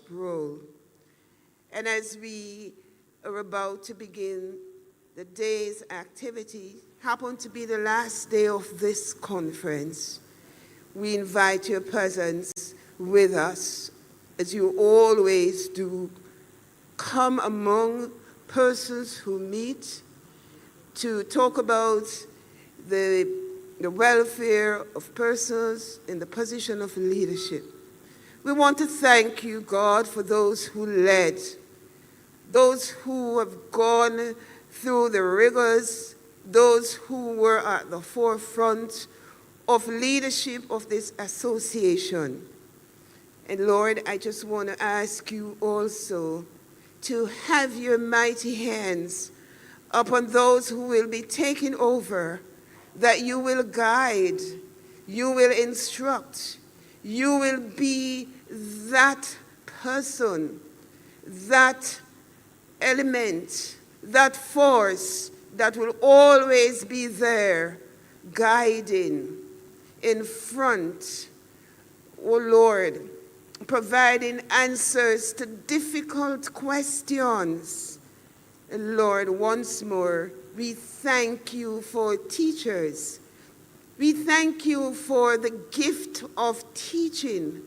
role. And as we are about to begin the day's activity, happen to be the last day of this conference, we invite your presence with us, as you always do. Come among persons who meet to talk about the welfare of persons in the position of leadership. We want to thank you, God, for those who led, those who have gone through the rigors, those who were at the forefront of leadership of this association. And Lord, I just want to ask you also to have your mighty hands upon those who will be taking over, that you will guide, you will instruct, you will be that person, that element, that force that will always be there, guiding, in front, oh Lord, providing answers to difficult questions. And Lord, once more, we thank you for teachers. We thank you for the gift of teaching.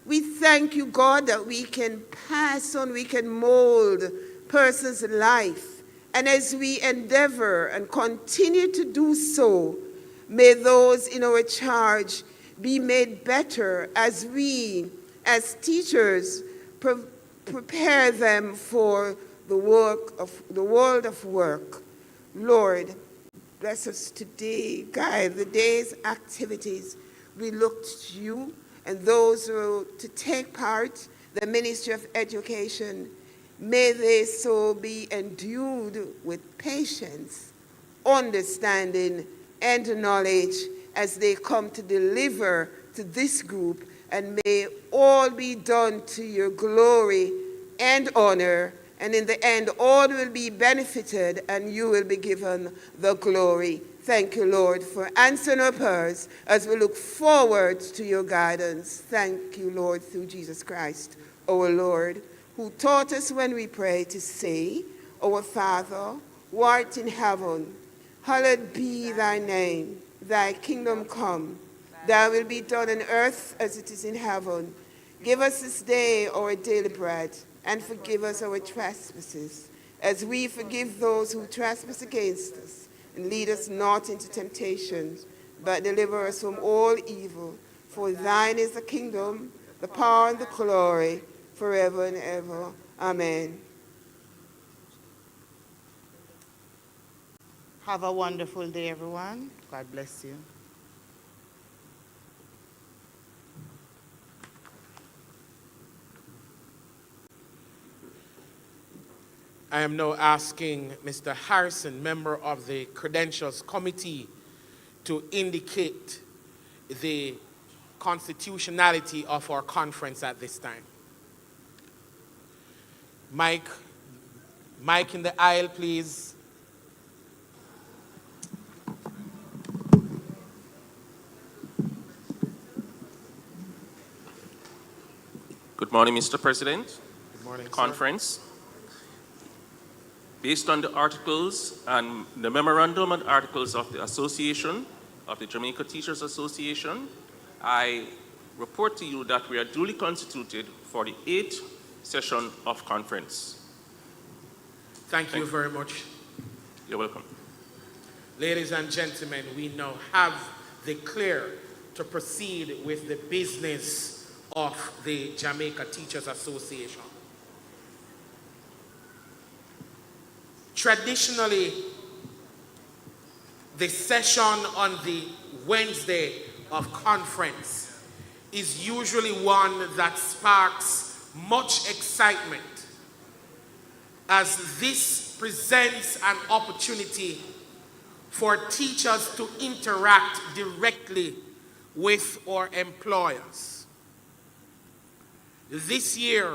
We thank you, God, that we can pass on, we can mold person's life. And as we endeavor and continue to do so, may those in our charge be made better as we, as teachers, prepare them for the world of work. Lord, bless us today. Guide the day's activities. We look to you and those who are to take part, the Ministry of Education. May they so be endued with patience, understanding, and knowledge as they come to deliver to this group, and may all be done to your glory and honor, and in the end all will be benefited and you will be given the glory. Thank you, Lord, for answering our prayers as we look forward to your guidance. Thank you, Lord, through Jesus Christ, our Lord, who taught us when we pray to say, Our Father, who art in heaven, hallowed be thy name. Thy kingdom come. Thy will be done on earth as it is in heaven. Give us this day our daily bread, and forgive us our trespasses, as we forgive those who trespass against us. And lead us not into temptation, but deliver us from all evil. For thine is the kingdom, the power, and the glory, forever and ever. Amen. Have a wonderful day, everyone. God bless you. I am now asking Mr. Harrison, member of the Credentials Committee, to indicate the constitutionality of our conference at this time. Mike in the aisle, please. Good morning, Mr. President. Good morning, Conference. Based on the articles and the memorandum and articles of the Association, of the Jamaica Teachers Association, I report to you that we are duly constituted for the 8th session of conference. Thank you very much. You're welcome. Ladies and gentlemen, we now have the clear to proceed with the business of the Jamaica Teachers Association. Traditionally, the session on the Wednesday of conference is usually one that sparks much excitement, as this presents an opportunity for teachers to interact directly with our employers. This year,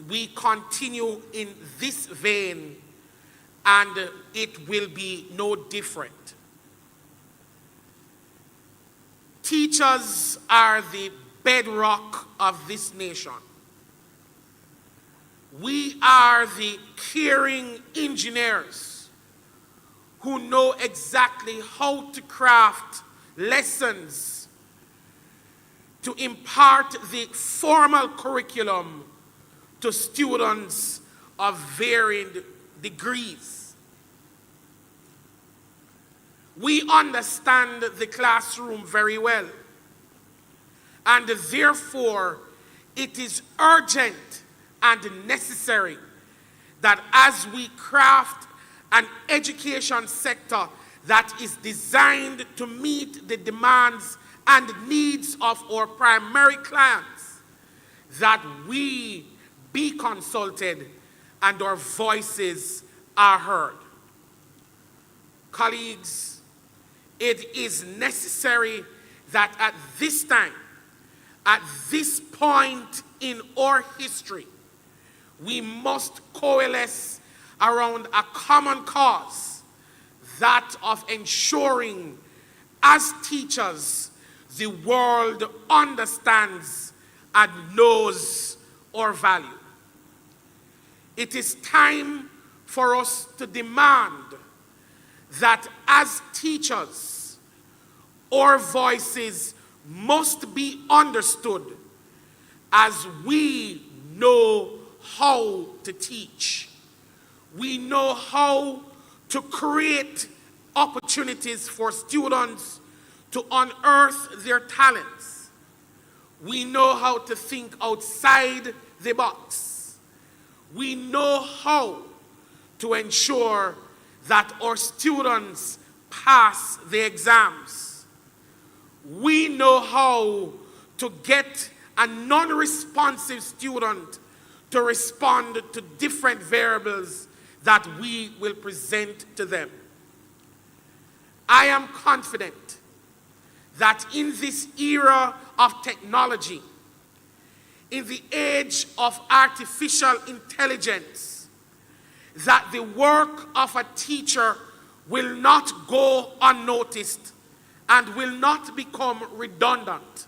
we continue in this vein, and it will be no different. Teachers are the bedrock of this nation. We are the caring engineers who know exactly how to craft lessons to impart the formal curriculum to students of varying degrees. We understand the classroom very well, and therefore it is urgent and necessary that as we craft an education sector that is designed to meet the demands and needs of our primary clients, that we be consulted and our voices are heard. Colleagues, it is necessary that at this time, at this point in our history, we must coalesce around a common cause, that of ensuring, as teachers, the world understands and knows our value. It is time for us to demand that as teachers, our voices must be understood as we know how to teach. We know how to create opportunities for students to unearth their talents. We know how to think outside the box. We know how to ensure that our students pass the exams. We know how to get a non-responsive student to respond to different variables that we will present to them. I am confident that in this era of technology, in the age of artificial intelligence, that the work of a teacher will not go unnoticed and will not become redundant.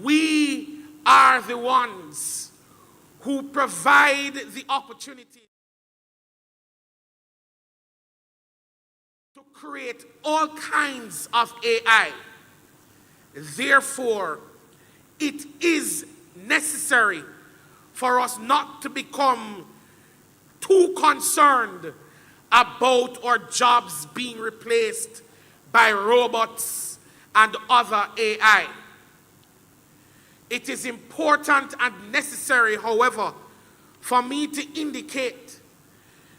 We are the ones who provide the opportunity to create all kinds of AI. Therefore, it is necessary for us not to become too concerned about our jobs being replaced by robots and other AI. It is important and necessary, however, for me to indicate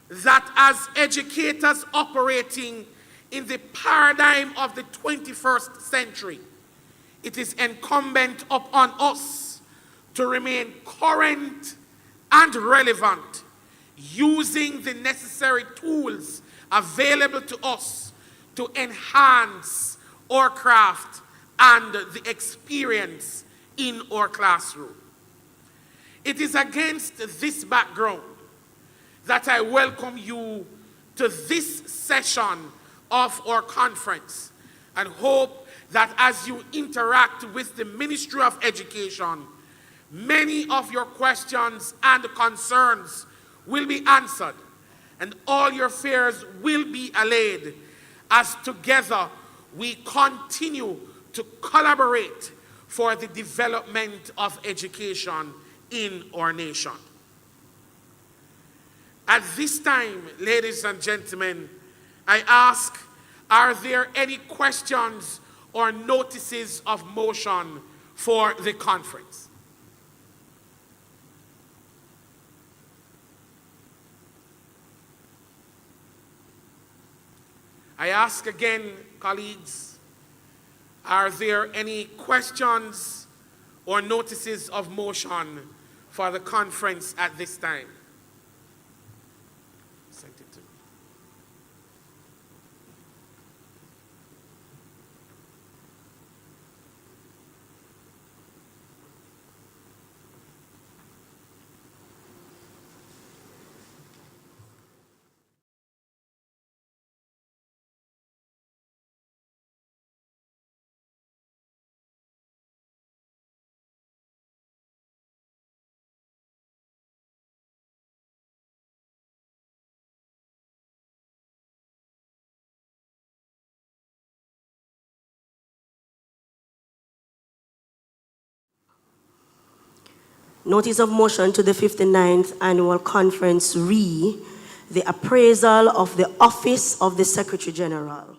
that as educators operating in the paradigm of the 21st century, it is incumbent upon us to remain current and relevant, using the necessary tools available to us to enhance our craft and the experience in our classroom. It is against this background that I welcome you to this session of our conference and hope that as you interact with the Ministry of Education, many of your questions and concerns will be answered and all your fears will be allayed as together we continue to collaborate for the development of education in our nation. At this time, ladies and gentlemen, I ask, are there any questions or notices of motion for the conference? I ask again, colleagues, are there any questions or notices of motion for the conference at this time? Notice of motion to the 59th Annual Conference the appraisal of the Office of the Secretary General.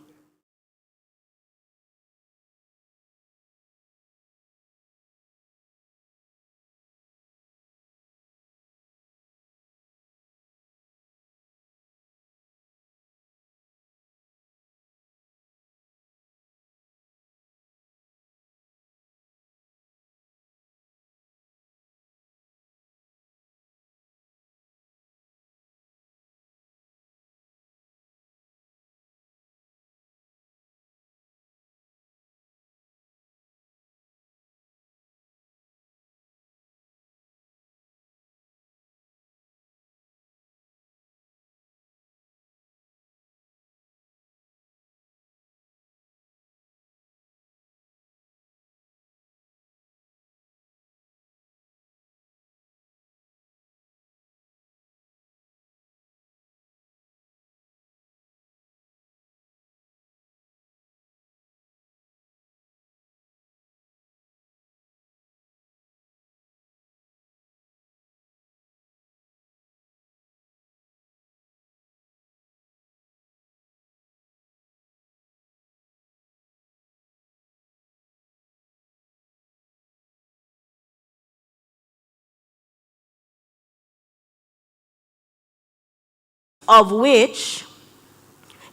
Of which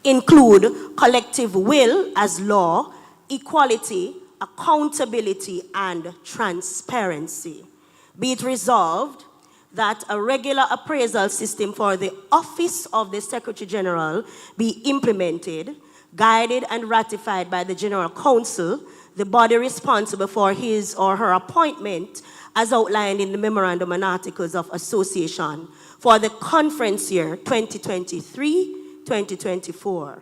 include collective will as law, equality, accountability, and transparency. Be it resolved that a regular appraisal system for the Office of the Secretary General be implemented, guided and ratified by the General Counsel, the body responsible for his or her appointment as outlined in the Memorandum and Articles of Association for the conference year 2023-2024.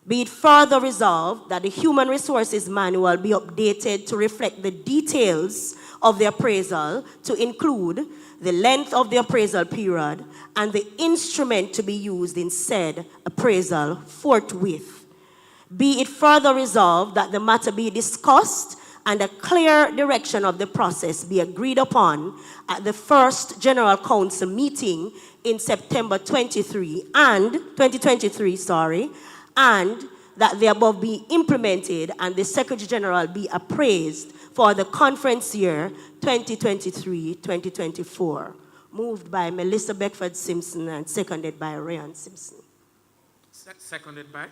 Be it further resolved that the Human Resources Manual be updated to reflect the details of the appraisal to include the length of the appraisal period and the instrument to be used in said appraisal forthwith. Be it further resolved that the matter be discussed and a clear direction of the process be agreed upon at the first General Council meeting in September 2023, and that the above be implemented and the Secretary General be appraised for the conference year 2023-2024. Moved by Melissa Beckford Simpson and seconded by Rayan Simpson. Seconded by?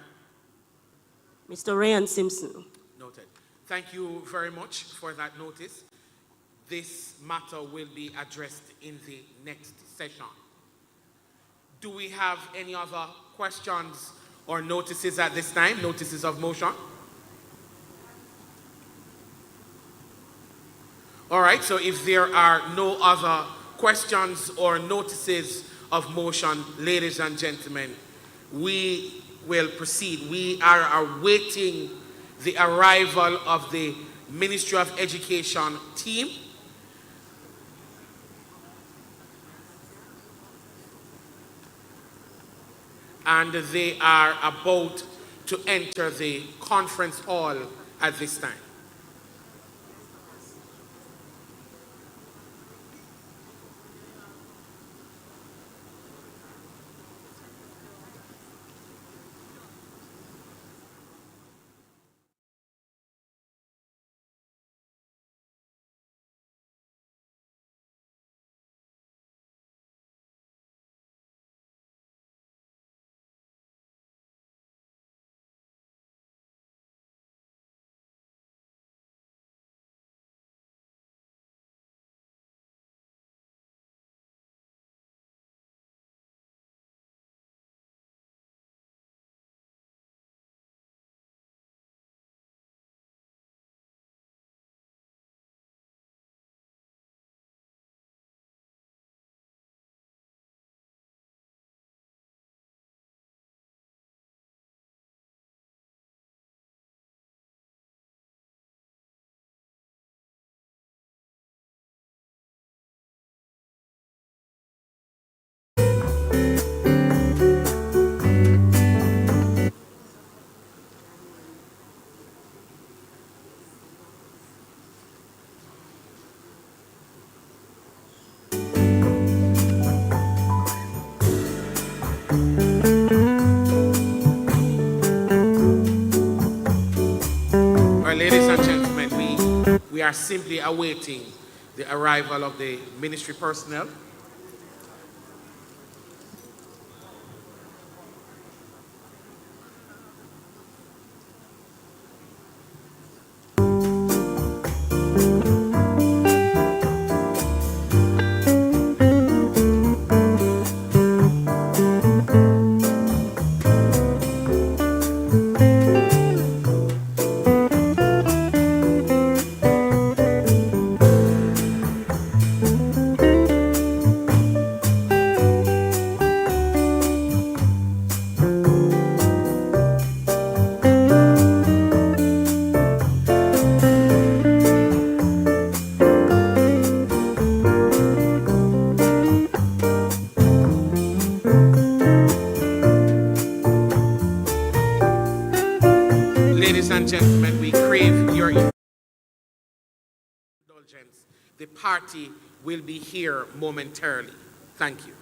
Mr. Rayan Simpson. Noted. Thank you very much for that notice. This matter will be addressed in the next session. Do we have any other questions or notices at this time? Notices of motion? All right, so if there are no other questions or notices of motion, ladies and gentlemen, we will proceed. We are awaiting the arrival of the Ministry of Education team. And they are about to enter the conference hall at this time. are simply awaiting the arrival of the ministry personnel. Ladies and gentlemen, we crave your indulgence. The party will be here momentarily. Thank you.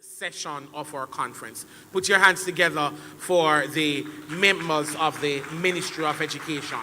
Session of our conference. Put your hands together for the members of the Ministry of Education.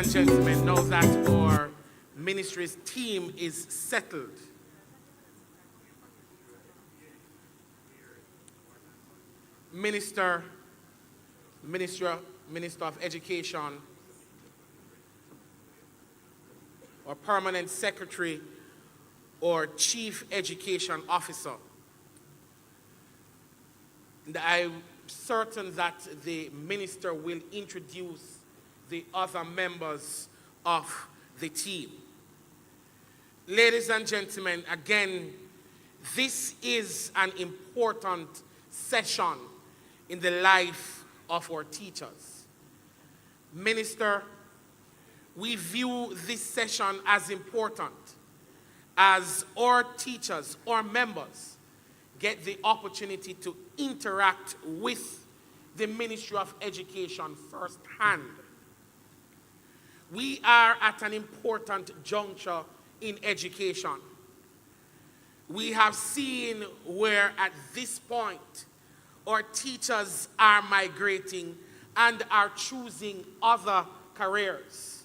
and gentlemen, now that our ministry's team is settled, Minister of Education, or Permanent Secretary, or Chief Education Officer. And I'm certain that the minister will introduce the other members of the team. Ladies and gentlemen, again, this is an important session in the life of our teachers. Minister, we view this session as important as our teachers, our members, get the opportunity to interact with the Ministry of Education firsthand. We are at an important juncture in education. We have seen where at this point our teachers are migrating and are choosing other careers.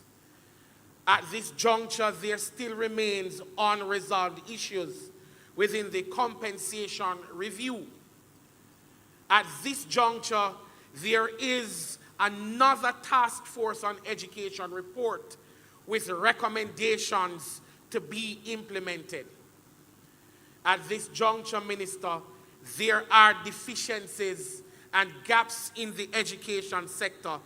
At this juncture, there still remains unresolved issues within the compensation review. At this juncture, there is another task force on education report with recommendations to be implemented. At this juncture, Minister, there are deficiencies and gaps in the education sector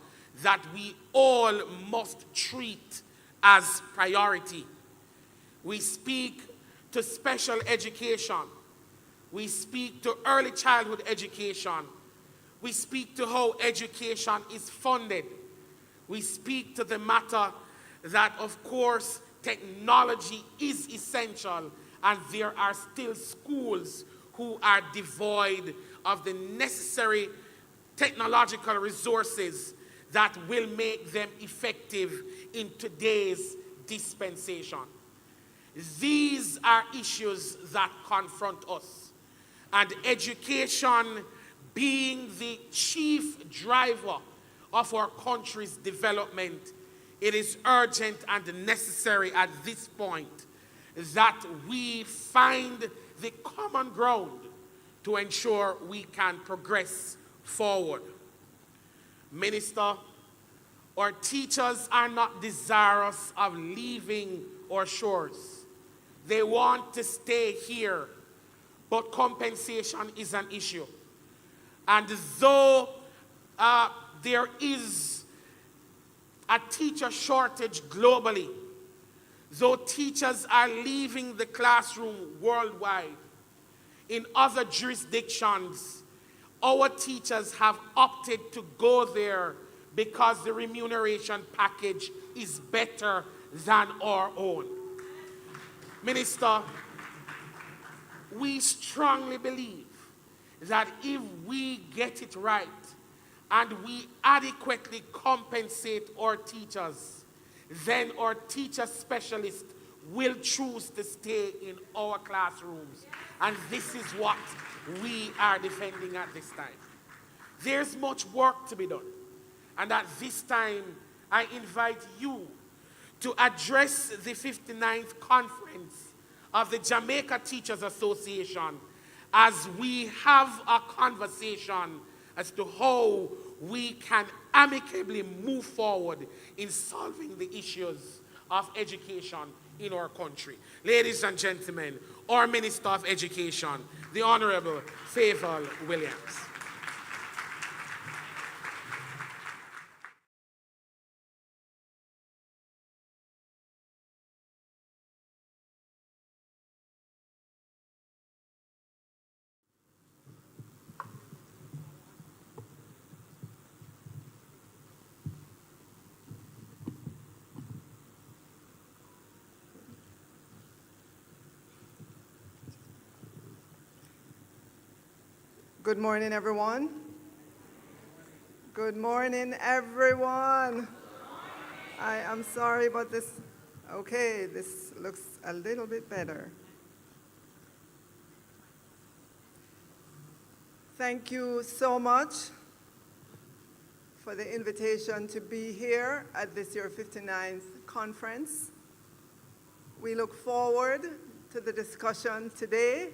that we all must treat as priority. We speak to special education. We speak to early childhood education. We speak to how education is funded. We speak to the matter that, of course, technology is essential, and there are still schools who are devoid of the necessary technological resources that will make them effective in today's dispensation. These are issues that confront us, and education, being the chief driver of our country's development, it is urgent and necessary at this point that we find the common ground to ensure we can progress forward. Minister, our teachers are not desirous of leaving our shores. They want to stay here, but compensation is an issue. And though there is a teacher shortage globally, though teachers are leaving the classroom worldwide, in other jurisdictions, our teachers have opted to go there because the remuneration package is better than our own. Minister, we strongly believe that if we get it right and we adequately compensate our teachers, then our teacher specialists will choose to stay in our classrooms. And this is what we are defending at this time. There's much work to be done. And at this time, I invite you to address the 59th conference of the Jamaica Teachers Association as we have a conversation as to how we can amicably move forward in solving the issues of education in our country. Ladies and gentlemen, our Minister of Education, the Honorable Favour Williams. Good morning, everyone. Good morning, everyone. I am sorry, but this looks a little bit better. Thank you so much for the invitation to be here at this year 59th conference. We look forward to the discussion today.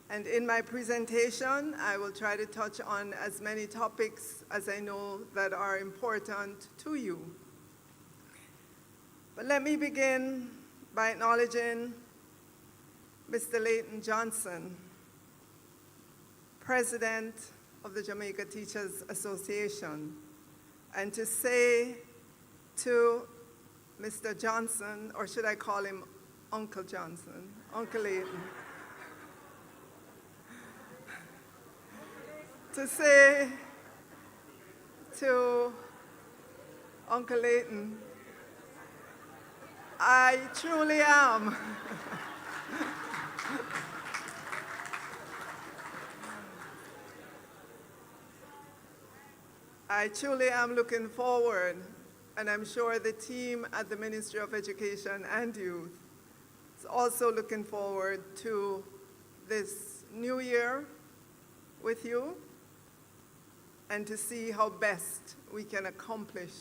And in my presentation, I will try to touch on as many topics as I know that are important to you. But let me begin by acknowledging Mr. Leighton Johnson, President of the Jamaica Teachers Association, and to say to Mr. Johnson, or should I call him Uncle Johnson, Uncle Leighton, to say to Uncle Leighton, I truly am. I truly am looking forward, and I'm sure the team at the Ministry of Education and Youth is also looking forward to this new year with you and to see how best we can accomplish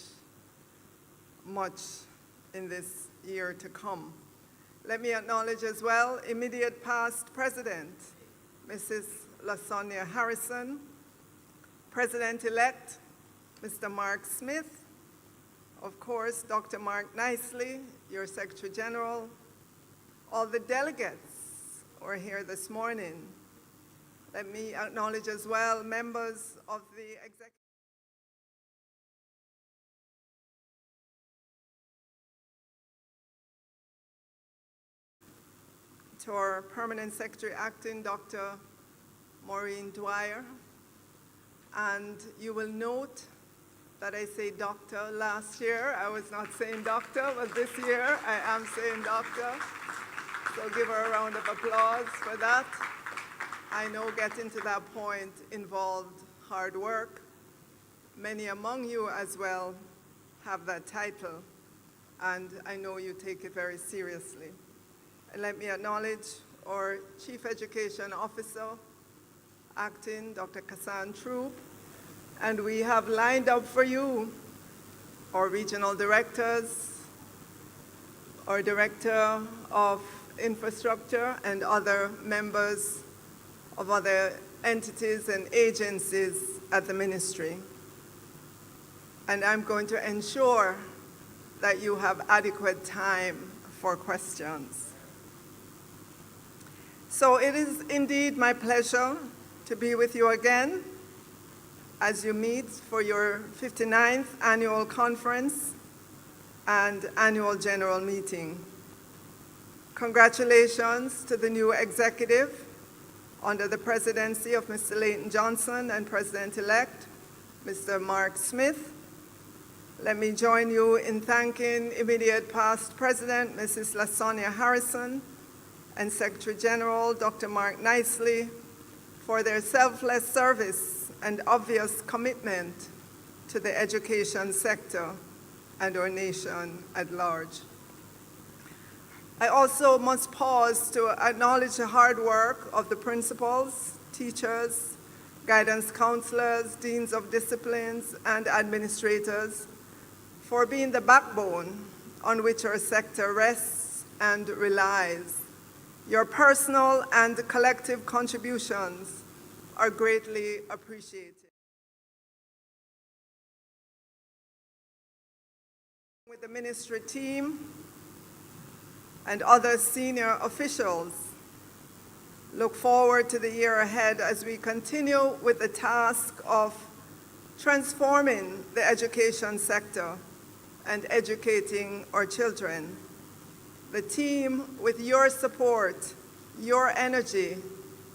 much in this year to come. Let me acknowledge as well immediate past President, Mrs. LaSonia Harrison, President-elect, Mr. Mark Smith, of course, Dr. Mark Nicely, your Secretary General, all the delegates who are here this morning. Let me acknowledge as well members of the executive. To our Permanent Secretary Acting, Dr. Maureen Dwyer. And you will note that I say doctor. Last year I was not saying doctor, but this year I am saying doctor. So give her a round of applause for that. I know getting to that point involved hard work. Many among you as well have that title, and I know you take it very seriously. And let me acknowledge our Chief Education Officer, Acting, Dr. Kassan Troop, and we have lined up for you our regional directors, our Director of Infrastructure, and other members of other entities and agencies at the ministry. And I'm going to ensure that you have adequate time for questions. So it is indeed my pleasure to be with you again as you meet for your 59th annual conference and annual general meeting. Congratulations to the new executive under the presidency of Mr. Leighton Johnson and President-elect Mr. Mark Smith. Let me join you in thanking immediate past President Mrs. LaSonia Harrison and Secretary General Dr. Mark Nicely for their selfless service and obvious commitment to the education sector and our nation at large. I also must pause to acknowledge the hard work of the principals, teachers, guidance counselors, deans of disciplines, and administrators for being the backbone on which our sector rests and relies. Your personal and collective contributions are greatly appreciated. With the ministry team and other senior officials, look forward to the year ahead as we continue with the task of transforming the education sector and educating our children. The team, with your support, your energy,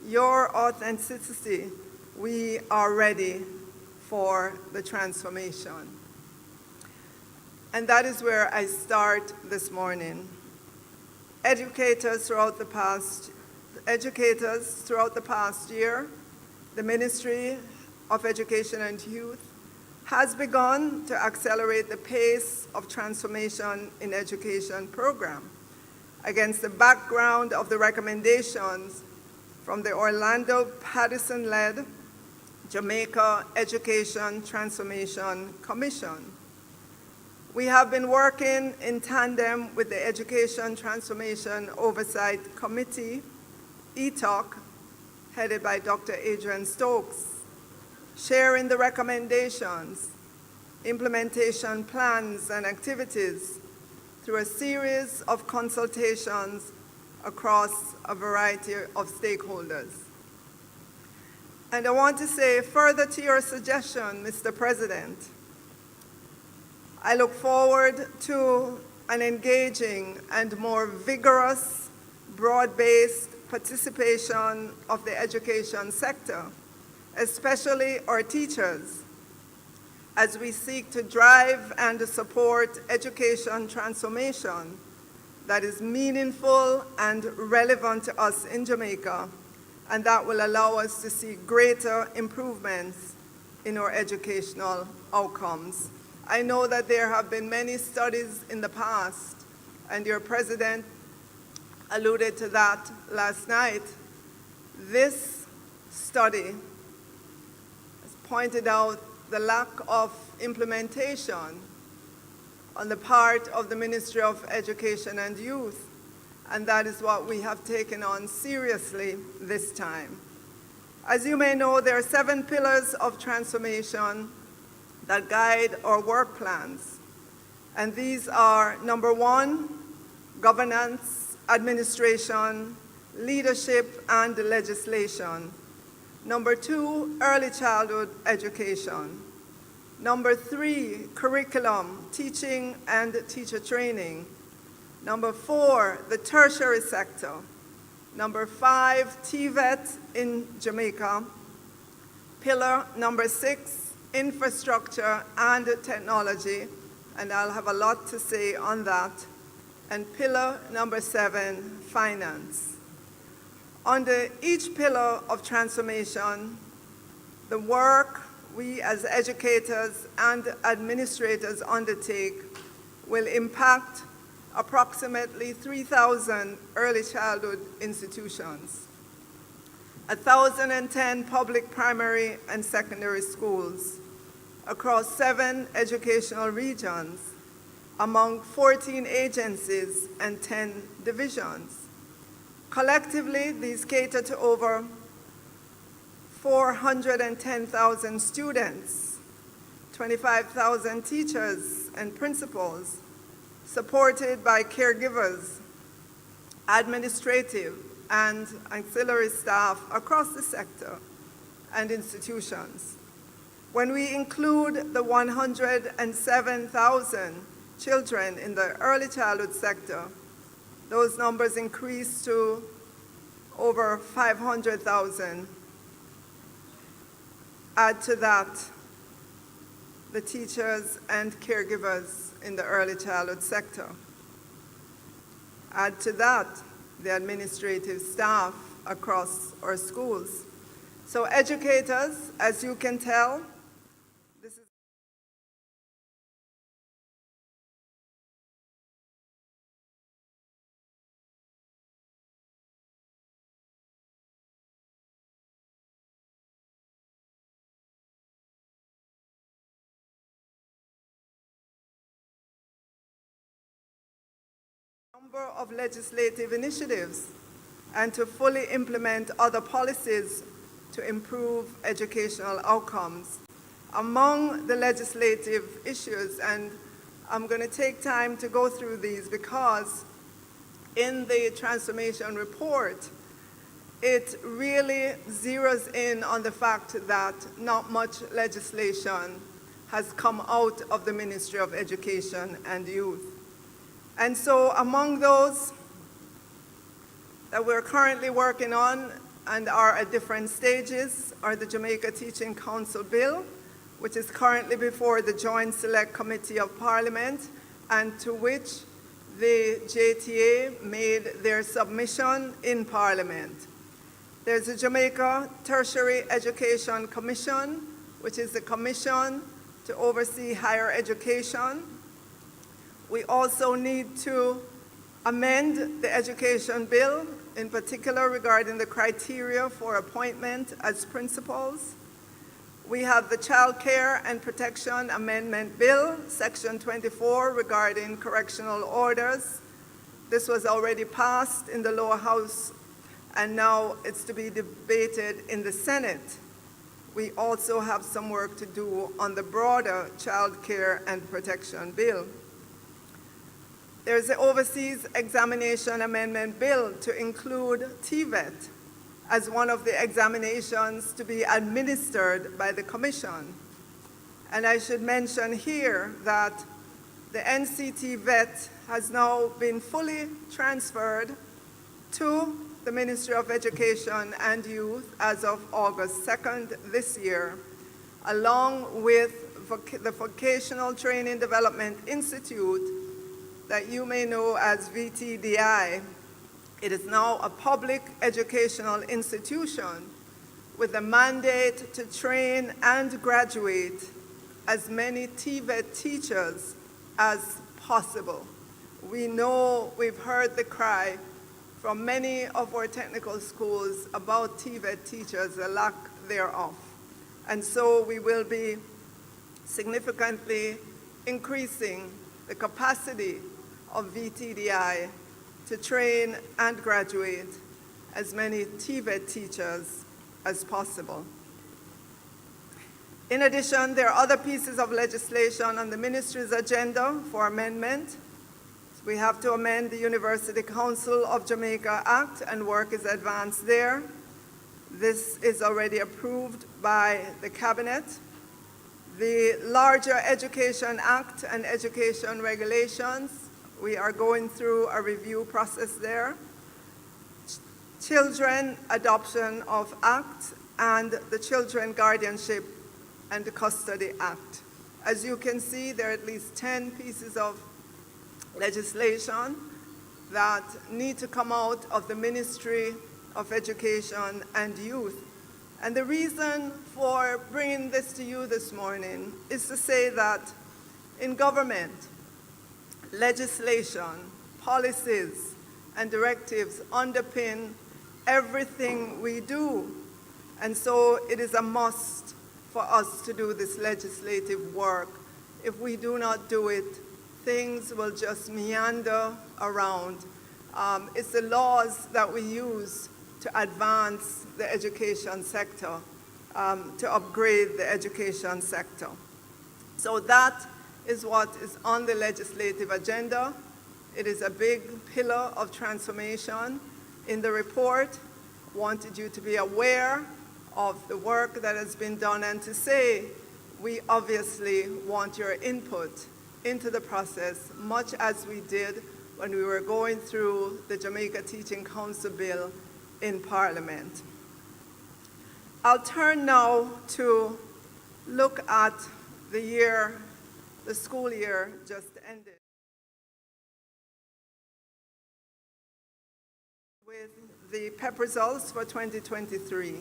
your authenticity, we are ready for the transformation. And that is where I start this morning. Educators throughout the past year, the Ministry of Education and Youth has begun to accelerate the pace of transformation in education program against the background of the recommendations from the Orlando Patterson-led Jamaica Education Transformation Commission. We have been working in tandem with the Education Transformation Oversight Committee, ETOC, headed by Dr. Adrian Stokes, sharing the recommendations, implementation plans, and activities through a series of consultations across a variety of stakeholders. And I want to say, further to your suggestion, Mr. President, I look forward to an engaging and more vigorous, broad-based participation of the education sector, especially our teachers, as we seek to drive and support education transformation that is meaningful and relevant to us in Jamaica, and that will allow us to see greater improvements in our educational outcomes. I know that there have been many studies in the past, and your president alluded to that last night. This study has pointed out the lack of implementation on the part of the Ministry of Education and Youth, and that is what we have taken on seriously this time. As you may know, there are 7 pillars of transformation that guide our work plans, and these are: number 1, governance, administration, leadership, and legislation; number 2, early childhood education; number 3, curriculum, teaching and teacher training; number 4, the tertiary sector; number 5, TVET in Jamaica; pillar number 6, infrastructure and technology, and I'll have a lot to say on that; and pillar number 7, finance. Under each pillar of transformation, the work we as educators and administrators undertake will impact approximately 3,000 early childhood institutions, 1,010 public primary and secondary schools across 7 educational regions, among 14 agencies and 10 divisions. Collectively, these cater to over 410,000 students, 25,000 teachers and principals, supported by caregivers, administrative and ancillary staff across the sector and institutions. When we include the 107,000 children in the early childhood sector, those numbers increase to over 500,000. Add to that the teachers and caregivers in the early childhood sector. Add to that the administrative staff across our schools. So educators, as you can tell, this is a number of legislative initiatives and to fully implement other policies to improve educational outcomes. Among the legislative issues, and I'm going to take time to go through these because in the transformation report, it really zeroes in on the fact that not much legislation has come out of the Ministry of Education and Youth. And so among those that we're currently working on and are at different stages are the Jamaica Teaching Council Bill, which is currently before the Joint Select Committee of Parliament, and to which the JTA made their submission in Parliament. There's the Jamaica Tertiary Education Commission, which is the commission to oversee higher education. We also need to amend the education bill, in particular regarding the criteria for appointment as principals. We have the Child Care and Protection Amendment Bill, Section 24, regarding correctional orders. This was already passed in the lower house, and now it's to be debated in the Senate. We also have some work to do on the broader Child Care and Protection Bill. There's the Overseas Examination Amendment Bill to include TVET as one of the examinations to be administered by the Commission. And I should mention here that the NCT vet has now been fully transferred to the Ministry of Education and Youth as of August 2nd this year, along with the Vocational Training Development Institute that you may know as VTDI. It is now a public educational institution with a mandate to train and graduate as many TVET teachers as possible. We know, we've heard the cry from many of our technical schools about TVET teachers, the lack thereof. And so we will be significantly increasing the capacity of VTDI to train and graduate as many TVET teachers as possible. In addition, there are other pieces of legislation on the ministry's agenda for amendment. We have to amend the University Council of Jamaica Act, and work is advanced there. This is already approved by the Cabinet. The larger Education Act and education regulations, we are going through a review process there. Children Adoption of Act and the Children Guardianship and Custody Act. As you can see, there are at least 10 pieces of legislation that need to come out of the Ministry of Education and Youth. And the reason for bringing this to you this morning is to say that in government, legislation, policies, and directives underpin everything we do. And so it is a must for us to do this legislative work. If we do not do it, things will just meander around. It's the laws that we use to advance the education sector, to upgrade the education sector. So that is what is on the legislative agenda. It is a big pillar of transformation. In the report, wanted you to be aware of the work that has been done and to say we obviously want your input into the process, much as we did when we were going through the Jamaica Teaching Council bill in Parliament. I'll turn now to look at the school year just ended. With the PEP results for 2023,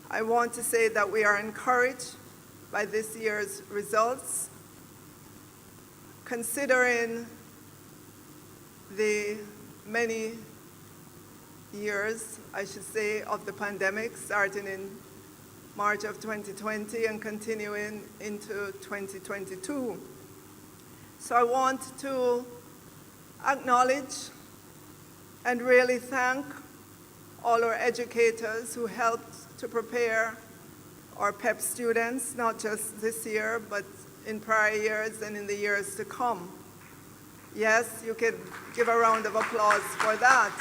I want to say that we are encouraged by this year's results, considering the many years, I should say, of the pandemic, starting in March of 2020 and continuing into 2022. So I want to acknowledge and really thank all our educators who helped to prepare our PEP students, not just this year, but in prior years and in the years to come. Yes, you can give a round of applause for that.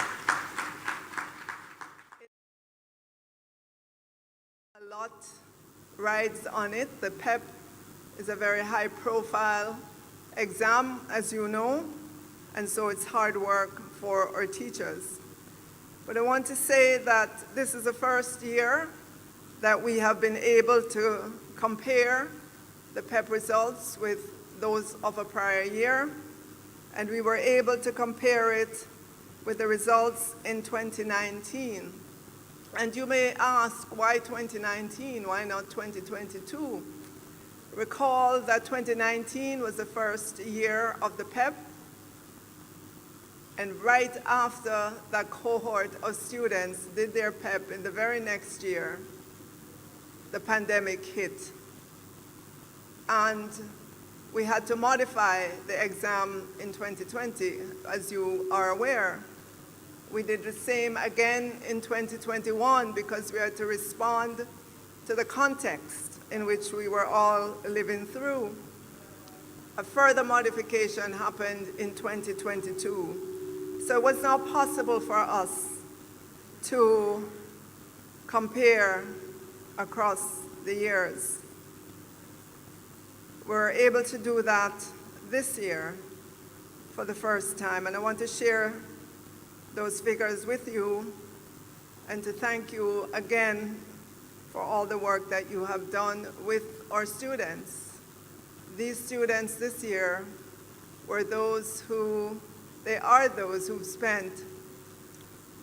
A lot rides on it. The PEP is a very high-profile exam, as you know, and so it's hard work for our teachers. But I want to say that this is the first year that we have been able to compare the PEP results with those of a prior year, and we were able to compare it with the results in 2019. And you may ask, why 2019? Why not 2022? Recall that 2019 was the first year of the PEP, and right after that cohort of students did their PEP in the very next year, the pandemic hit. And we had to modify the exam in 2020, as you are aware. We did the same again in 2021 because we had to respond to the context in which we were all living through. A further modification happened in 2022. So it was not possible for us to compare across the years. We're able to do that this year for the first time, and I want to share those figures with you and to thank you again for all the work that you have done with our students. These students this year were those who, they are those who've spent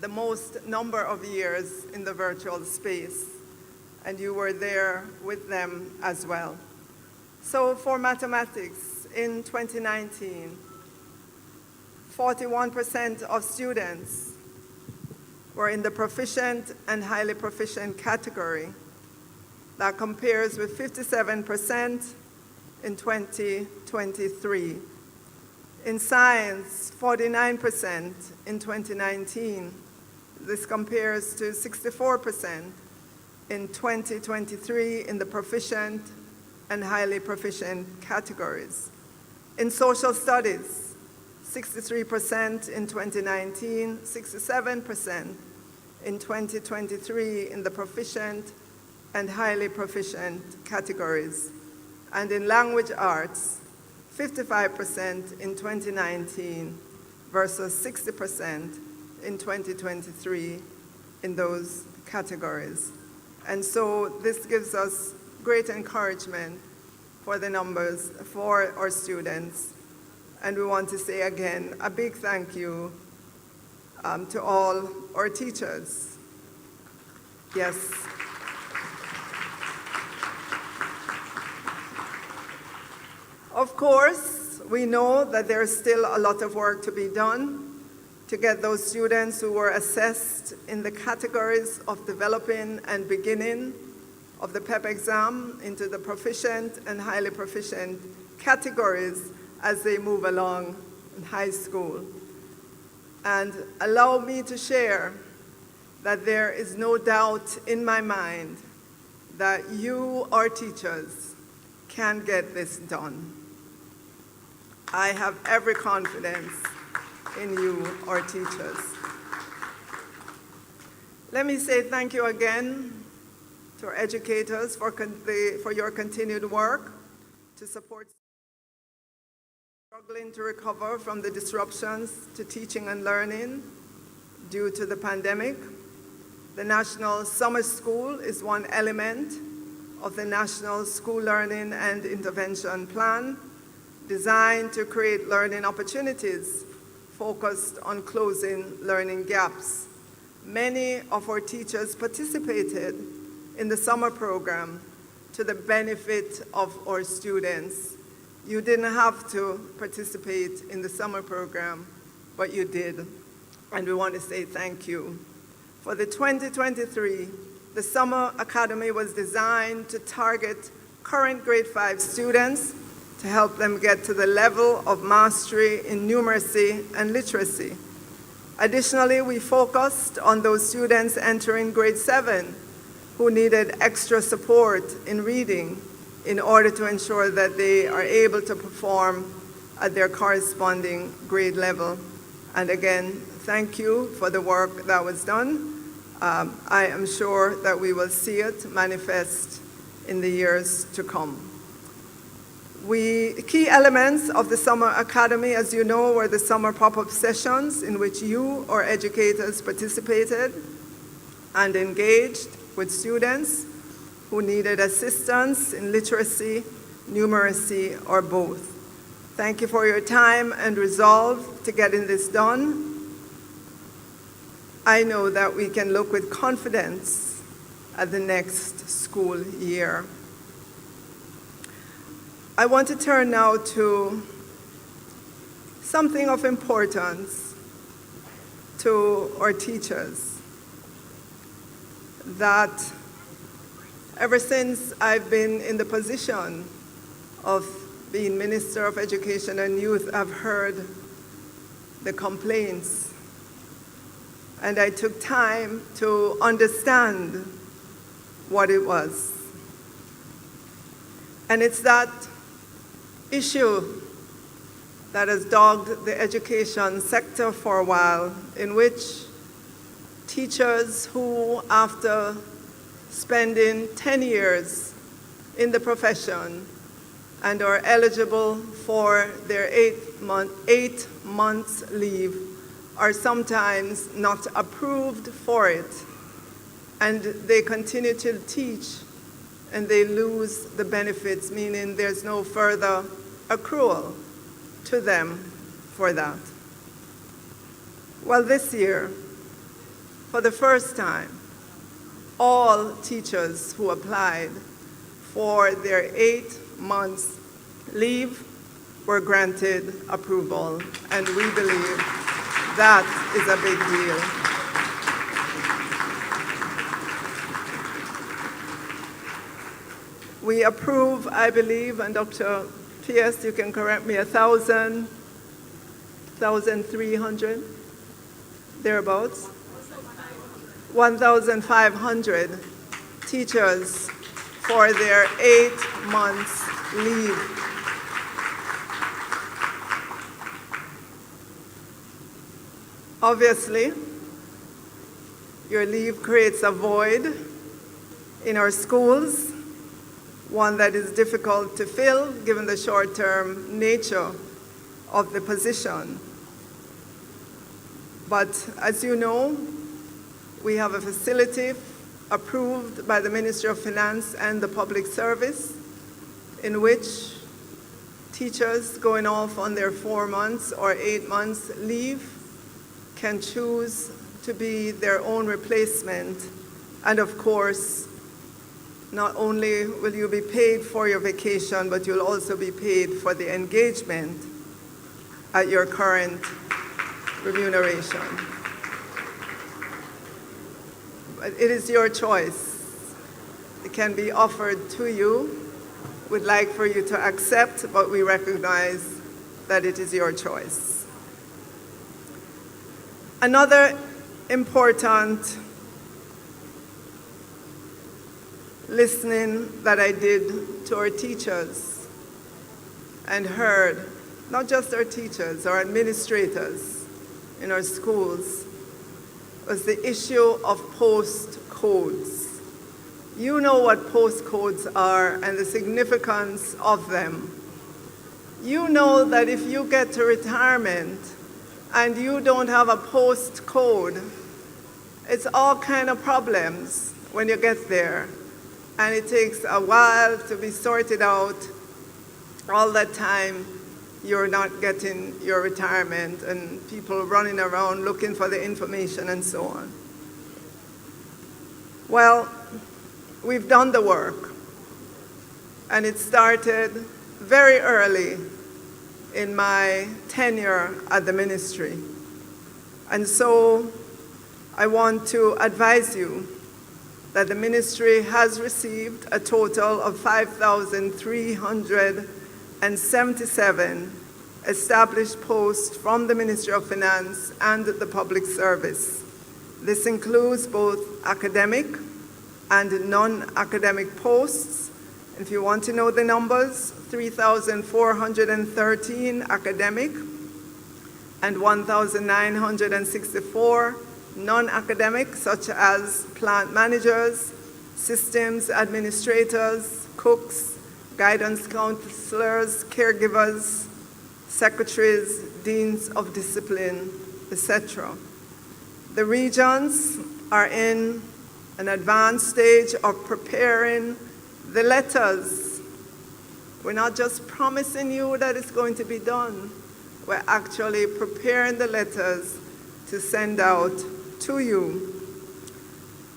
the most number of years in the virtual space, and you were there with them as well. So for mathematics, in 2019, 41% of students were in the proficient and highly proficient category. That compares with 57% in 2023. In science, 49% in 2019. This compares to 64% in 2023 in the proficient and highly proficient categories. In social studies, 63% in 2019, 67% in 2023 in the proficient and highly proficient categories. And in language arts, 55% in 2019 versus 60% in 2023 in those categories. And so this gives us great encouragement for the numbers for our students. And we want to say again a big thank you to all our teachers. Yes. Of course, we know that there's still a lot of work to be done to get those students who were assessed in the categories of developing and beginning of the PEP exam into the proficient and highly proficient categories as they move along in high school. And allow me to share that there is no doubt in my mind that you, our teachers, can get this done. I have every confidence in you, our teachers. Let me say thank you again to our educators for your continued work to support struggling to recover from the disruptions to teaching and learning due to the pandemic. The National Summer School is one element of the National School Learning and Intervention Plan, designed to create learning opportunities focused on closing learning gaps. Many of our teachers participated in the summer program to the benefit of our students. You didn't have to participate in the summer program, but you did, and we want to say thank you. For the 2023, the Summer Academy was designed to target current grade 5 students to help them get to the level of mastery in numeracy and literacy. Additionally, we focused on those students entering grade 7 who needed extra support in reading in order to ensure that they are able to perform at their corresponding grade level. And again, thank you for the work that was done. I am sure that we will see it manifest in the years to come. Key elements of the Summer Academy, as you know, were the summer pop-up sessions in which you, or educators, participated and engaged with students who needed assistance in literacy, numeracy, or both. Thank you for your time and resolve to getting this done. I know that we can look with confidence at the next school year. I want to turn now to something of importance to our teachers that Ever since I've been in the position of being Minister of Education and Youth, I've heard the complaints. And I took time to understand what it was. And it's that issue that has dogged the education sector for a while, in which teachers who, after spending 10 years in the profession and are eligible for their 8 months leave, are sometimes not approved for it. And they continue to teach and they lose the benefits, meaning there's no further accrual to them for that. Well, this year, for the first time, all teachers who applied for their 8 months leave were granted approval, and we believe that is a big deal. We approve, I believe, and Dr. P.S., you can correct me, 1,300, thereabouts. 1,500 teachers for their 8 months leave. Obviously, your leave creates a void in our schools, one that is difficult to fill given the short-term nature of the position. But as you know, we have a facility approved by the Ministry of Finance and the Public Service in which teachers going off on their 4 months or 8 months leave can choose to be their own replacement. And of course, not only will you be paid for your vacation, but you'll also be paid for the engagement at your current remuneration. But it is your choice. It can be offered to you. We'd like for you to accept, but we recognize that it is your choice. Another important listening that I did to our teachers and heard, not just our teachers, our administrators in our schools, was the issue of postcodes. You know what postcodes are and the significance of them. You know that if you get to retirement and you don't have a postcode, it's all kind of problems when you get there. And it takes a while to be sorted out. All that time, you're not getting your retirement and people running around looking for the information and so on. Well, we've done the work. And it started very early in my tenure at the ministry. And so I want to advise you that the ministry has received a total of 5,377 established posts from the Ministry of Finance and the Public Service. This includes both academic and non-academic posts. If you want to know the numbers, 3,413 academic and 1,964 non-academic, such as plant managers, systems administrators, cooks, guidance counselors, caregivers, secretaries, deans of discipline, etc. The regions are in an advanced stage of preparing the letters. We're not just promising you that it's going to be done. We're actually preparing the letters to send out to you.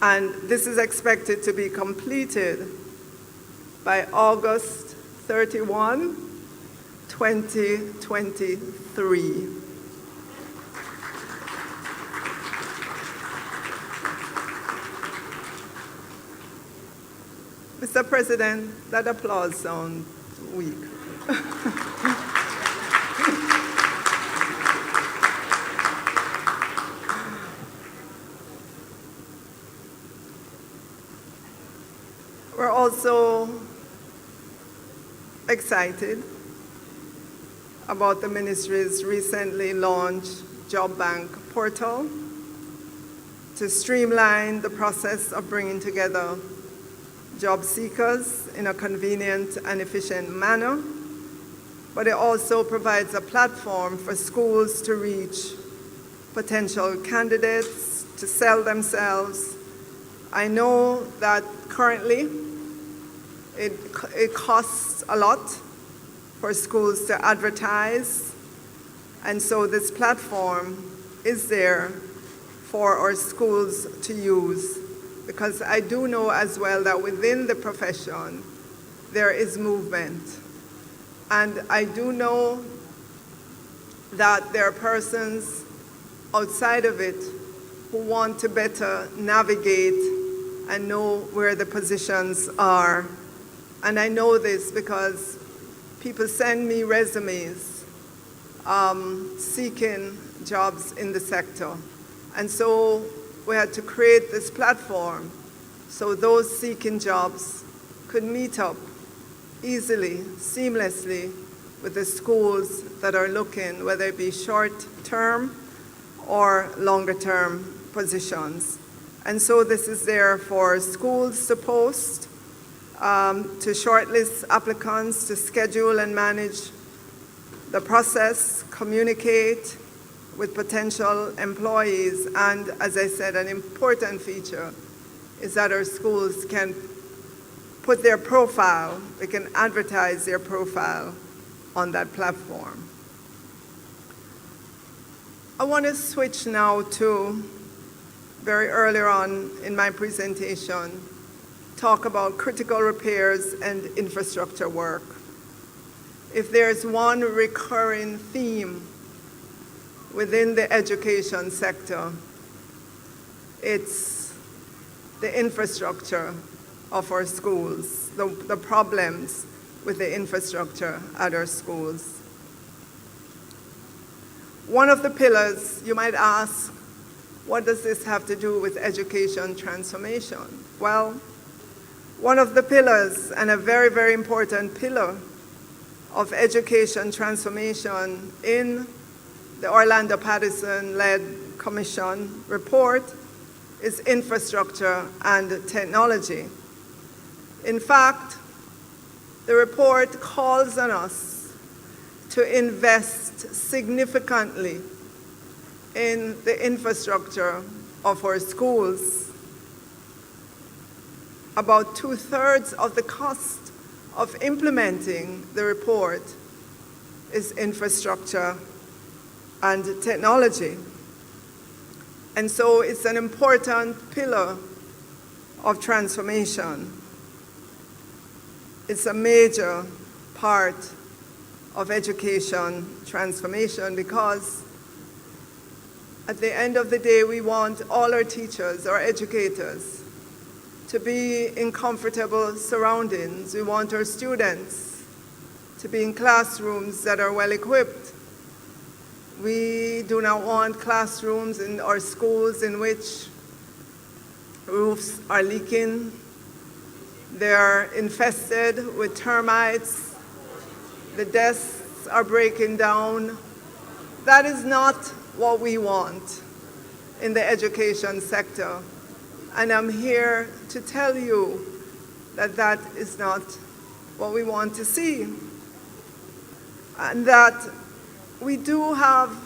And this is expected to be completed by August 31, 2023. Mr. President, that applause sounds weak. We're also excited about the ministry's recently launched Job Bank portal to streamline the process of bringing together job seekers in a convenient and efficient manner, but it also provides a platform for schools to reach potential candidates, to sell themselves. I know that currently it costs a lot for schools to advertise, and so this platform is there for our schools to use, because I do know as well that within the profession there is movement. And I do know that there are persons outside of it who want to better navigate and know where the positions are. And I know this because people send me resumes seeking jobs in the sector. And so we had to create this platform so those seeking jobs could meet up easily, seamlessly with the schools that are looking, whether it be short-term or longer-term positions. And so this is there for schools to post, to shortlist applicants, to schedule and manage the process, communicate with potential employees, and as I said, an important feature is that our schools can put their profile, they can advertise their profile on that platform. I want to switch now to, very earlier on in my presentation, talk about critical repairs and infrastructure work. If there's one recurring theme within the education sector, it's the infrastructure of our schools, the problems with the infrastructure at our schools. One of the pillars, you might ask, what does this have to do with education transformation? Well, one of the pillars, and a very, very important pillar of education transformation in the Orlando Patterson-led Commission report is infrastructure and technology. In fact, the report calls on us to invest significantly in the infrastructure of our schools. About 2/3 of the cost of implementing the report is infrastructure and technology. And so it's an important pillar of transformation. It's a major part of education transformation, because at the end of the day, we want all our teachers, our educators, to be in comfortable surroundings. We want our students to be in classrooms that are well equipped. We do not want classrooms in our schools in which roofs are leaking, they're infested with termites, the desks are breaking down. That is not what we want in the education sector. And I'm here to tell you that that is not what we want to see. And that we do have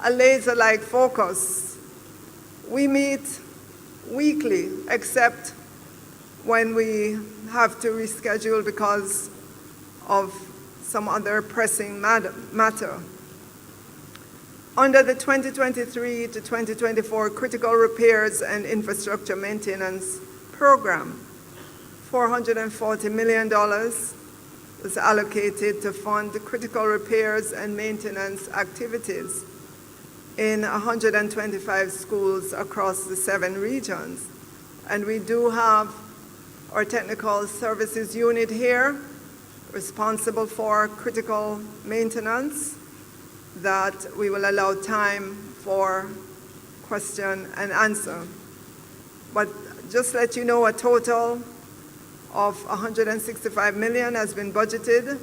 a laser-like focus. We meet weekly, except when we have to reschedule because of some other pressing matter. Under the 2023 to 2024 Critical Repairs and Infrastructure Maintenance Program, $440 million was allocated to fund critical repairs and maintenance activities in 125 schools across the 7 regions. And we do have our technical services unit here, responsible for critical maintenance, that we will allow time for question and answer. But just let you know, a total of 165 million has been budgeted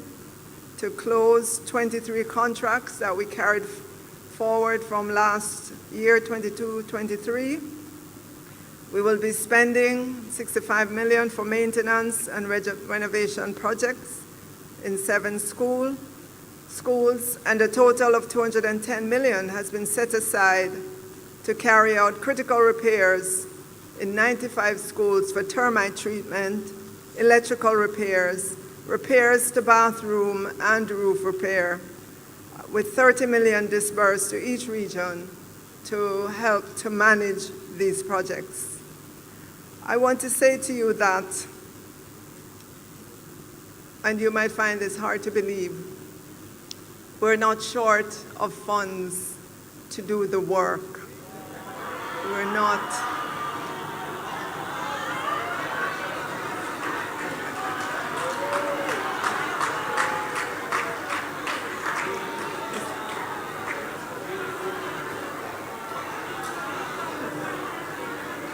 to close 23 contracts that we carried forward from last year, 22-23. We will be spending 65 million for maintenance and renovation projects in 7 schools, and a total of 210 million has been set aside to carry out critical repairs in 95 schools for termite treatment, electrical repairs, repairs to bathroom and roof repair, with 30 million disbursed to each region to help to manage these projects. I want to say to you that, and you might find this hard to believe, we're not short of funds to do the work. We're not.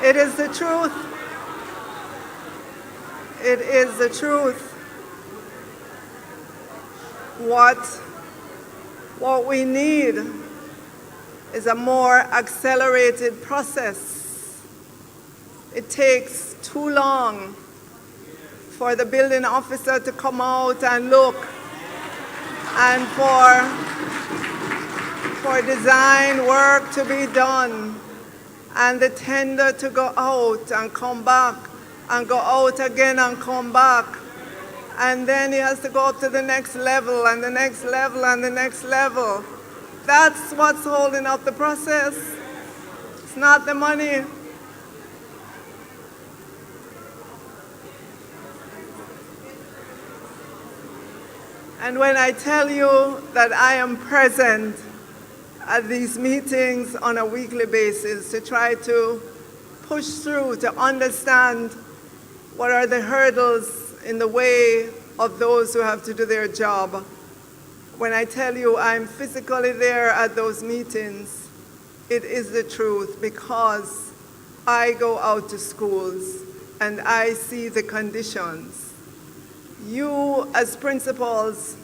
It is the truth. It is the truth. What we need is a more accelerated process. It takes too long for the building officer to come out and look, and for design work to be done, and the tender to go out and come back, and go out again and come back. And then he has to go up to the next level, and the next level, and the next level. That's what's holding up the process. It's not the money. And when I tell you that I am present at these meetings on a weekly basis to try to push through, to understand what are the hurdles in the way of those who have to do their job. When I tell you I'm physically there at those meetings, it is the truth, because I go out to schools and I see the conditions. You, as principals,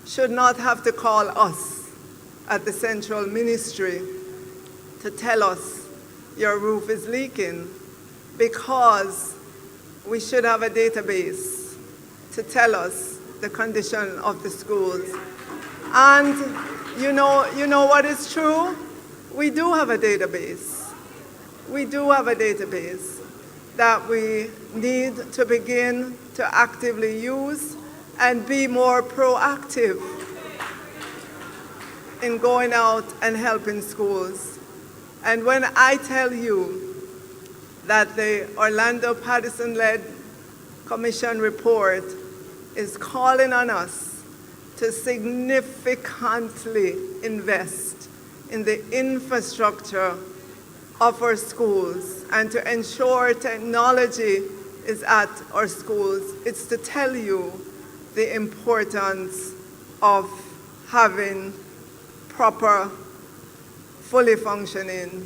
should not have to call us at the central ministry to tell us your roof is leaking, because we should have a database to tell us the condition of the schools. And you know what is true? We do have a database. We do have a database that we need to begin to actively use and be more proactive in going out and helping schools. And when I tell you that the Orlando Patterson-led Commission report is calling on us to significantly invest in the infrastructure of our schools and to ensure technology is at our schools, it's to tell you the importance of having proper, fully functioning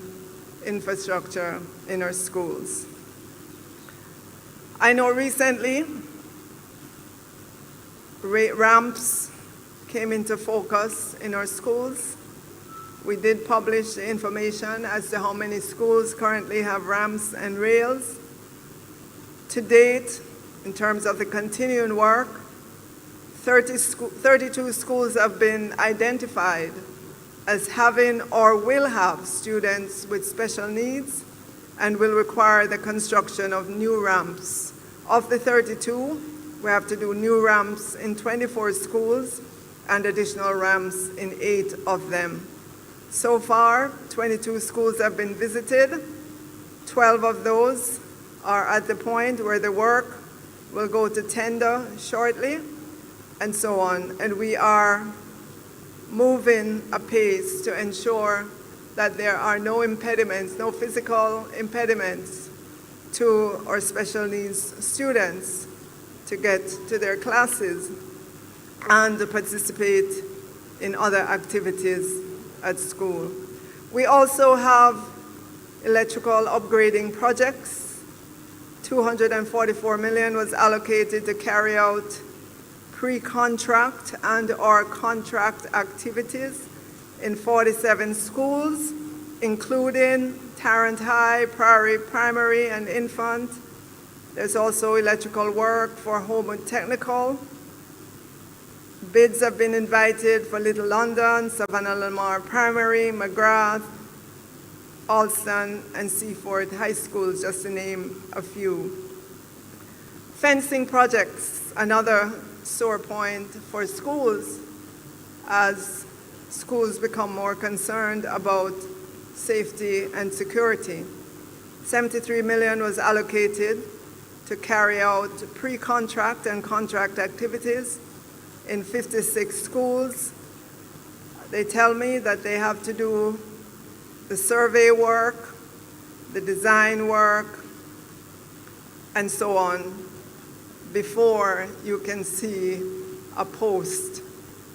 infrastructure in our schools. I know recently ramps came into focus in our schools. We did publish the information as to how many schools currently have ramps and rails. To date, in terms of the continuing work, 32 schools have been identified as having or will have students with special needs and will require the construction of new ramps. Of the 32, we have to do new ramps in 24 schools and additional ramps in 8 of them. So far, 22 schools have been visited. 12 of those are at the point where the work will go to tender shortly, and so on. And we are moving apace to ensure that there are no impediments, no physical impediments to our special needs students to get to their classes and to participate in other activities at school. We also have electrical upgrading projects. 244 million was allocated to carry out pre-contract and or contract activities in 47 schools, including Tarrant High, Prairie Primary, and Infant. There's also electrical work for Homewood Technical. Bids have been invited for Little London, Savannah Lamar Primary, McGrath, Alston, and Seaford High Schools, just to name a few. Fencing projects, another sore point for schools as schools become more concerned about safety and security. 73 million was allocated to carry out pre-contract and contract activities in 56 schools. They tell me that they have to do the survey work, the design work, and so on before you can see a post,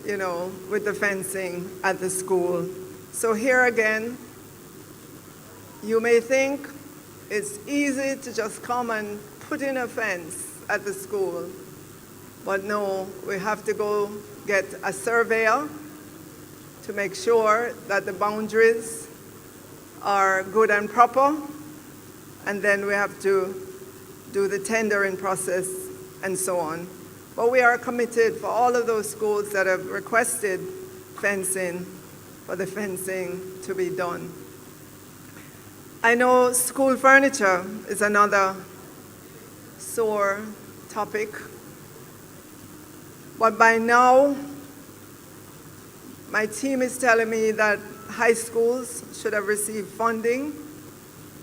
with the fencing at the school. So here again, you may think it's easy to just come and put in a fence at the school, but no, we have to go get a surveyor to make sure that the boundaries are good and proper, and then we have to do the tendering process and so on. But we are committed for all of those schools that have requested fencing, for the fencing to be done. I know school furniture is another sore topic, but by now, my team is telling me that high schools should have received funding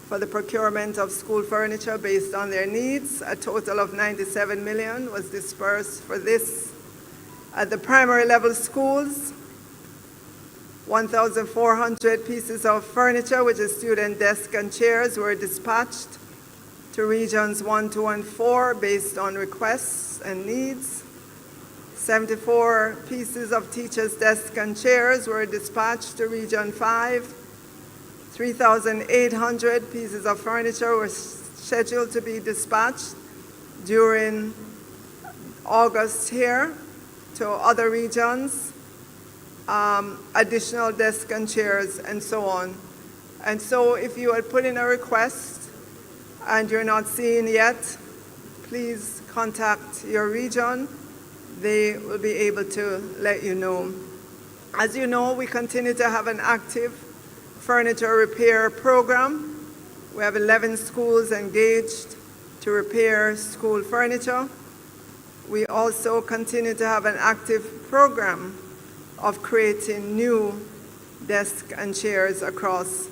for the procurement of school furniture based on their needs. A total of 97 million was dispersed for this. At the primary level schools, 1,400 pieces of furniture, which is student desks and chairs, were dispatched to regions 1, 2, and 4 based on requests and needs. 74 pieces of teachers' desks and chairs were dispatched to Region 5. 3,800 pieces of furniture were scheduled to be dispatched during August here to other regions, additional desks and chairs, and so on. And so if you had put in a request and you're not seeing yet, please contact your region. They will be able to let you know. As you know, we continue to have an active furniture repair program. We have 11 schools engaged to repair school furniture. We also continue to have an active program of creating new desks and chairs across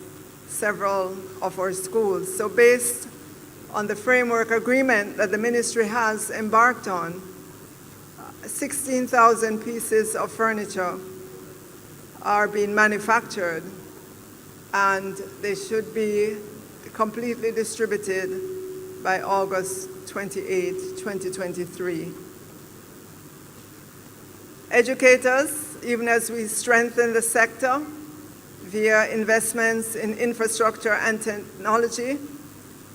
several of our schools. So based on the framework agreement that the ministry has embarked on, 16,000 pieces of furniture are being manufactured, and they should be completely distributed by August 28, 2023. Educators, even as we strengthen the sector via investments in infrastructure and technology,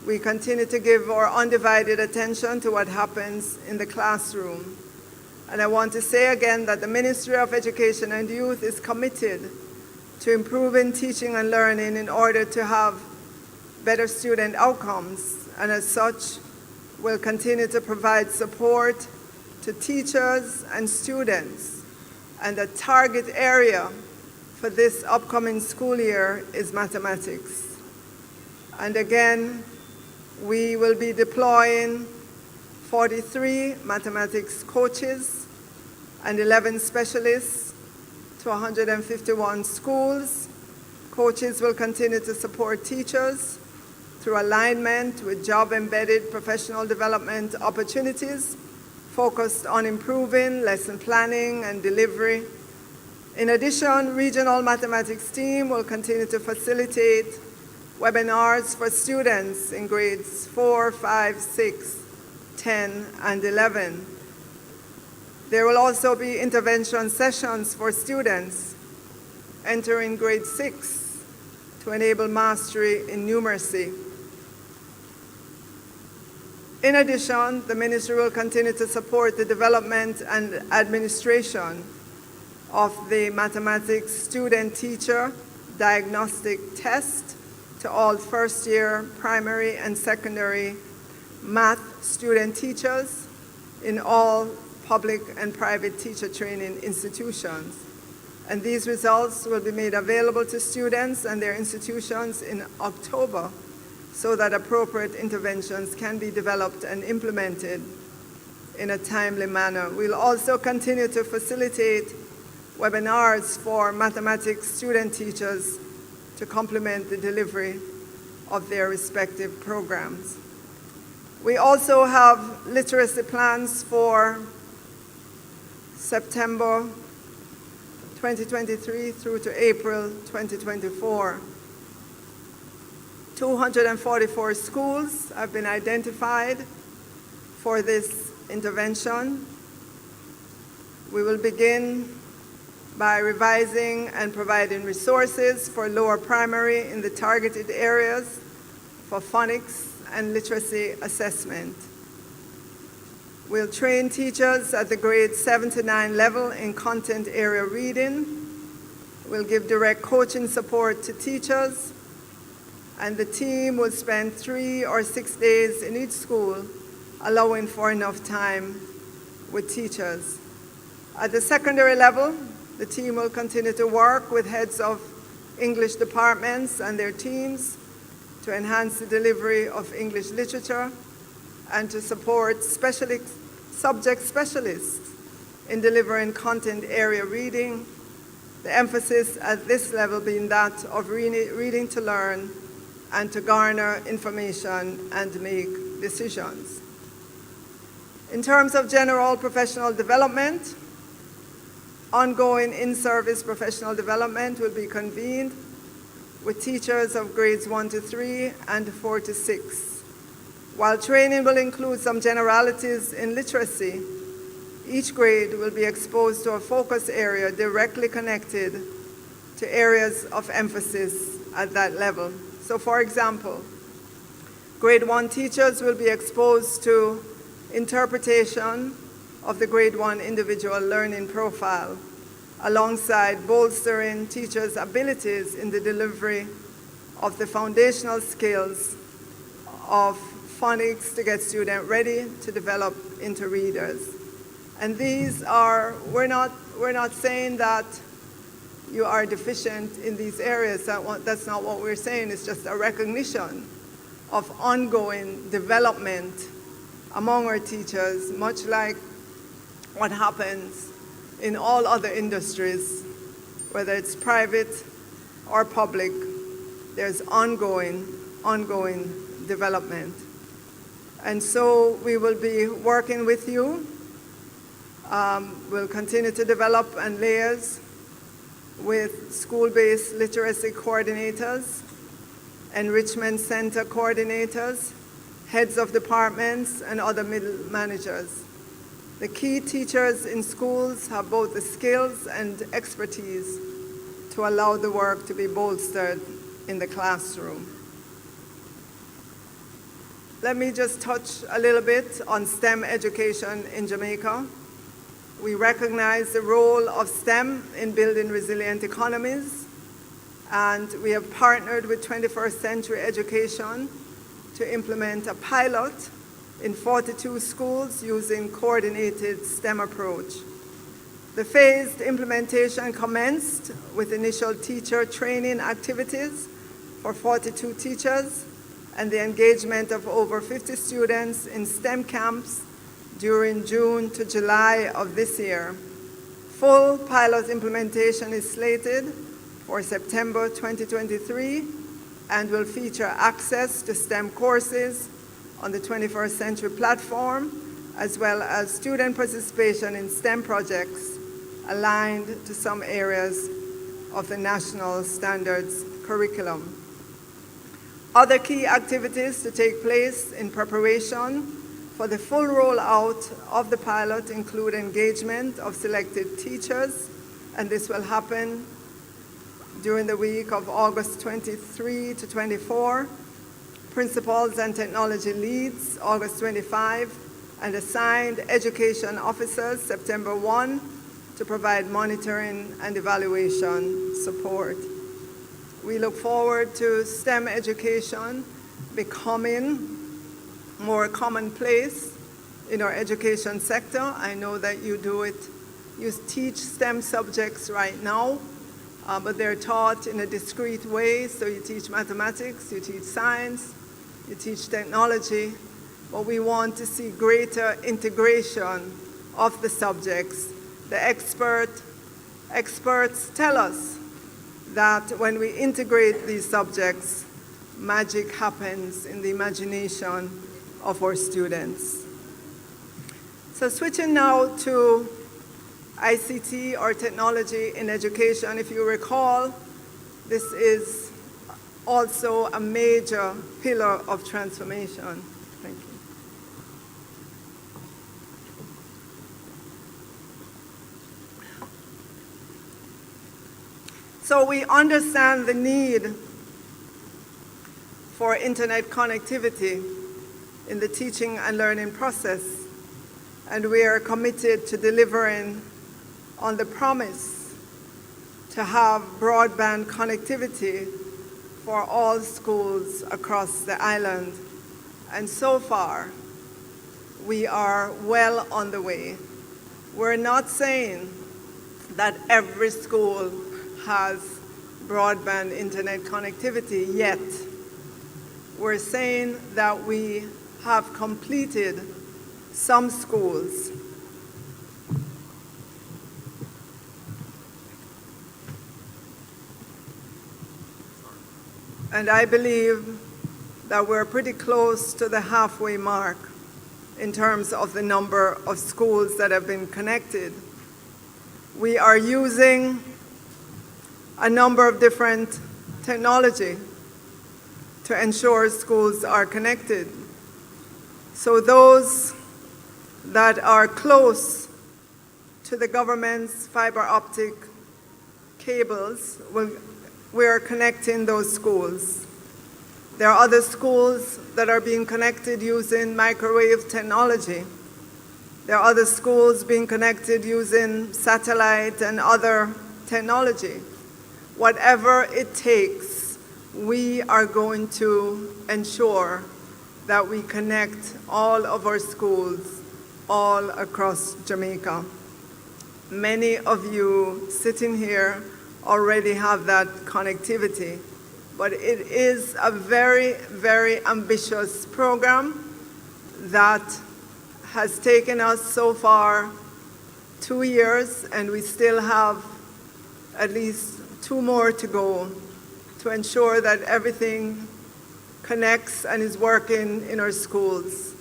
we continue to give our undivided attention to what happens in the classroom. And I want to say again that the Ministry of Education and Youth is committed to improving teaching and learning in order to have better student outcomes, and as such, will continue to provide support to teachers and students. And the target area for this upcoming school year is mathematics. And again, we will be deploying 43 mathematics coaches and 11 specialists to 151 schools. Coaches will continue to support teachers through alignment with job-embedded professional development opportunities focused on improving lesson planning and delivery. In addition, regional mathematics team will continue to facilitate webinars for students in grades 4, 5, 6, 10, and 11. There will also be intervention sessions for students entering grade 6 to enable mastery in numeracy. In addition, the ministry will continue to support the development and administration of the mathematics student-teacher diagnostic test to all first-year primary and secondary math student teachers in all public and private teacher training institutions. And these results will be made available to students and their institutions in October so that appropriate interventions can be developed and implemented in a timely manner. We'll also continue to facilitate webinars for mathematics student teachers to complement the delivery of their respective programs. We also have literacy plans for September 2023 through to April 2024. 244 schools have been identified for this intervention. We will begin by revising and providing resources for lower primary in the targeted areas for phonics and literacy assessment. We'll train teachers at the grade 7 to 9 level in content area reading. We'll give direct coaching support to teachers, and the team will spend 3 or 6 days in each school, allowing for enough time with teachers. At the secondary level, the team will continue to work with heads of English departments and their teams to enhance the delivery of English literature and to support subject specialists in delivering content area reading, the emphasis at this level being that of reading to learn and to garner information and make decisions. In terms of general professional development, ongoing in-service professional development will be convened with teachers of grades 1 to 3 and 4 to 6. While training will include some generalities in literacy, each grade will be exposed to a focus area directly connected to areas of emphasis at that level. So for example, grade 1 teachers will be exposed to interpretation of the grade 1 individual learning profile, alongside bolstering teachers' abilities in the delivery of the foundational skills of phonics to get students ready to develop into readers. And these are, we're not saying that you are deficient in these areas. That's not what we're saying. It's just a recognition of ongoing development among our teachers, much like what happens in all other industries, whether it's private or public. There's ongoing development. And so we will be working with you. We'll continue to develop and liaise with school-based literacy coordinators, enrichment center coordinators, heads of departments, and other middle managers. The key teachers in schools have both the skills and expertise to allow the work to be bolstered in the classroom. Let me just touch a little bit on STEM education in Jamaica. We recognize the role of STEM in building resilient economies, and we have partnered with 21st Century Education to implement a pilot in 42 schools using coordinated STEM approach. The phased implementation commenced with initial teacher training activities for 42 teachers and the engagement of over 50 students in STEM camps during June to July of this year. Full pilot implementation is slated for September 2023 and will feature access to STEM courses on the 21st Century platform, as well as student participation in STEM projects aligned to some areas of the National Standards curriculum. Other key activities to take place in preparation for the full rollout of the pilot include engagement of selected teachers, and this will happen during the week of August 23 to 24, principals and technology leads, August 25, and assigned education officers, September 1, to provide monitoring and evaluation support. We look forward to STEM education becoming more commonplace in our education sector. I know that you do it, you teach STEM subjects right now, but they're taught in a discrete way. So you teach mathematics, you teach science, you teach technology, but we want to see greater integration of the subjects. The experts tell us that when we integrate these subjects, magic happens in the imagination of our students. So switching now to ICT, or technology in education. If you recall, this is also a major pillar of transformation. Thank you. So we understand the need for internet connectivity in the teaching and learning process, and we are committed to delivering on the promise to have broadband connectivity for all schools across the island. And so far, we are well on the way. We're not saying that every school has broadband internet connectivity yet. We're saying that we have completed some schools. And I believe that we're pretty close to the halfway mark in terms of the number of schools that have been connected. We are using a number of different technology to ensure schools are connected. So those that are close to the government's fiber optic cables, we are connecting those schools. There are other schools that are being connected using microwave technology. There are other schools being connected using satellite and other technology. Whatever it takes, we are going to ensure that we connect all of our schools all across Jamaica. Many of you sitting here already have that connectivity, but it is a very, very ambitious program that has taken us so far 2 years, and we still have at least 2 more to go to ensure that everything connects and is working in our schools.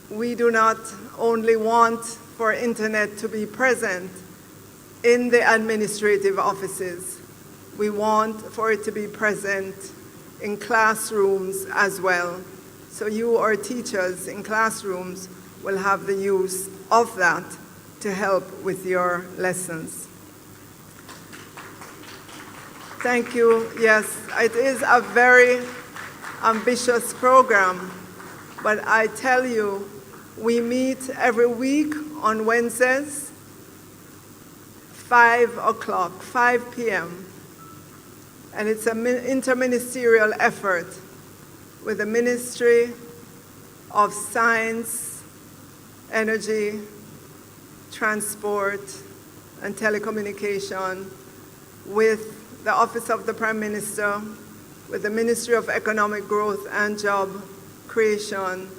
We do not only want for internet to be present in the administrative offices, we want for it to be present in classrooms as well. So you, our teachers in classrooms, will have the use of that to help with your lessons. Thank you. Yes, it is a very ambitious program, but I tell you, we meet every week on Wednesdays, 5 o'clock, 5 p.m. And it's an interministerial effort with the Ministry of Science, Energy, Transport, and Telecommunication, with the Office of the Prime Minister, with the Ministry of Economic Growth and Job Creation,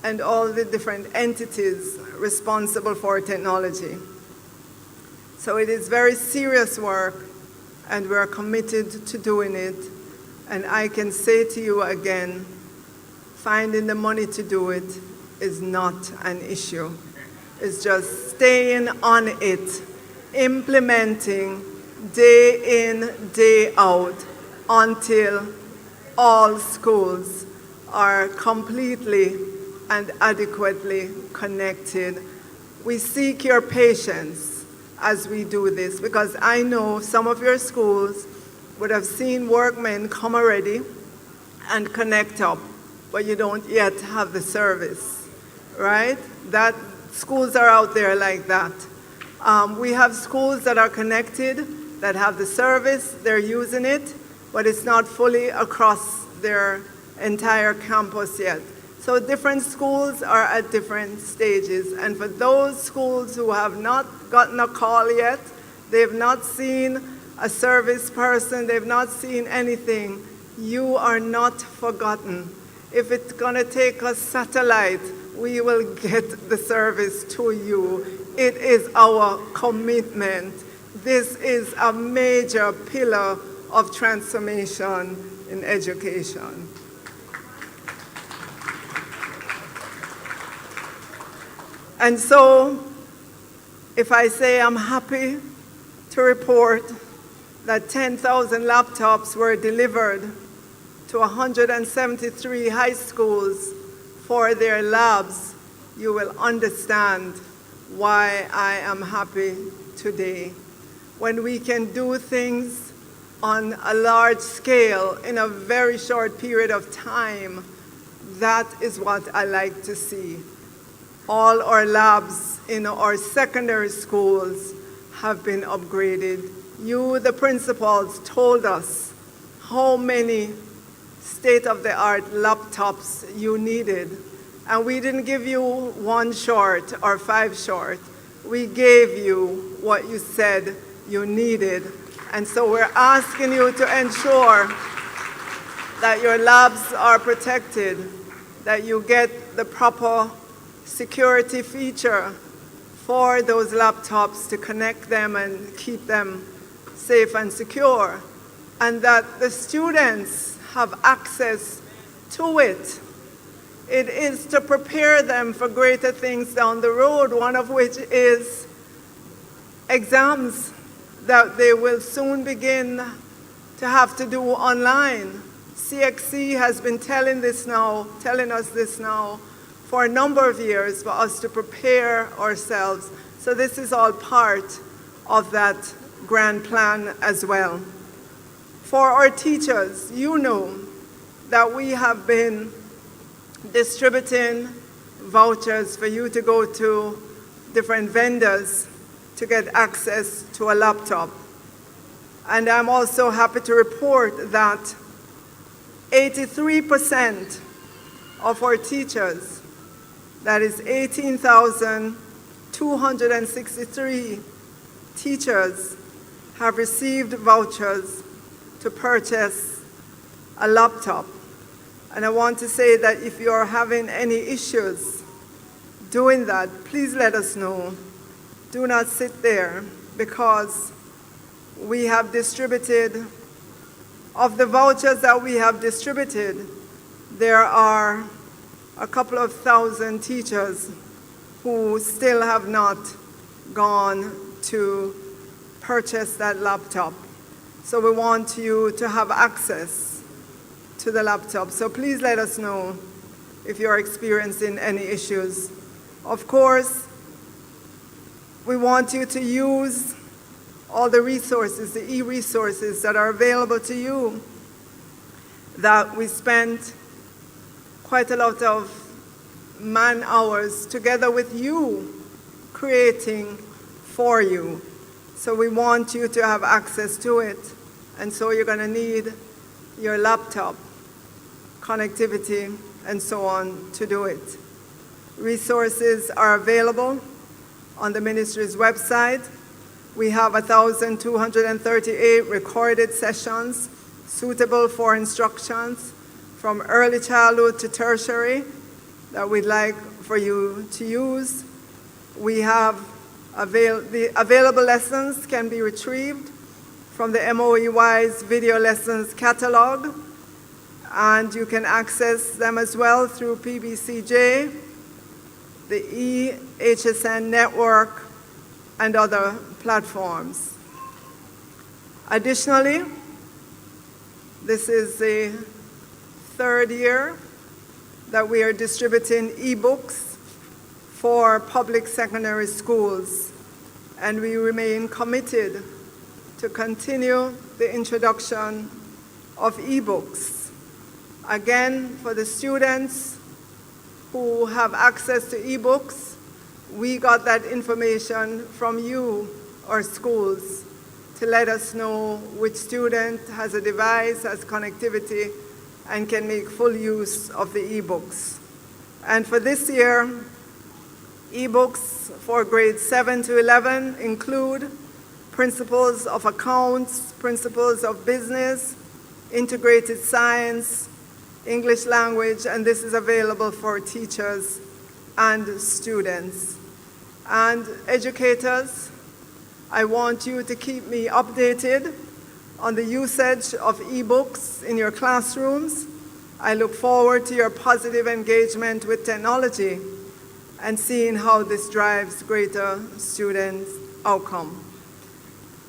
and all the different entities responsible for technology. So it is very serious work, and we are committed to doing it. And I can say to you again, finding the money to do it is not an issue. It's just staying on it, implementing day in, day out until all schools are completely and adequately connected. We seek your patience as we do this, because I know some of your schools would have seen workmen come already and connect up, but you don't yet have the service, right? That schools are out there like that. We have schools that are connected, that have the service, they're using it, but it's not fully across their entire campus yet. So different schools are at different stages. And for those schools who have not gotten a call yet, they've not seen a service person, they've not seen anything, you are not forgotten. If it's gonna take a satellite, we will get the service to you. It is our commitment. This is a major pillar of transformation in education. And so, if I say I'm happy to report that 10,000 laptops were delivered to 173 high schools for their labs, you will understand why I am happy today. When we can do things on a large scale in a very short period of time, that is what I like to see. All our labs in our secondary schools have been upgraded. You, the principals, told us how many state-of-the-art laptops you needed. And we didn't give you 1 short or 5 short. We gave you what you said you needed. And so we're asking you to ensure that your labs are protected, that you get the proper security feature for those laptops to connect them and keep them safe and secure, and that the students have access to it. It is to prepare them for greater things down the road, one of which is exams that they will soon begin to have to do online. CXC has been telling us this now for a number of years for us to prepare ourselves. So this is all part of that grand plan as well. For our teachers, you know that we have been distributing vouchers for you to go to different vendors to get access to a laptop. And I'm also happy to report that 83% of our teachers, that is 18,263 teachers, have received vouchers to purchase a laptop. And I want to say that if you are having any issues doing that, please let us know. Do not sit there, because we have distributed, of the vouchers that we have distributed, there are a couple of thousand teachers who still have not gone to purchase that laptop. So we want you to have access to the laptop. So please let us know if you're experiencing any issues. Of course, we want you to use all the resources, the e-resources that are available to you, that we spent quite a lot of man-hours together with you creating for you. So we want you to have access to it. And so you're going to need your laptop, connectivity, and so on to do it. Resources are available on the ministry's website. We have 1,238 recorded sessions suitable for instructions from early childhood to tertiary that we'd like for you to use. We have the available lessons can be retrieved from the MOEY's video lessons catalog, and you can access them as well through PBCJ, the EHSN network, and other platforms. Additionally, This is the third year that we are distributing e-books for public secondary schools, and we remain committed to continue the introduction of e-books. Again, for the students who have access to e-books, we got that information from you, our schools, to let us know which student has a device, has connectivity, and can make full use of the e-books. And for this year, e-books for grades 7 to 11 include principles of accounts, principles of business, integrated science, English language, and this is available for teachers and students. And educators, I want you to keep me updated on the usage of e-books in your classrooms. I look forward to your positive engagement with technology and seeing how this drives greater student outcome.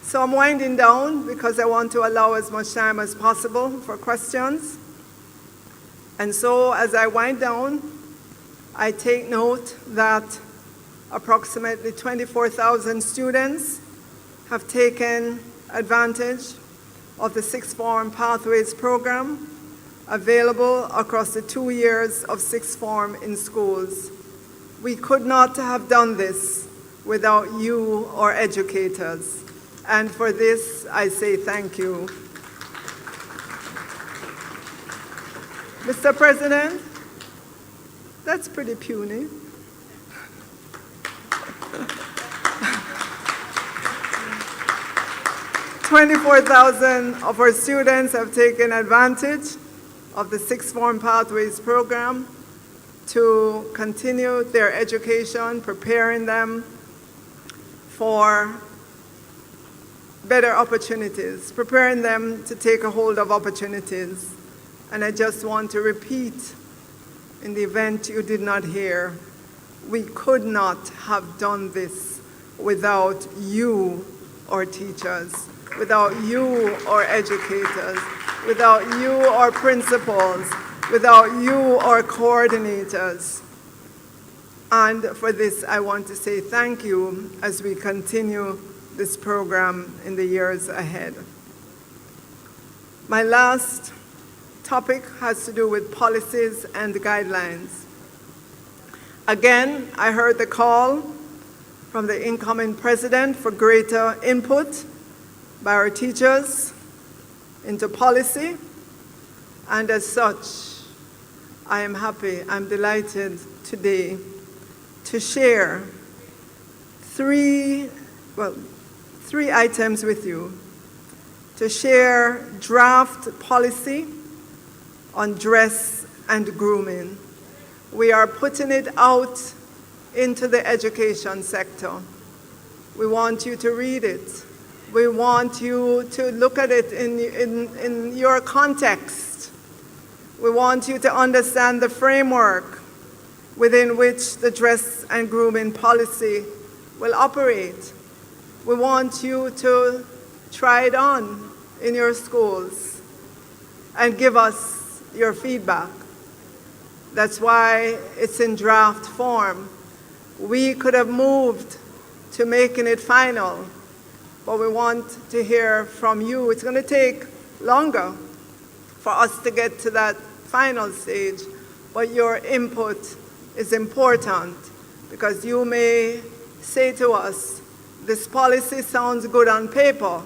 So I'm winding down because I want to allow as much time as possible for questions. And so as I wind down, I take note that approximately 24,000 students have taken advantage of the Sixth Form Pathways program available across the 2 years of Sixth Form in schools. We could not have done this without you, our educators. And for this, I say thank you. Mr. President, that's pretty puny. $24,000 of our students have taken advantage of the Sixth Form Pathways program to continue their education, preparing them for better opportunities, preparing them to take a hold of opportunities. And I just want to repeat, in the event you did not hear, we could not have done this without you, our teachers, without you, our educators, without you, our principals, without you, our coordinators. And for this, I want to say thank you as we continue this program in the years ahead. My last topic has to do with policies and guidelines. Again, I heard the call from the incoming president for greater input by our teachers into policy, and as such, I am happy, I'm delighted today to share three items with you, to share draft policy on dress and grooming. We are putting it out into the education sector. We want you to read it. We want you to look at it in your context. We want you to understand the framework within which the dress and grooming policy will operate. We want you to try it on in your schools and give us your feedback. That's why it's in draft form. We could have moved to making it final, but we want to hear from you. It's going to take longer for us to get to that final stage, but your input is important because you may say to us, this policy sounds good on paper,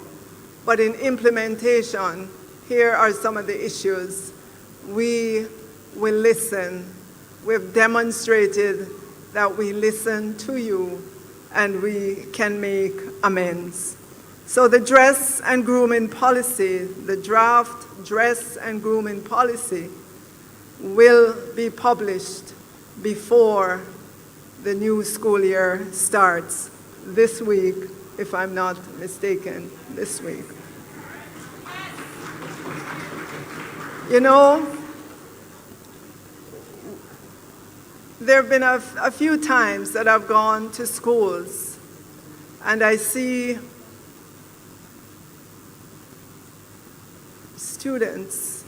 but in implementation, here are some of the issues. We will listen. We've demonstrated that we listen to you and we can make amends. So the dress and grooming policy, the draft dress and grooming policy, will be published before the new school year starts this week, if I'm not mistaken, this week. You know, there have been a few times that I've gone to schools and I see students,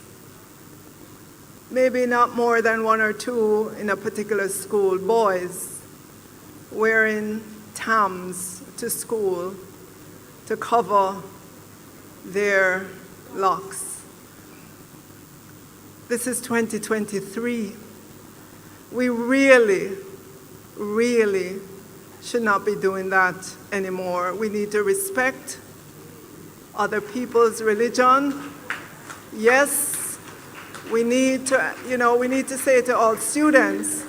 maybe not more than one or two in a particular school, boys, wearing tams to school to cover their locks. This is 2023. We really, really should not be doing that anymore. We need to respect other people's religion. Yes, we need to say to all students,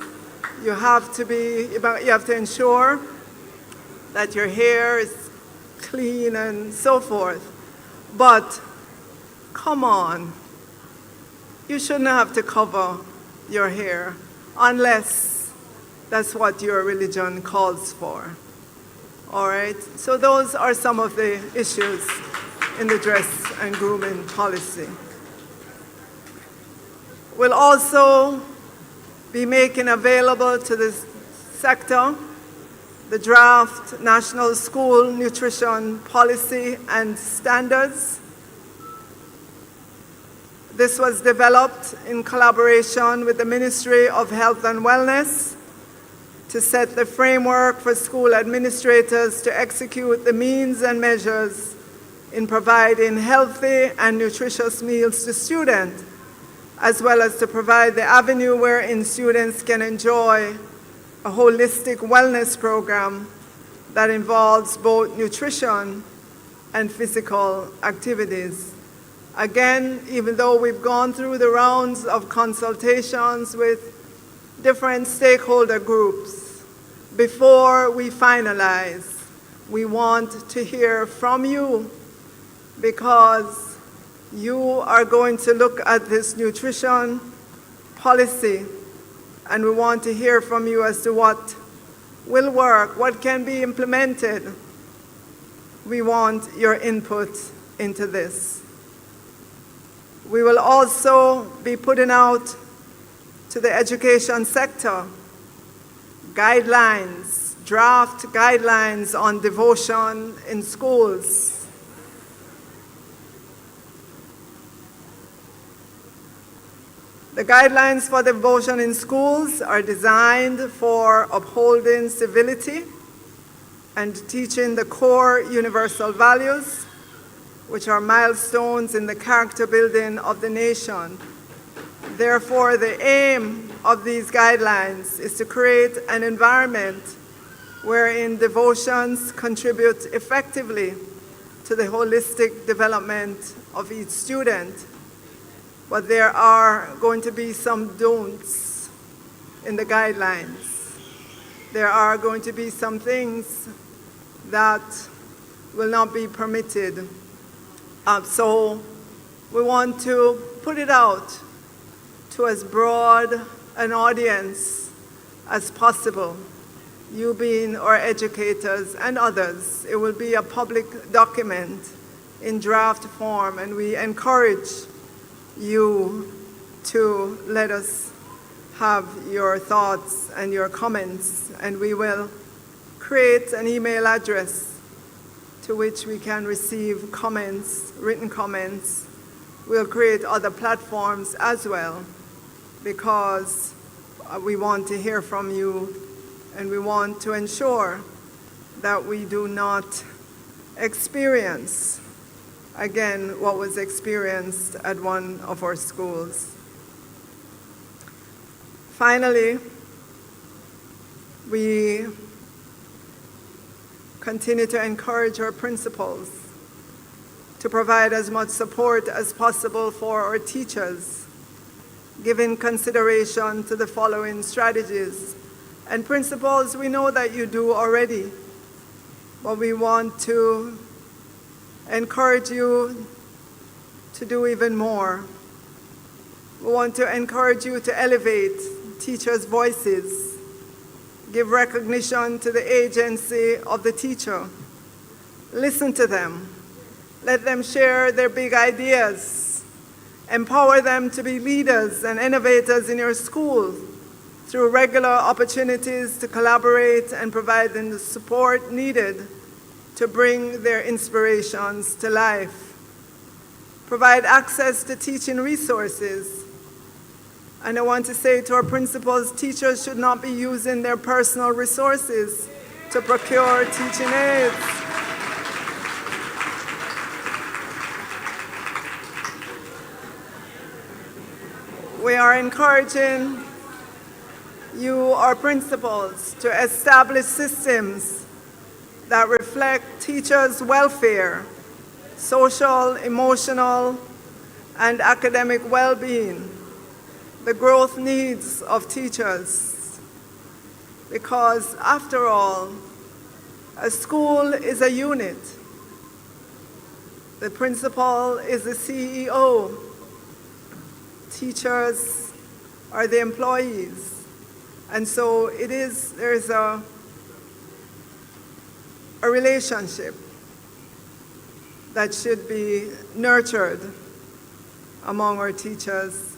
you have to ensure that your hair is clean and so forth. But come on, you shouldn't have to cover your hair unless that's what your religion calls for. All right? So those are some of the issues in the dress and grooming policy. We'll also be making available to this sector the draft National School Nutrition Policy and Standards. This was developed in collaboration with the Ministry of Health and Wellness to set the framework for school administrators to execute the means and measures in providing healthy and nutritious meals to students, as well as to provide the avenue wherein students can enjoy a holistic wellness program that involves both nutrition and physical activities. Again, even though we've gone through the rounds of consultations with different stakeholder groups, before we finalize, we want to hear from you, because you are going to look at this nutrition policy, and we want to hear from you as to what will work, what can be implemented. We want your input into this. We will also be putting out to the education sector guidelines, draft guidelines on devotion in schools. The guidelines for devotion in schools are designed for upholding civility and teaching the core universal values, which are milestones in the character building of the nation. Therefore, the aim of these guidelines is to create an environment wherein devotions contribute effectively to the holistic development of each student. But there are going to be some don'ts in the guidelines. There are going to be some things that will not be permitted. So we want to put it out to as broad an audience as possible, you being our educators and others. It will be a public document in draft form, and we encourage you to let us have your thoughts and your comments, and we will create an email address to which we can receive comments, written comments. We'll create other platforms as well, because we want to hear from you, and we want to ensure that we do not experience again what was experienced at one of our schools. Finally, we continue to encourage our principals to provide as much support as possible for our teachers, giving consideration to the following strategies. And principals, we know that you do already, but we want to encourage you to do even more. We want to encourage you to elevate teachers' voices, give recognition to the agency of the teacher. Listen to them. Let them share their big ideas. Empower them to be leaders and innovators in your school through regular opportunities to collaborate and provide them the support needed to bring their inspirations to life. provide access to teaching resources. And I want to say to our principals, teachers should not be using their personal resources to procure teaching aids. We are encouraging you, our principals, to establish systems that reflect teachers' welfare, social, emotional, and academic well-being, the growth needs of teachers. Because after all, a school is a unit. The principal is the CEO. Teachers are the employees. And so there's a relationship that should be nurtured among our teachers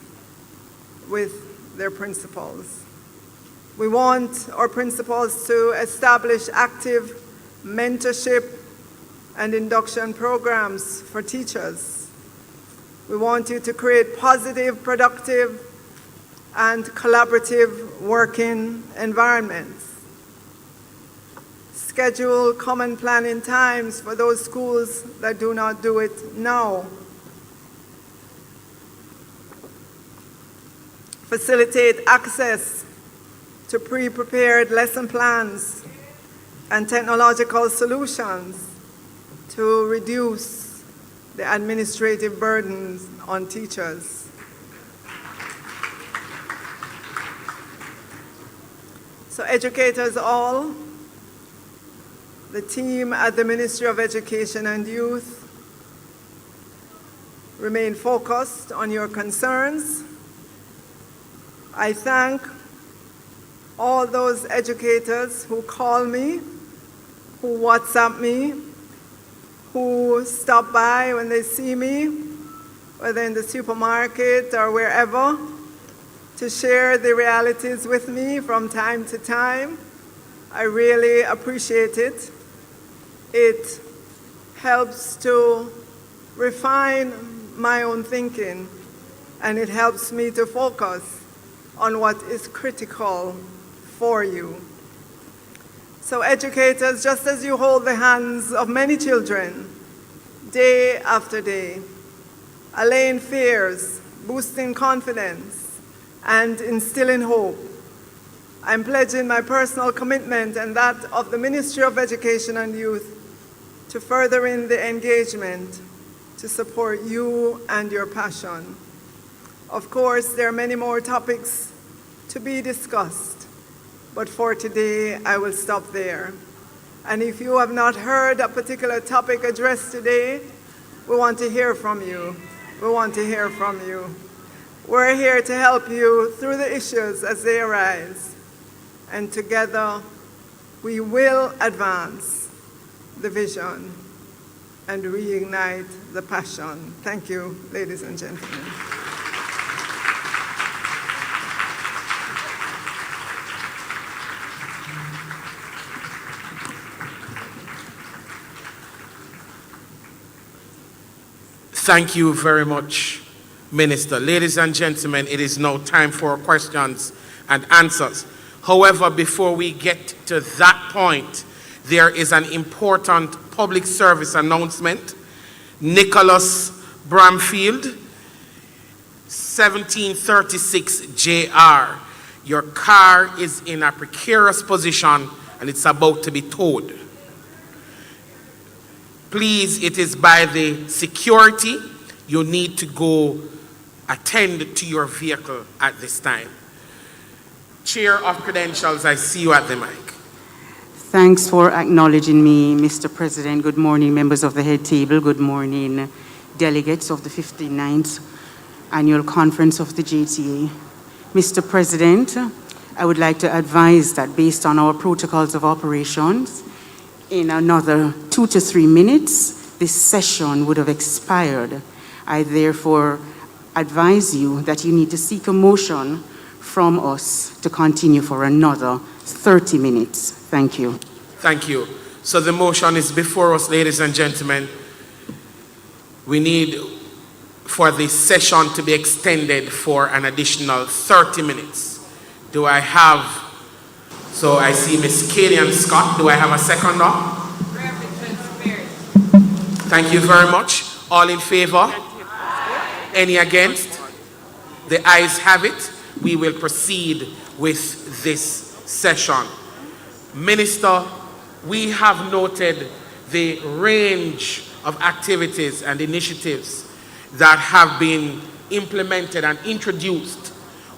with their principals. We want our principals to establish active mentorship and induction programs for teachers. We want you to create positive, productive, and collaborative working environments. Schedule common planning times for those schools that do not do it now. Facilitate access to pre-prepared lesson plans and technological solutions to reduce the administrative burdens on teachers. So educators all, the team at the Ministry of Education and Youth, remain focused on your concerns. I thank all those educators who call me, who WhatsApp me, who stop by when they see me, whether in the supermarket or wherever, to share the realities with me from time to time. I really appreciate it. It helps to refine my own thinking, and it helps me to focus on what is critical for you. So educators, just as you hold the hands of many children day after day, allaying fears, boosting confidence, and instilling hope, I'm pledging my personal commitment and that of the Ministry of Education and Youth to furthering the engagement to support you and your passion. Of course, there are many more topics to be discussed, but for today, I will stop there. And if you have not heard a particular topic addressed today, we want to hear from you. We want to hear from you. We're here to help you through the issues as they arise. And together, we will advance the vision and reignite the passion. Thank you, ladies and gentlemen. Thank you very much, Minister. Ladies and gentlemen, it is now time for questions and answers. However, before we get to that point, there is an important public service announcement. Nicholas Bramfield, 1736 JR. Your car is in a precarious position and it's about to be towed. Please, it is by the security. You need to go attend to your vehicle at this time. Chair of Credentials, I see you at the mic. Thanks for acknowledging me, Mr. President. Good morning, members of the head table. Good morning, delegates of the 59th Annual Conference of the JTA. Mr. President, I would like to advise that based on our protocols of operations, in another 2 to 3 minutes, this session would have expired. I therefore advise you that you need to seek a motion from us to continue for another 30 minutes. Thank you. Thank you. So the motion is before us, ladies and gentlemen. We need for this session to be extended for an additional 30 minutes. Do I have, so I see Ms. Kadian Scott. Do I have a seconder? Thank you very much. All in favor? Any against? The ayes have it. We will proceed with this session. Minister, we have noted the range of activities and initiatives that have been implemented and introduced,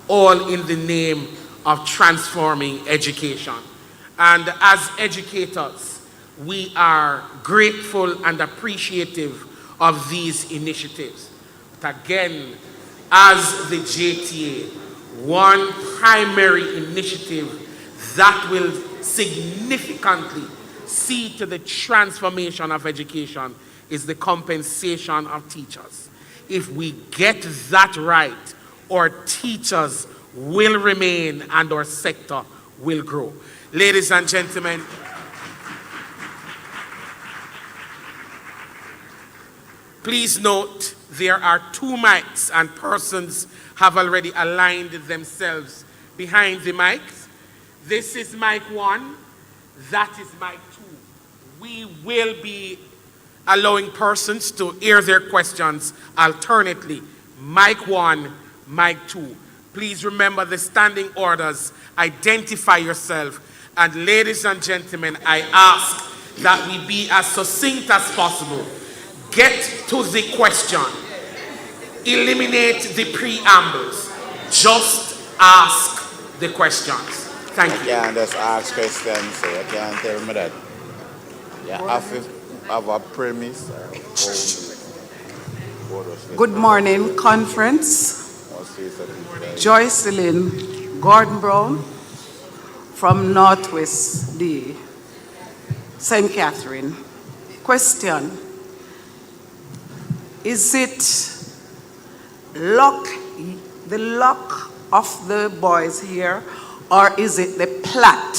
all in the name of transforming education. And as educators, we are grateful and appreciative of these initiatives. But again, as the JTA, one primary initiative that will significantly see to the transformation of education is the compensation of teachers. If we get that right, our teachers will remain and our sector will grow. Ladies and gentlemen, please note there are 2 mics and persons have already aligned themselves behind the mics. This is mic 1, that is mic 2. We will be allowing persons to hear their questions alternately. Mic 1, mic 2. Please remember the standing orders. Identify yourself. And ladies and gentlemen, I ask that we be as succinct as possible. Get to the question. Eliminate the preambles. Just ask the questions. Thank you. You can't just ask questions, so you can't tell me that. You have to have a premise. Good morning, conference. Joycelyn Gordon Brown from Northwest D, St. Catherine. Question: is it the lock of the boys here, or is it the plat?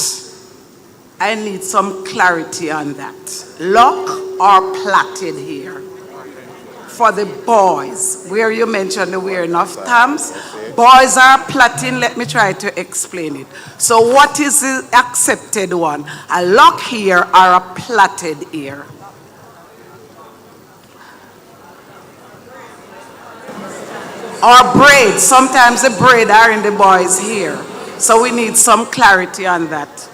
I need some clarity on that. Lock or platted here? For the boys, where you mentioned the wearing of thumbs, boys are plaiting. Let me try to explain it. So what is the accepted one? A lock here or a plaited here? Or braids. Sometimes the braid are in the boys' hair. So we need some clarity on that.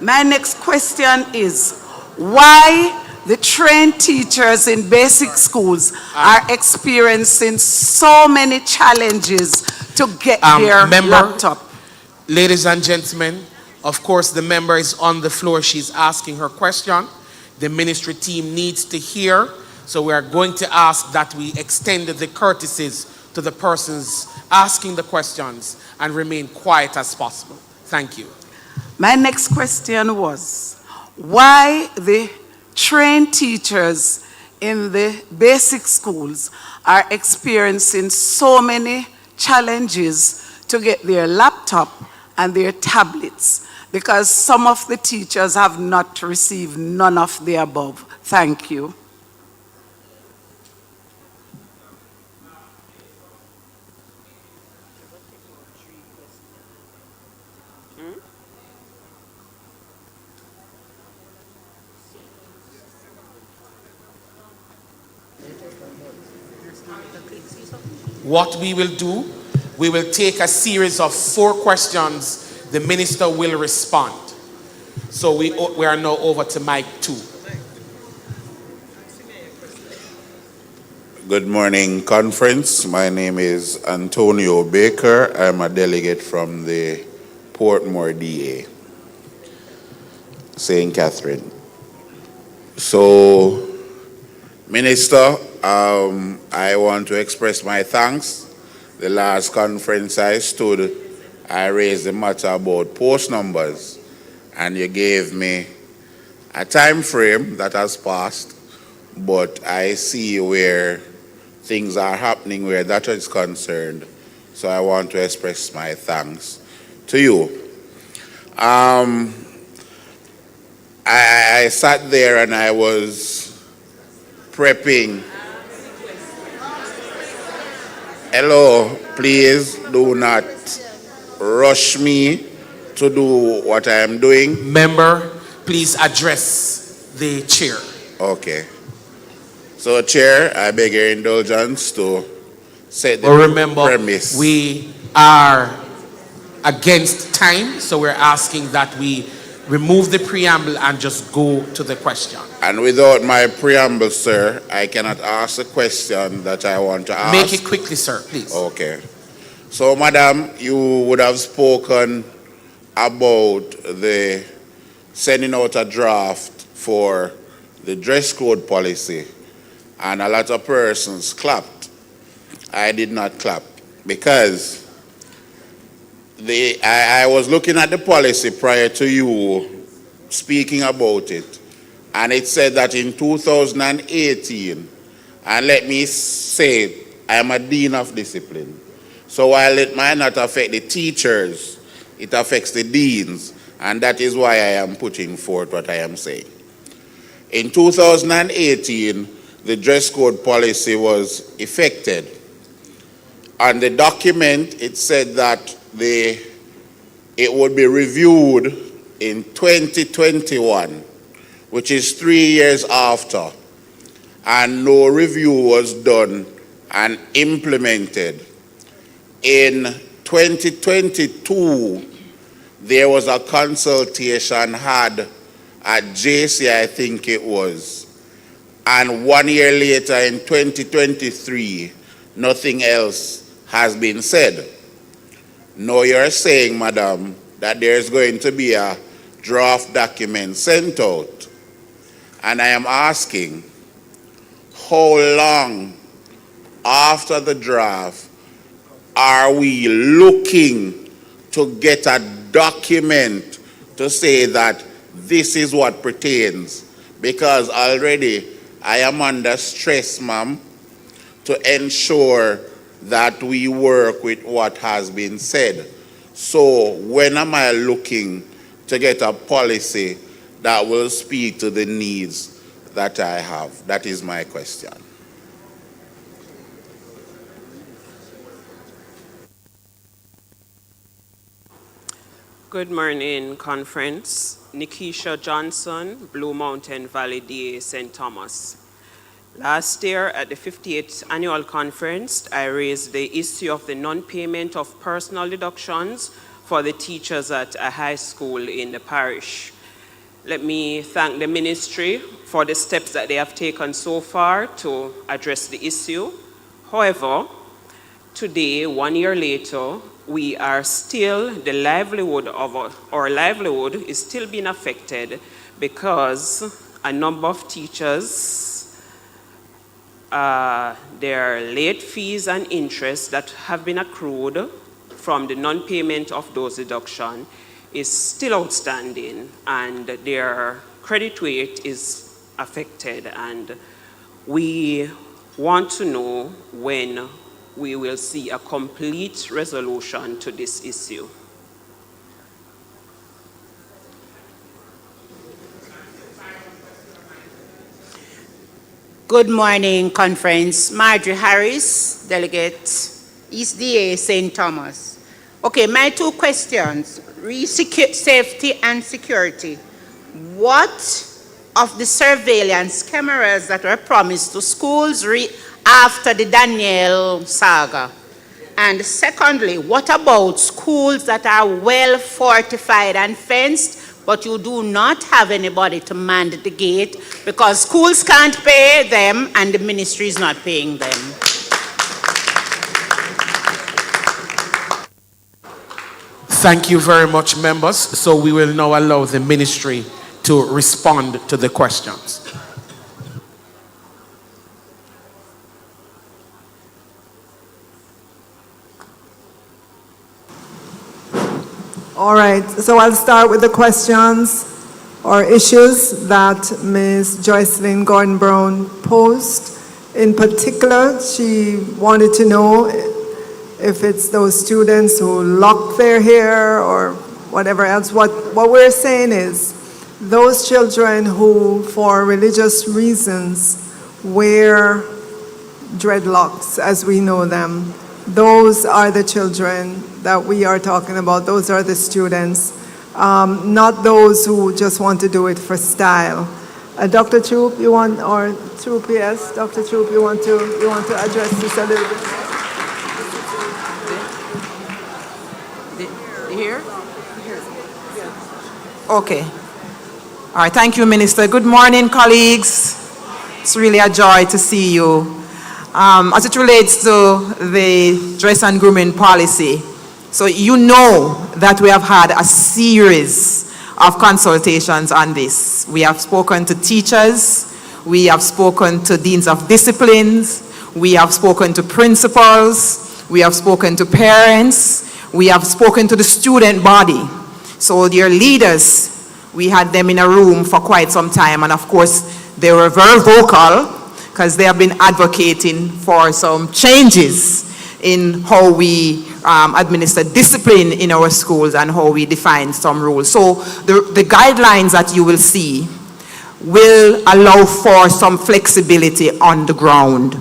My next question is, why the trained teachers in basic schools are experiencing so many challenges to get their laptop? Ladies and gentlemen, of course the member is on the floor. She's asking her question. The ministry team needs to hear. So we are going to ask that we extend the courtesies to the persons asking the questions and remain quiet as possible. Thank you. My next question was, why the trained teachers in the basic schools are experiencing so many challenges to get their laptop and their tablets, because some of the teachers have not received none of the above. Thank you. What we will do, we will take a series of 4 questions. The minister will respond. So we are now over to mic 2. Good morning, conference. My name is Antonio Baker. I'm a delegate from the Portmore DA, St. Catherine. So, Minister, I want to express my thanks. The last conference I stood, I raised the matter about post numbers, and you gave me a time frame that has passed, but I see where things are happening where that is concerned. So I want to express my thanks to you. I sat there and I was prepping Hello, please do not rush me to do what I am doing. Member, please address the chair. Okay. So, Chair, I beg your indulgence to set the But remember, premise. we are against time, so we're asking that we remove the preamble and just go to the question. And without my preamble, sir, I cannot ask the question that I want to ask. Make it quickly, sir, please. Okay. So, Madam, you would have spoken about the sending out a draft for the dress code policy, and a lot of persons clapped. I did not clap because I was looking at the policy prior to you speaking about it, and it said that in 2018, and let me say, I am a dean of discipline. So while it might not affect the teachers, it affects the deans, and that is why I am putting forth what I am saying. In 2018, the dress code policy was effected. On the document, it said that it would be reviewed in 2021, which is 3 years after, and no review was done and implemented. In 2022, there was a consultation had at JC, I think it was, and 1 year later in 2023, nothing else has been said. Now you're saying, Madam, that there's going to be a draft document sent out, and I am asking, how long after the draft are we looking to get a document to say that this is what pertains? Because already I am under stress, ma'am, to ensure that we work with what has been said. So when am I looking to get a policy that will speak to the needs that I have? That is my question. Good morning, conference. Nikisha Johnson, Blue Mountain Valley DA, St. Thomas. Last year at the 58th annual conference, I raised the issue of the non-payment of personal deductions for the teachers at a high school in the parish. Let me thank the ministry for the steps that they have taken so far to address the issue. However, today, 1 year later, we are still, the livelihood of our livelihood is still being affected because a number of teachers, their late fees and interest that have been accrued from the non-payment of those deductions is still outstanding, and their credit rate is affected, and we want to know when we will see a complete resolution to this issue. Good morning, conference. Marjorie Harris, delegate, East DA, St. Thomas. Okay, my two questions, safety and security. What of the surveillance cameras that were promised to schools after the Daniel saga? And secondly, what about schools that are well fortified and fenced, but you do not have anybody to man the gate because schools can't pay them and the ministry is not paying them? Thank you very much, members. So we will now allow the ministry to respond to the questions. All right, so I'll start with the questions or issues that Ms. Joycelyn Gordon-Brown posed. In particular, she wanted to know if it's those students who lock their hair or whatever else. What we're saying is those children who, for religious reasons, wear dreadlocks, as we know them, those are the children that we are talking about. Those are the students, not those who just want to do it for style. Dr. Troop, you want, or Troop, yes, Dr. Troop, you want to address this a little bit more? Here? Okay. All right, thank you, Minister. Good morning, colleagues. It's really a joy to see you. As it relates to the dress and grooming policy, so you know that we have had a series of consultations on this. We have spoken to teachers, we have spoken to deans of disciplines, we have spoken to principals, we have spoken to parents, we have spoken to the student body. So their leaders, we had them in a room for quite some time, and of course they were very vocal because they have been advocating for some changes in how we administer discipline in our schools and how we define some rules. So the guidelines that you will see will allow for some flexibility on the ground.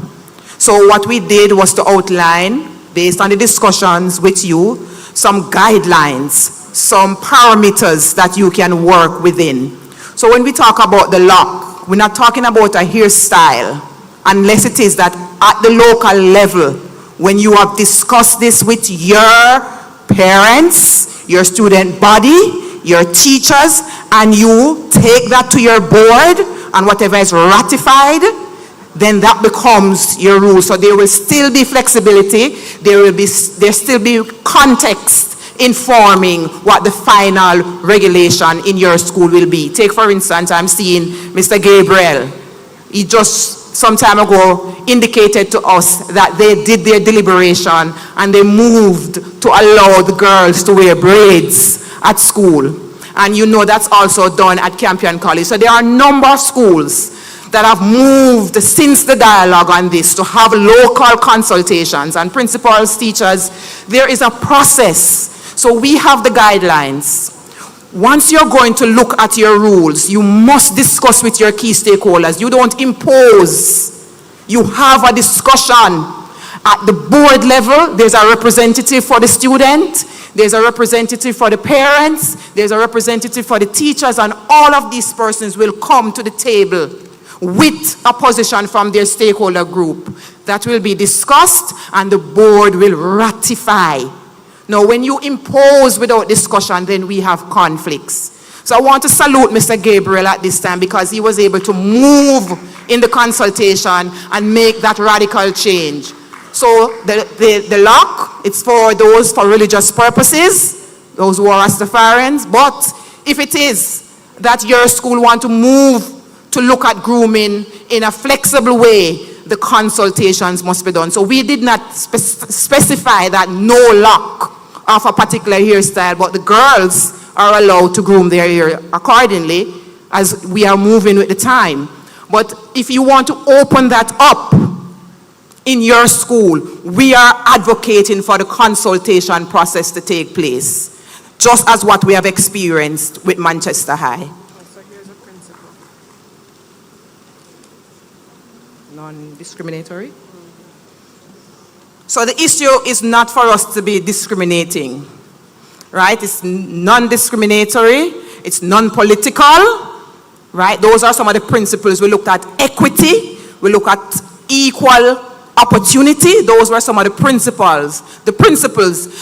So what we did was to outline, based on the discussions with you, some guidelines, some parameters that you can work within. So when we talk about the lock, we're not talking about a hairstyle, unless it is that at the local level, when you have discussed this with your parents, your student body, your teachers, and you take that to your board, and whatever is ratified, then that becomes your rule. So there will still be flexibility, there still be context informing what the final regulation in your school will be. Take, for instance, I'm seeing Mr. Gabriel. He just some time ago indicated to us that they did their deliberation and they moved to allow the girls to wear braids at school. And you know that's also done at Campion College. So there are a number of schools that have moved since the dialogue on this to have local consultations, and principals, teachers, there is a process. So we have the guidelines. Once you're going to look at your rules, you must discuss with your key stakeholders. You don't impose. You have a discussion. At the board level, there's a representative for the student, there's a representative for the parents, there's a representative for the teachers, and all of these persons will come to the table with a position from their stakeholder group that will be discussed and the board will ratify. Now, when you impose without discussion, then we have conflicts. So I want to salute Mr. Gabriel at this time because he was able to move in the consultation and make that radical change. So the lock, it's for those for religious purposes, those who are Rastafarians. But if it is that your school want to move to look at grooming in a flexible way, the consultations must be done. So we did not specify that no lock of a particular hairstyle, but the girls are allowed to groom their hair accordingly as we are moving with the time. But if you want to open that up in your school, we are advocating for the consultation process to take place, just as what we have experienced with Manchester High. So here's a principle. Non-discriminatory. So the issue is not for us to be discriminating, right? It's non-discriminatory, it's non-political, right? Those are some of the principles. We looked at equity, we look at equal opportunity. Those were some of the principles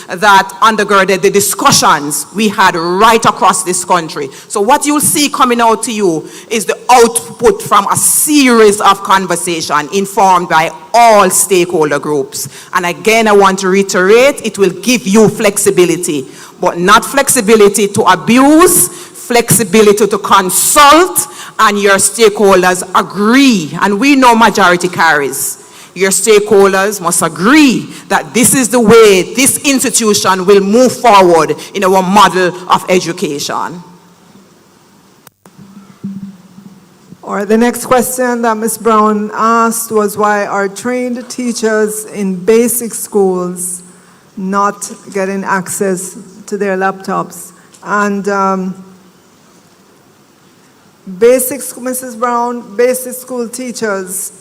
that undergirded the discussions we had right across this country. So what you'll see coming out to you is the output from a series of conversation informed by all stakeholder groups. And again, I want to reiterate, it will give you flexibility, but not flexibility to abuse, flexibility to consult, and your stakeholders agree. And we know majority carries. Your stakeholders must agree that this is the way this institution will move forward in our model of education. All right, the next question that Ms. Brown asked was why are trained teachers in basic schools not getting access to their laptops? And Mrs. Brown, basic school teachers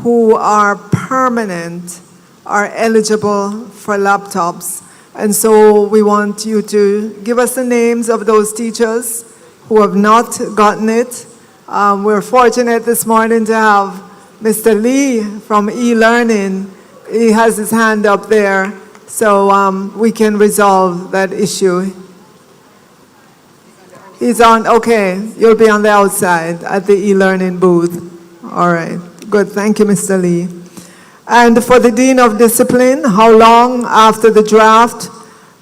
who are permanent are eligible for laptops. And so we want you to give us the names of those teachers who have not gotten it. We're fortunate this morning to have Mr. Lee from e-learning. He has his hand up there, so we can resolve that issue. He's on, okay, you'll be on the outside at the e-learning booth. All right, good, thank you, Mr. Lee. And for the Dean of Discipline, how long after the draft?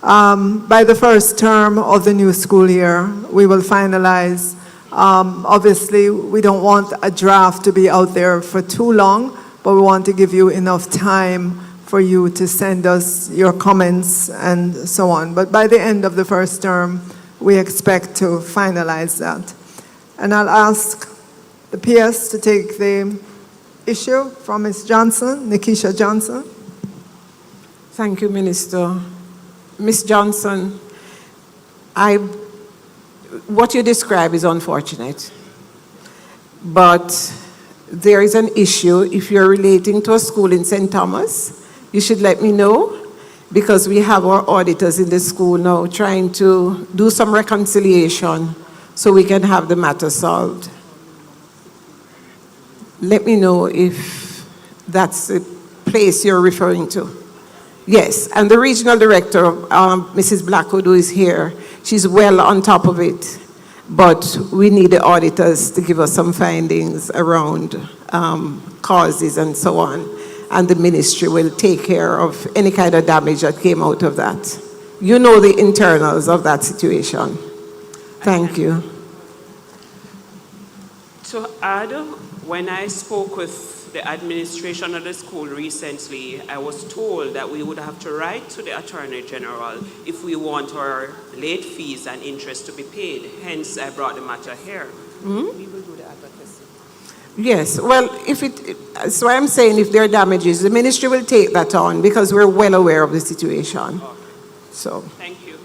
By the first term of the new school year, we will finalize. Obviously, we don't want a draft to be out there for too long, but we want to give you enough time for you to send us your comments and so on. But by the end of the first term, we expect to finalize that. And I'll ask the PS to take the issue from Ms. Johnson, Nikisha Johnson. Thank you, Minister. Ms. Johnson, what you describe is unfortunate, but there is an issue. If you're relating to a school in St. Thomas, you should let me know, because we have our auditors in the school now trying to do some reconciliation so we can have the matter solved. Let me know if that's the place you're referring to. Yes, and the regional director, Mrs. Blackwood, who is here, she's well on top of it. But we need the auditors to give us some findings around causes and so on. And the ministry will take care of any kind of damage that came out of that. You know the internals of that situation. Thank you. To add, when I spoke with the administration of the school recently, I was told that we would have to write to the Attorney General if we want our late fees and interest to be paid. Hence, I brought the matter here. Mm-hmm. We will do the advocacy. Yes, well, so I'm saying if there are damages, the ministry will take that on because we're well aware of the situation. So. Thank you.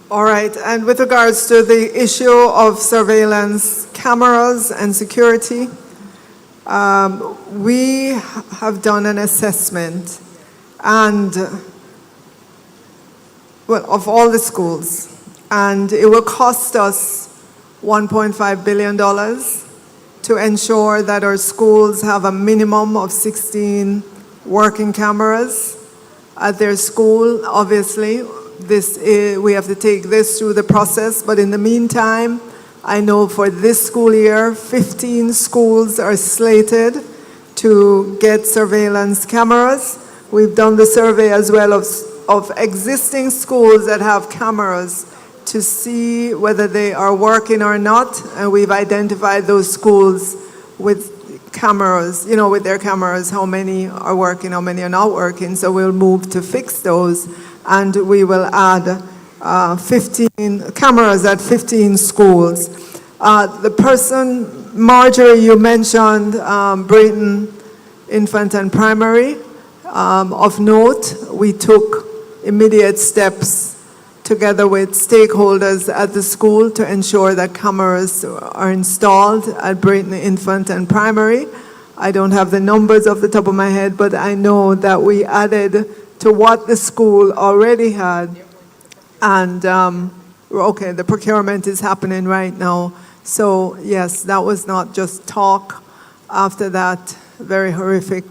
All right, and with regards to the issue of surveillance cameras and security, we have done an assessment and, well, of all the schools, and it will cost us $1.5 billion to ensure that our schools have a minimum of 16 working cameras at their school. Obviously, we have to take this through the process, but in the meantime, I know for this school year, 15 schools are slated to get surveillance cameras. We've done the survey as well of existing schools that have cameras to see whether they are working or not, and we've identified those schools with cameras, with their cameras, how many are working, how many are not working, so we'll move to fix those, and we will add 15 cameras at 15 schools. The person, Marjorie, you mentioned Brayton Infant and Primary. Of note, we took immediate steps together with stakeholders at the school to ensure that cameras are installed at Brayton Infant and Primary. I don't have the numbers off the top of my head, but I know that we added to what the school already had. And, okay, the procurement is happening right now. So, yes, that was not just talk. After that very horrific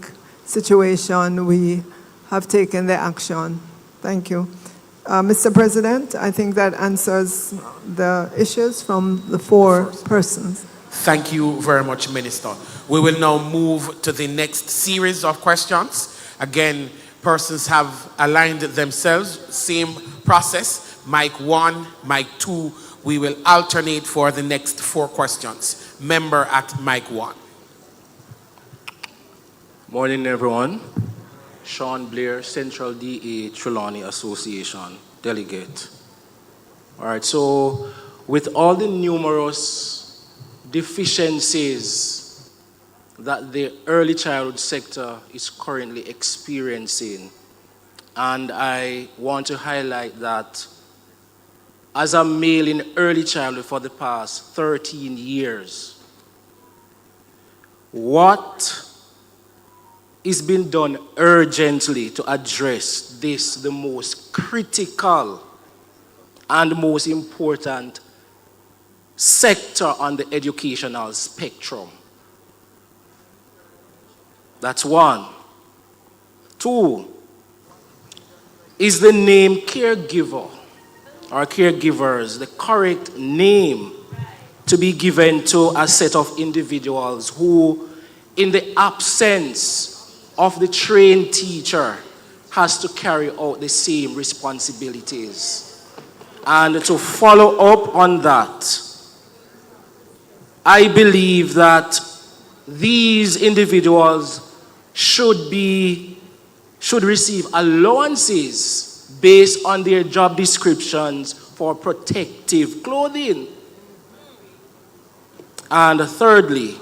situation, we have taken the action. Thank you. Mr. President, I think that answers the issues from the four persons. Thank you very much, Minister. We will now move to the next series of questions. Again, persons have aligned themselves, same process, mic 1, mic 2. We will alternate for the next 4 questions. Member at mic 1. Morning, everyone. Sean Blair, Central DA Trelawney Association, delegate. All right, so with all the numerous deficiencies that the early childhood sector is currently experiencing, and I want to highlight that as a male in early childhood for the past 13 years, what is being done urgently to address this, the most critical and most important sector on the educational spectrum? That's one. Two, is the name caregiver or caregivers the correct name to be given to a set of individuals who, in the absence of the trained teacher, has to carry out the same responsibilities? And to follow up on that, I believe that these individuals should receive allowances based on their job descriptions for protective clothing. And thirdly,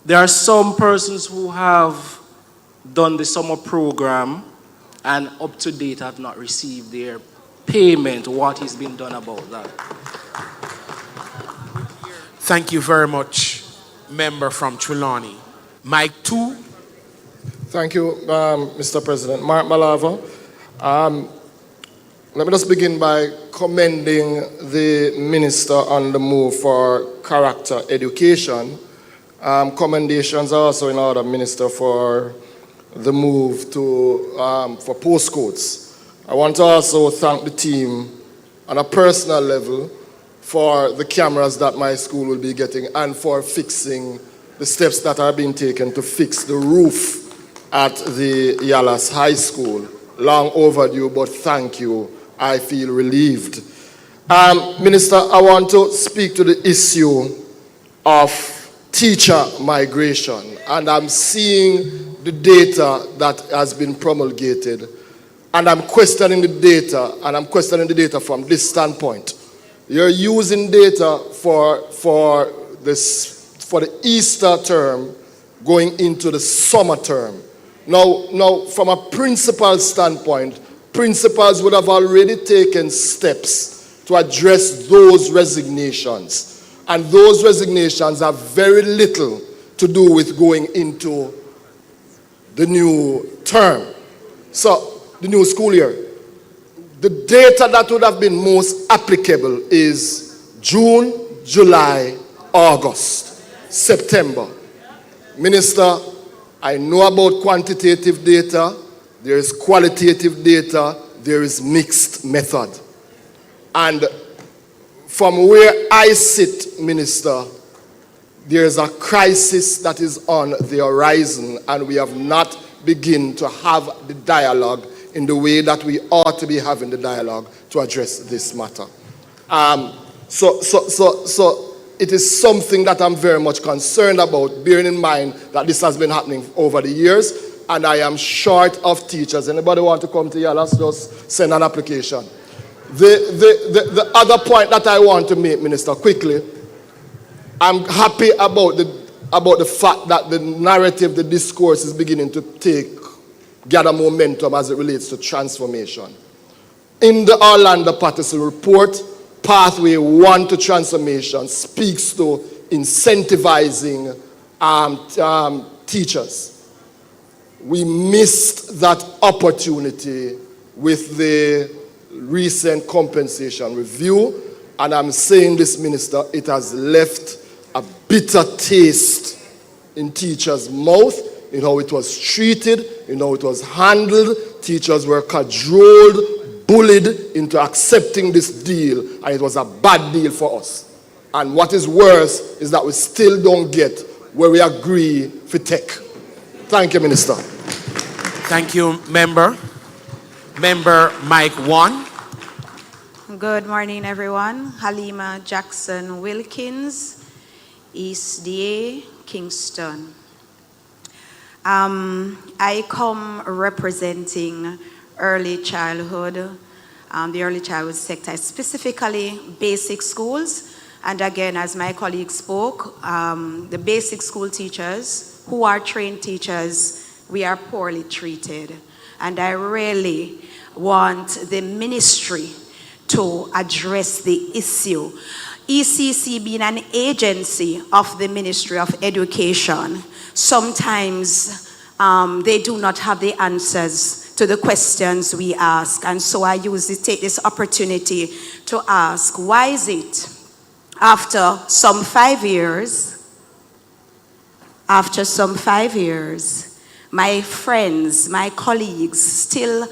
there are some persons who have done the summer program and up to date have not received their payment. What is being done about that? Thank you very much, member from Trelawney. Mike 2. Thank you, Mr. President. Mark Malava. Let me just begin by commending the minister on the move for character education. Commendations are also in order, Minister, for the move to for postcodes. I want to also thank the team on a personal level for the cameras that my school will be getting and for fixing the steps that are being taken to fix the roof at the Yalas High School. Long overdue, but thank you. I feel relieved. Minister, I want to speak to the issue of teacher migration, and I'm seeing the data that has been promulgated, and I'm questioning the data, from this standpoint. You're using data for the Easter term going into the summer term. Now, from a principal standpoint, principals would have already taken steps to address those resignations. And those resignations have very little to do with going into the new term. So, the new school year. The data that would have been most applicable is June, July, August, September. Minister, I know about quantitative data, there is qualitative data, there is mixed method. And from where I sit, Minister, there is a crisis that is on the horizon, and we have not begun to have the dialogue in the way that we ought to be having the dialogue to address this matter. So it is something that I'm very much concerned about, bearing in mind that this has been happening over the years, and I am short of teachers. Anybody want to come to Yalas, just send an application. The other point that I want to make, Minister, quickly, I'm happy about the fact that the narrative, the discourse is beginning to gather momentum as it relates to transformation. In the Orlando Patterson report, Pathway 1 to Transformation speaks to incentivizing teachers. We missed that opportunity with the recent compensation review, and I'm saying this, Minister, it has left a bitter taste in teachers' mouth, in how it was treated, in how it was handled. Teachers were cajoled, bullied into accepting this deal, and it was a bad deal for us. And what is worse is that we still don't get where we agree for tech. Thank you, Minister. Thank you, member. Member Mike 1. Good morning, everyone. Halima Jackson Wilkins, East DA, Kingston. I come representing early childhood, the early childhood sector, specifically basic schools. And again, as my colleague spoke, the basic school teachers who are trained teachers, we are poorly treated. And I really want the ministry to address the issue. ECC being an agency of the Ministry of Education, sometimes they do not have the answers to the questions we ask. And so I take this opportunity to ask, why is it after some 5 years, my friends, my colleagues still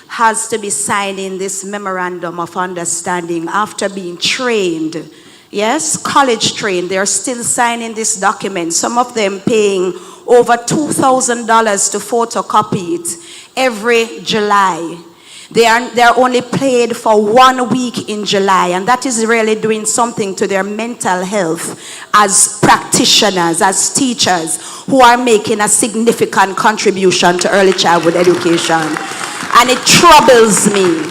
has to be signing this memorandum of understanding after being trained. Yes, college trained. They're still signing this document. Some of them paying over $2,000 to photocopy it every July. They're only paid for 1 week in July, and that is really doing something to their mental health as practitioners, as teachers who are making a significant contribution to early childhood education. And it troubles me.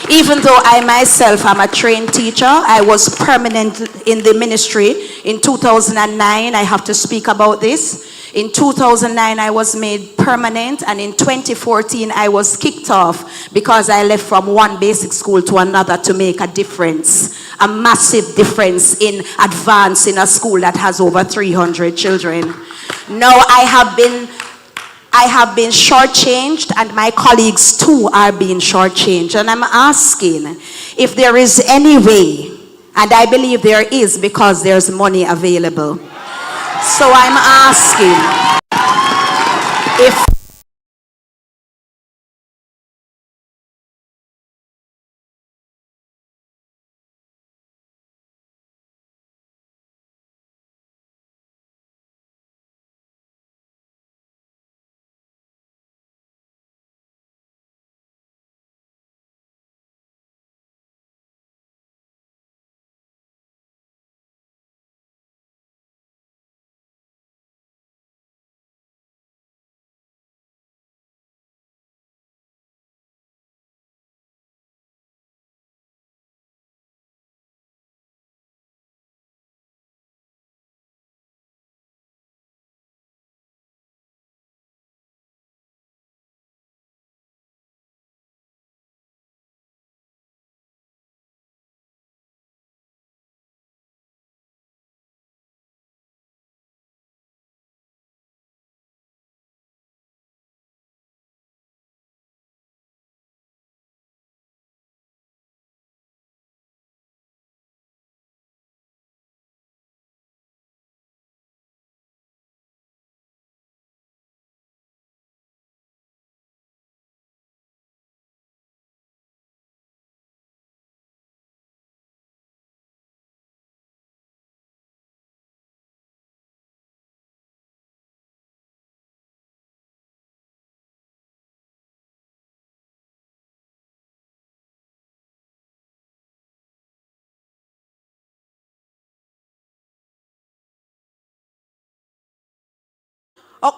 Even though I myself am a trained teacher, I was permanent in the ministry in 2009. I have to speak about this. In 2009, I was made permanent, and in 2014, I was kicked off because I left from one basic school to another to make a difference, a massive difference in advancing a school that has over 300 children. Now I have been shortchanged, and my colleagues too are being shortchanged. And I'm asking if there is any way, and I believe there is because there's money available. So I'm asking if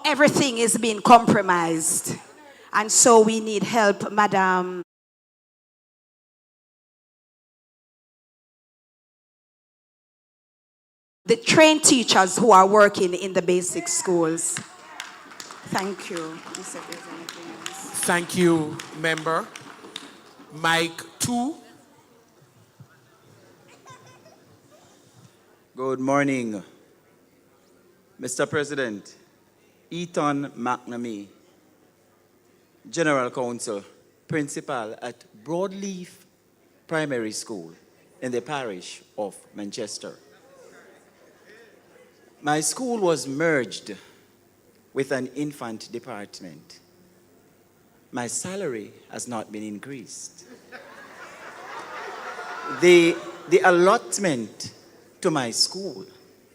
everything is being compromised, and so we need help, Madam. The trained teachers who are working in the basic schools. Thank you. Thank you, member. Mike 2. Good morning, Mr. President. Eaton McNamee, General Counsel, Principal at Broadleaf Primary School in the parish of Manchester. My school was merged with an infant department. My salary has not been increased. The allotment to my school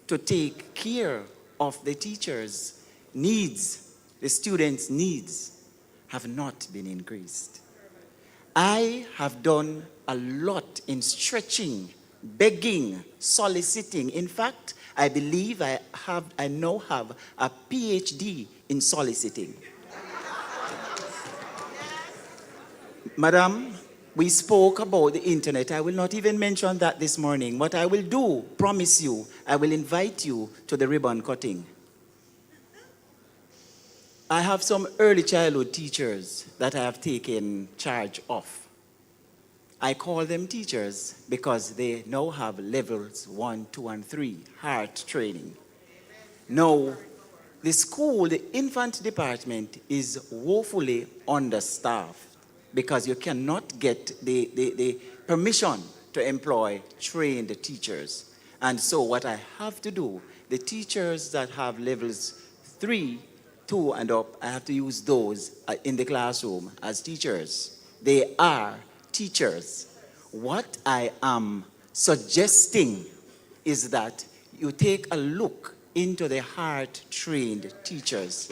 to take care of the teachers' needs, the students' needs, have not been increased. I have done a lot in stretching, begging, soliciting. In fact, I believe I now have a PhD in soliciting. Madam, we spoke about the internet. I will not even mention that this morning. What I will do, promise you, I will invite you to the ribbon cutting. I have some early childhood teachers that I have taken charge of. I call them teachers because they now have levels 1, 2, and 3, heart training. Now, the school, the infant department is woefully understaffed because you cannot get the permission to employ trained teachers. And so what I have to do, the teachers that have levels 3, 2 and up, I have to use those in the classroom as teachers. They are teachers. What I am suggesting is that you take a look into the heart-trained teachers.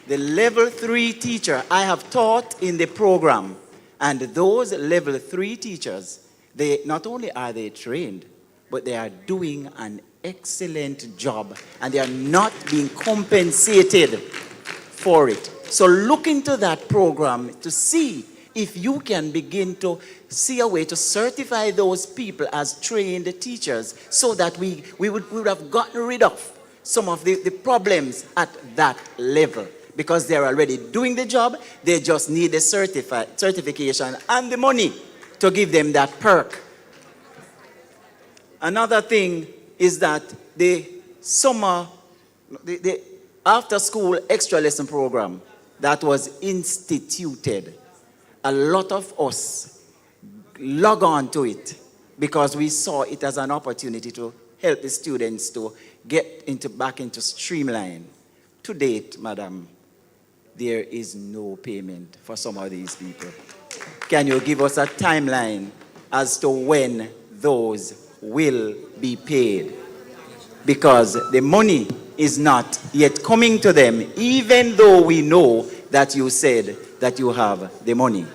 The level 3 teacher I have taught in the program, and those level 3 teachers, they not only are they trained, but they are doing an excellent job, and they are not being compensated for it. So look into that program to see if you can begin to see a way to certify those people as trained teachers so that we would have gotten rid of some of the problems at that level, because they're already doing the job. They just need the certification and the money to give them that perk. Another thing is that the after school extra lesson program that was instituted, a lot of us log on to it because we saw it as an opportunity to help the students to get back into streamline. To date, madam, there is no payment for some of these people. Can you give us a timeline as to when those will be paid? Because the money is not yet coming to them, even though we know that you said that you have the money.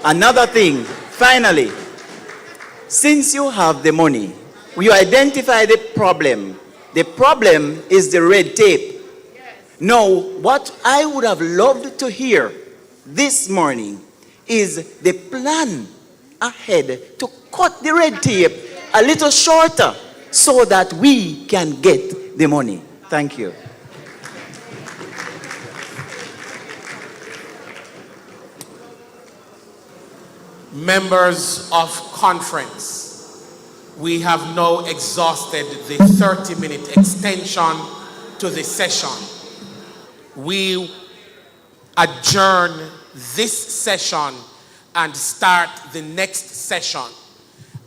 Another thing, finally, since you have the money, you identify the problem. The problem is the red tape. Now, what I would have loved to hear this morning is the plan ahead to cut the red tape a little shorter so that we can get the money. Thank you. Members of conference, we have now exhausted the 30-minute extension to the session. We adjourn this session and start the next session.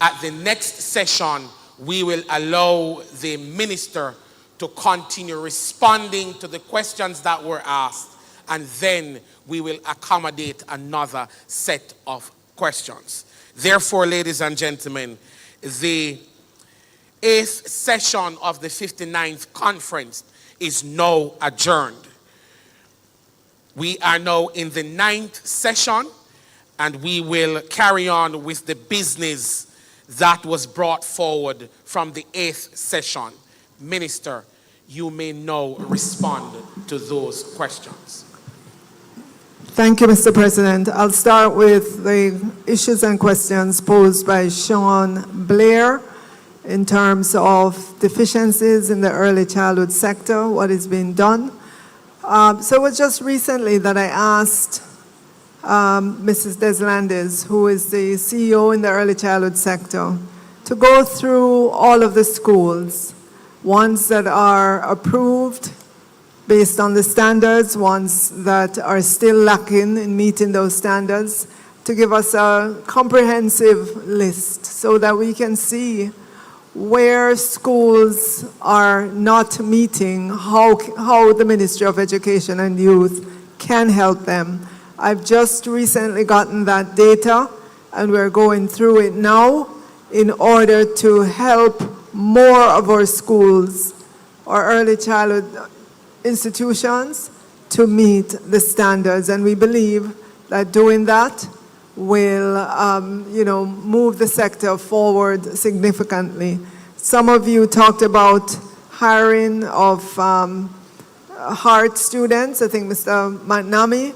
At the next session, we will allow the minister to continue responding to the questions that were asked, and then we will accommodate another set of questions. Therefore, ladies and gentlemen, the 8th session of the 59th conference is now adjourned. We are now in the 9th session, and we will carry on with the business that was brought forward from the 8th session. Minister, you may now respond to those questions. Thank you, Mr. President. I'll start with the issues and questions posed by Sean Blair in terms of deficiencies in the early childhood sector, what is being done. So it was just recently that I asked Mrs. Deslandes, who is the CEO in the early childhood sector, to go through all of the schools, ones that are approved based on the standards, ones that are still lacking in meeting those standards, to give us a comprehensive list so that we can see where schools are not meeting, how the Ministry of Education and Youth can help them. I've just recently gotten that data, and we're going through it now in order to help more of our schools, our early childhood institutions, to meet the standards. And we believe that doing that will, move the sector forward significantly. Some of you talked about hiring of HEART students. I think Mr. Matnami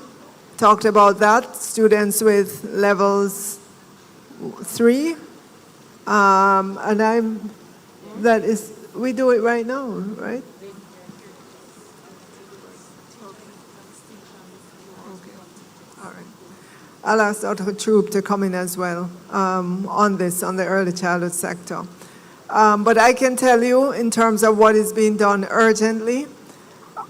talked about that, students with levels 3. We do it right now, right? I'll ask Dr. Troop to come in as well on this, on the early childhood sector. But I can tell you, in terms of what is being done urgently,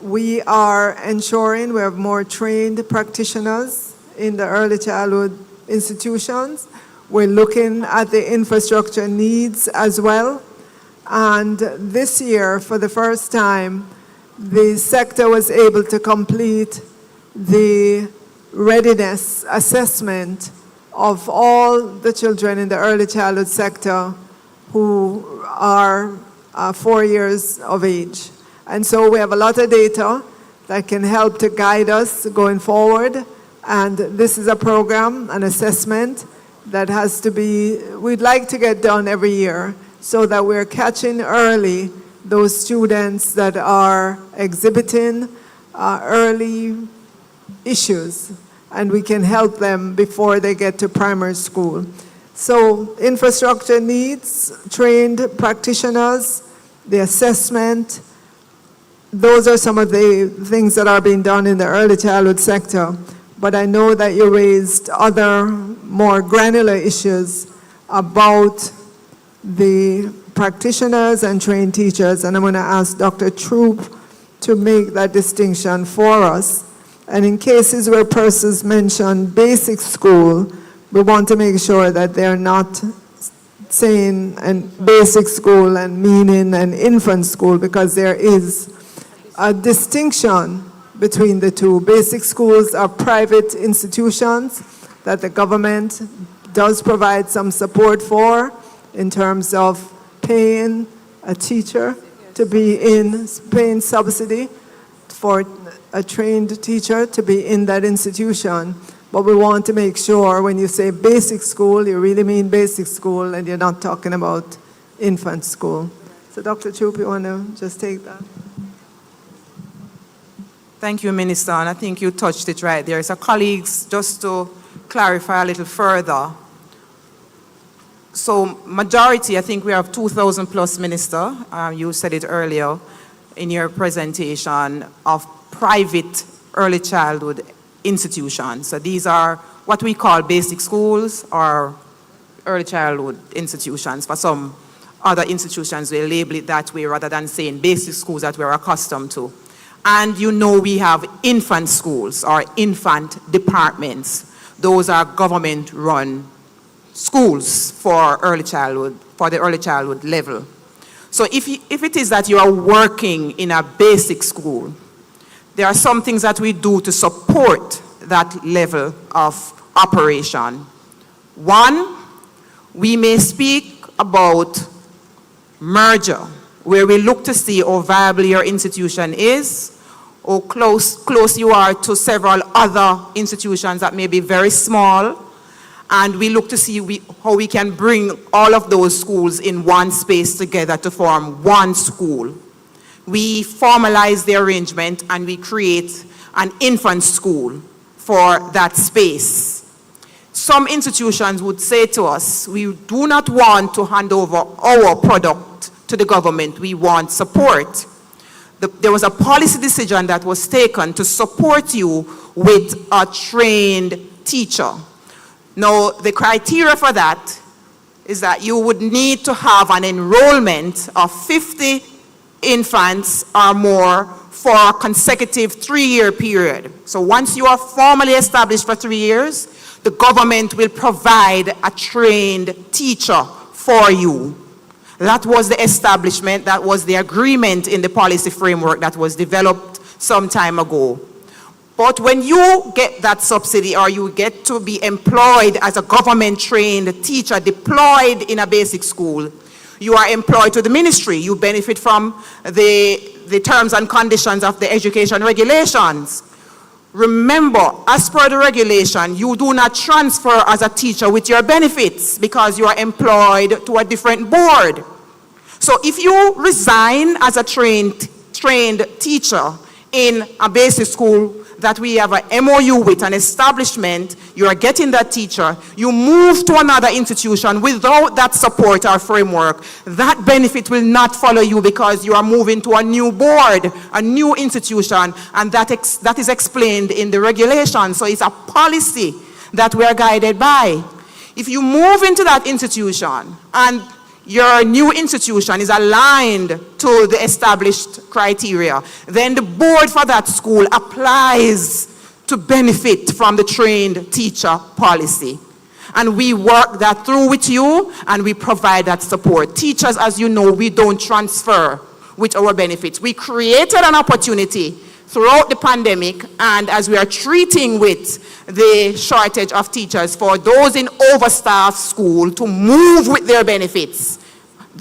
we are ensuring we have more trained practitioners in the early childhood institutions. We're looking at the infrastructure needs as well. And this year, for the first time, the sector was able to complete the readiness assessment of all the children in the early childhood sector who are 4 years of age. And so we have a lot of data that can help to guide us going forward. And this is a program, an assessment that has to be, we'd like to get done every year so that we're catching early those students that are exhibiting early issues, and we can help them before they get to primary school. So infrastructure needs, trained practitioners, the assessment, those are some of the things that are being done in the early childhood sector. But I know that you raised other more granular issues about the practitioners and trained teachers, and I'm going to ask Dr. Troop to make that distinction for us. And in cases where persons mention basic school, we want to make sure that they're not saying basic school and meaning an infant school, because there is a distinction between the two. Basic schools are private institutions that the government does provide some support for in terms of paying a teacher to be in, paying subsidy for a trained teacher to be in that institution. But we want to make sure when you say basic school, you really mean basic school and you're not talking about infant school. So Dr. Troop, you want to just take that? Thank you, Minister, and I think you touched it right there. So colleagues, just to clarify a little further, so majority, I think we have 2,000 plus, Minister, you said it earlier in your presentation, of private early childhood institutions. So these are what we call basic schools or early childhood institutions. For some other institutions, we label it that way rather than saying basic schools that we're accustomed to. And you know we have infant schools or infant departments. Those are government-run schools for early childhood, for the early childhood level. So if it is that you are working in a basic school, there are some things that we do to support that level of operation. One, we may speak about merger, where we look to see how viable your institution is, or close you are to several other institutions that may be very small, and we look to see how we can bring all of those schools in one space together to form one school. We formalize the arrangement and we create an infant school for that space. Some institutions would say to us, we do not want to hand over our product to the government, we want support. There was a policy decision that was taken to support you with a trained teacher. Now, the criteria for that is that you would need to have an enrollment of 50 infants or more for a consecutive 3-year period. So once you are formally established for 3 years, the government will provide a trained teacher for you. That was the establishment, that was the agreement in the policy framework that was developed some time ago. But when you get that subsidy or you get to be employed as a government-trained teacher deployed in a basic school, you are employed to the ministry. You benefit from the terms and conditions of the education regulations. Remember, as per the regulation, you do not transfer as a teacher with your benefits because you are employed to a different board. So if you resign as a trained teacher in a basic school that we have an MOU with, an establishment, you are getting that teacher, you move to another institution without that support or framework, that benefit will not follow you because you are moving to a new board, a new institution, and that is explained in the regulation. So it's a policy that we are guided by. If you move into that institution and your new institution is aligned to the established criteria, then the board for that school applies to benefit from the trained teacher policy. And we work that through with you, and we provide that support. Teachers, as you know, we don't transfer with our benefits. We created an opportunity throughout the pandemic, and as we are treating with the shortage of teachers for those in overstaffed school to move with their benefits.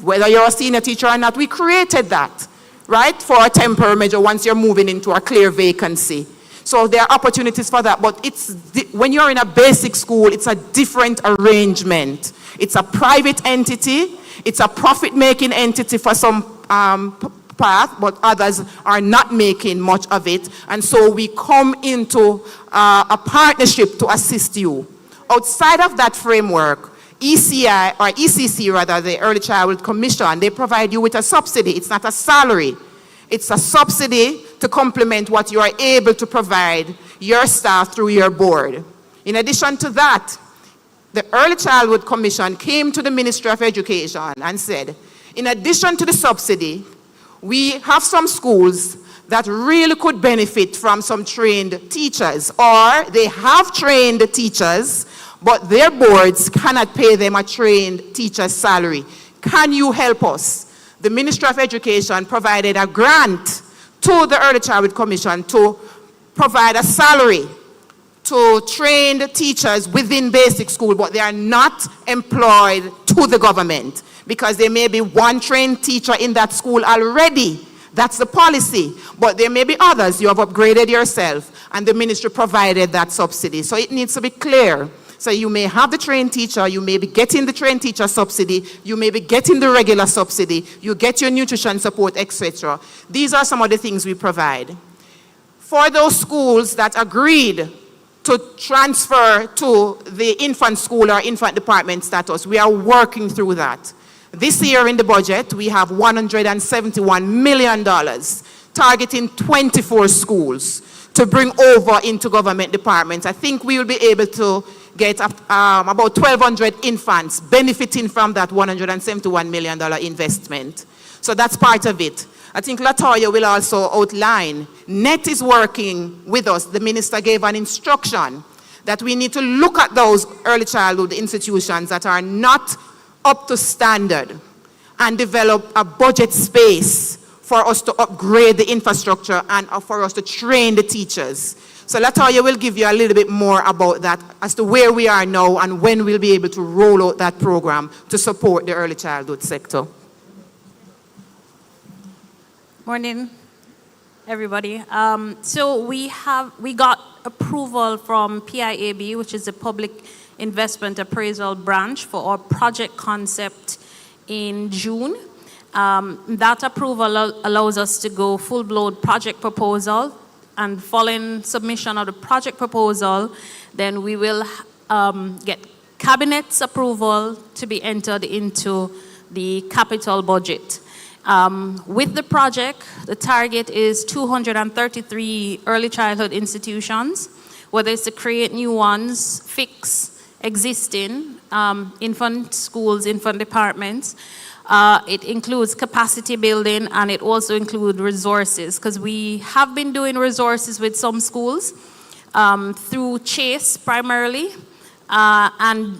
Whether you're a senior teacher or not, we created that, right? For a temporary measure once you're moving into a clear vacancy. So there are opportunities for that, but when you're in a basic school, it's a different arrangement. It's a private entity, it's a profit-making entity for some path, but others are not making much of it. And so we come into a partnership to assist you. Outside of that framework, ECI, or ECC rather, the Early Childhood Commission, they provide you with a subsidy. It's not a salary. It's a subsidy to complement what you are able to provide your staff through your board. In addition to that, the Early Childhood Commission came to the Ministry of Education and said, in addition to the subsidy, we have some schools that really could benefit from some trained teachers, or they have trained teachers, but their boards cannot pay them a trained teacher's salary. Can you help us? The Ministry of Education provided a grant to the Early Childhood Commission to provide a salary to trained teachers within basic school, but they are not employed to the government because there may be one trained teacher in that school already. That's the policy. But there may be others. You have upgraded yourself, and the ministry provided that subsidy. So it needs to be clear. So you may have the trained teacher, you may be getting the trained teacher subsidy, you may be getting the regular subsidy, you get your nutrition support, etc. These are some of the things we provide. For those schools that agreed to transfer to the infant school or infant department status, we are working through that. This year in the budget, we have $171 million targeting 24 schools to bring over into government departments. I think we will be able to get about 1,200 infants benefiting from that $171 million investment. So that's part of it. I think Latoya will also outline. NET is working with us. The minister gave an instruction that we need to look at those early childhood institutions that are not up to standard and develop a budget space for us to upgrade the infrastructure and for us to train the teachers. So Latoya will give you a little bit more about that as to where we are now and when we'll be able to roll out that program to support the early childhood sector. Morning, everybody. So we got approval from PIAB, which is the Public Investment Appraisal Branch, for our project concept in June. That approval allows us to go full-blown project proposal, and following submission of the project proposal, then we will get cabinet's approval to be entered into the capital budget. With the project, the target is 233 early childhood institutions, whether it's to create new ones, fix existing infant schools, infant departments. It includes capacity building, and it also includes resources, because we have been doing resources with some schools through Chase primarily and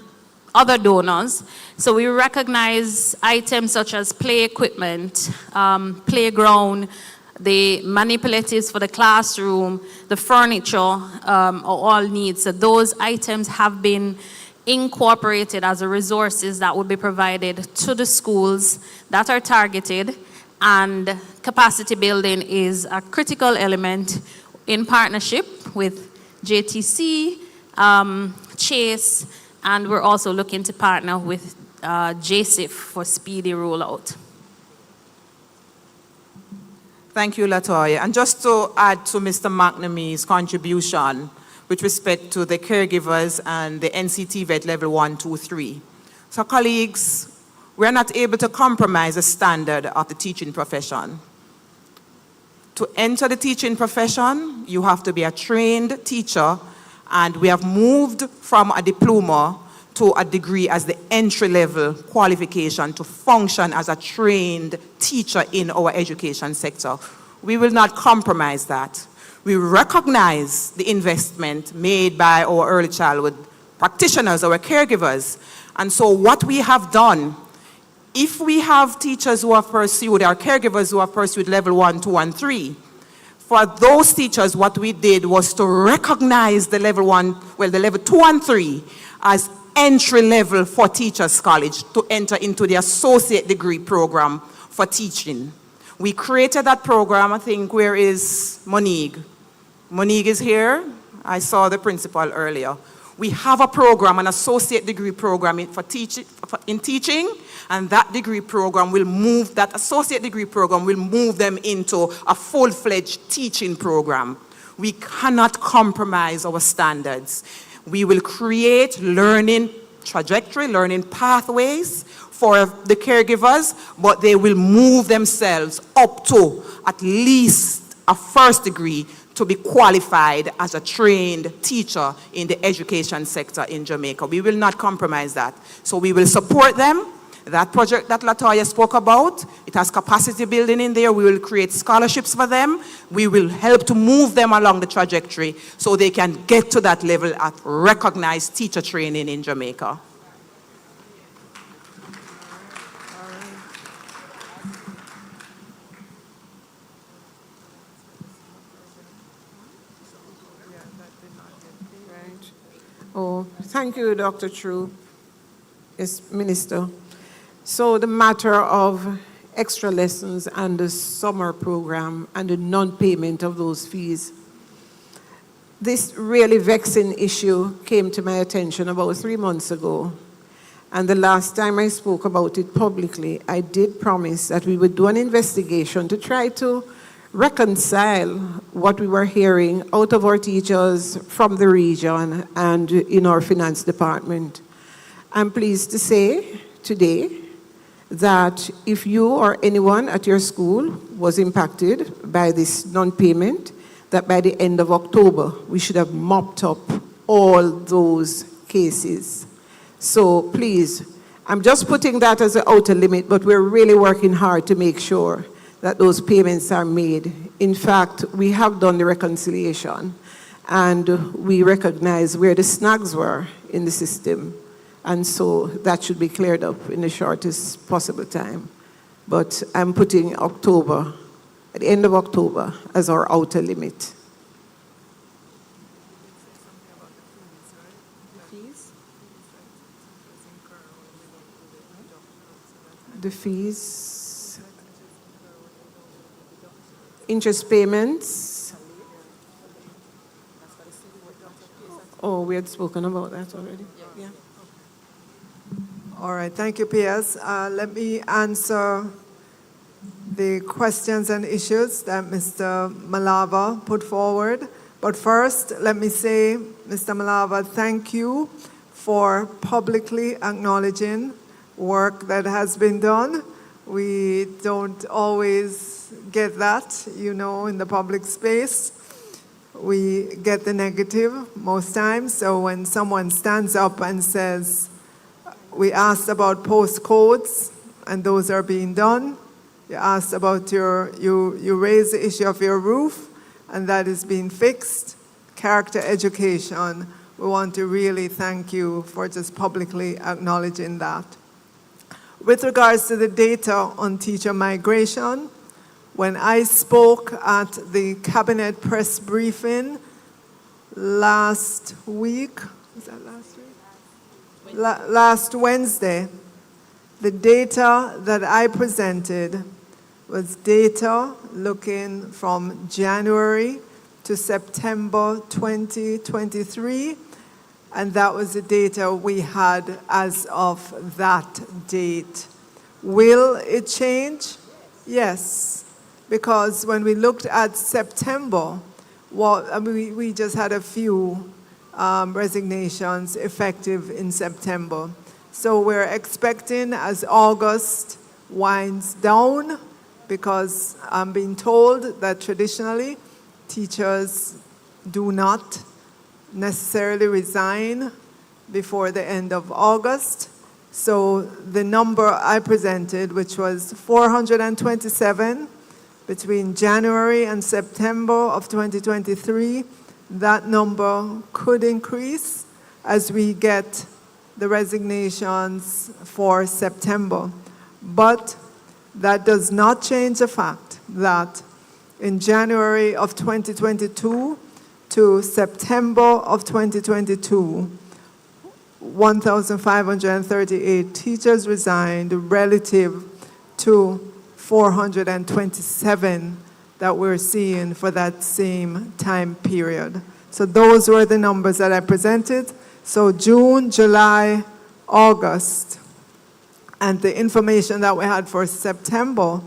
other donors. So we recognize items such as play equipment, playground, the manipulatives for the classroom, the furniture, are all needs. So those items have been incorporated as resources that will be provided to the schools that are targeted, and capacity building is a critical element in partnership with JTC, Chase, and we're also looking to partner with JSIF for speedy rollout. Thank you, Latoya. And just to add to Mr. McNamee's contribution with respect to the caregivers and the NCT vet level 1, 2, 3. So colleagues, we're not able to compromise the standard of the teaching profession. To enter the teaching profession, you have to be a trained teacher And we have moved from a diploma to a degree as the entry-level qualification to function as a trained teacher in our education sector. We will not compromise that. We recognize the investment made by our early childhood practitioners, our caregivers. And so what we have done, if we have teachers who have pursued, our caregivers who have pursued level 1, 2, and 3, for those teachers, what we did was to recognize the level 1, well, the level 2 and 3 as entry level for Teachers College to enter into the associate degree program for teaching. We created that program. I think, where is Monique? Monique is here. I saw the principal earlier. We have a program, an associate degree program in teaching, and that degree program will move, that associate degree program will move them into a full-fledged teaching program. We cannot compromise our standards. We will create learning trajectory, learning pathways for the caregivers, but they will move themselves up to at least a first degree to be qualified as a trained teacher in the education sector in Jamaica. We will not compromise that. So we will support them. That project that Latoya spoke about, it has capacity building in there. We will create scholarships for them. We will help to move them along the trajectory so they can get to that level of recognized teacher training in Jamaica. Oh, thank you, Dr. True. Yes, Minister. So the matter of extra lessons and the summer program and the non-payment of those fees, this really vexing issue came to my attention about 3 months ago. And the last time I spoke about it publicly, I did promise that we would do an investigation to try to reconcile what we were hearing out of our teachers from the region and in our finance department. I'm pleased to say today that if you or anyone at your school was impacted by this non-payment, that by the end of October, we should have mopped up all those cases. So please, I'm just putting that as an outer limit, but we're really working hard to make sure that those payments are made. In fact, we have done the reconciliation, and we recognize where the snags were in the system. And so that should be cleared up in the shortest possible time. But I'm putting October, at the end of October, as our outer limit. The fees, interest payments. Oh, we had spoken about that already. Yeah. All right, thank you, PS. Let me answer the questions and issues that Mr. Malava put forward. But first, let me say, Mr. Malava, thank you for publicly acknowledging work that has been done. We don't always get that, you know, in the public space. We get the negative most times. So when someone stands up and says, we asked about postcodes, and those are being done. You asked about you raised the issue of your roof, and that is being fixed. Character education, we want to really thank you for just publicly acknowledging that. With regards to the data on teacher migration, when I spoke at the cabinet press briefing last week, was that last week? Last Wednesday, the data that I presented was data looking from January to September 2023, and that was the data we had as of that date. Will it change? Yes, because when we looked at September, we just had a few resignations effective in September. So we're expecting as August winds down, because I'm being told that traditionally teachers do not necessarily resign before the end of August. So the number I presented, which was 427 between January and September of 2023, that number could increase as we get the resignations for September. But that does not change the fact that in January of 2022 to September of 2022, 1,538 teachers resigned relative to 427 that we're seeing for that same time period. So those were the numbers that I presented. So June, July, August, and the information that we had for September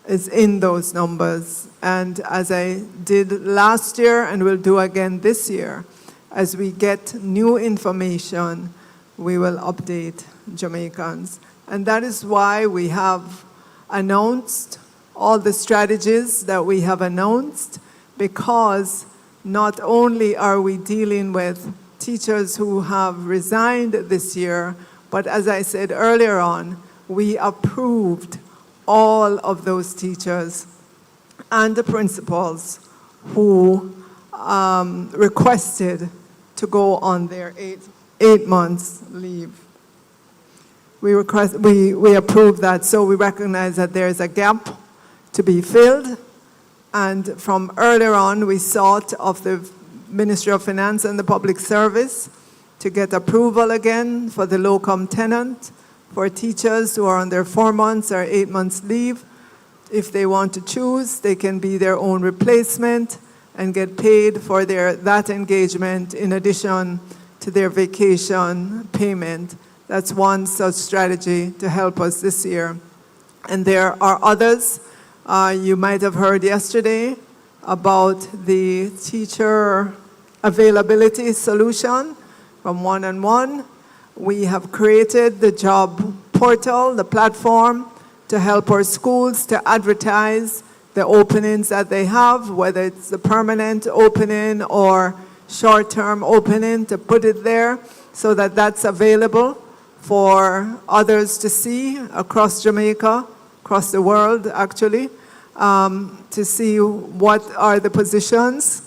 is in those numbers. And as I did last year and will do again this year, as we get new information, we will update Jamaicans. And that is why we have announced all the strategies that we have announced, because not only are we dealing with teachers who have resigned this year, but as I said earlier on, we approved all of those teachers and the principals who requested to go on their eight months leave. We approved that, so we recognize that there is a gap to be filled. And from earlier on, we sought of the Ministry of Finance and the Public Service to get approval again for the locum tenant for teachers who are on their 4 months or 8 months leave. If they want to choose, they can be their own replacement and get paid for that engagement in addition to their vacation payment. That's one such strategy to help us this year. And there are others. You might have heard yesterday about the teacher availability solution from 1-on-1. We have created the job portal, the platform, to help our schools to advertise the openings that they have, whether it's the permanent opening or short-term opening, to put it there so that that's available for others to see across Jamaica, across the world actually, to see what are the positions,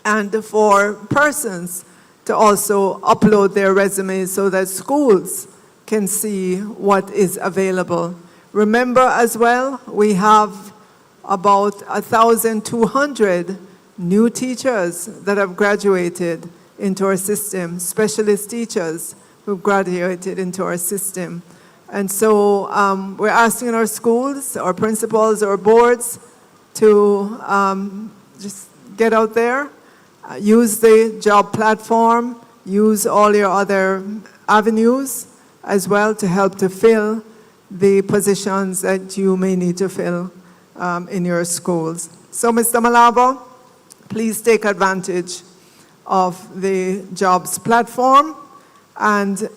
and for persons to also upload their resumes so that schools can see what is available. Remember as well, we have about 1,200 new teachers that have graduated into our system, specialist teachers who've graduated into our system. And so we're asking our schools, our principals, our boards to just get out there, use the job platform, use all your other avenues as well to help to fill the positions that you may need to fill in your schools. So Mr. Malabo, please take advantage of the jobs platform, and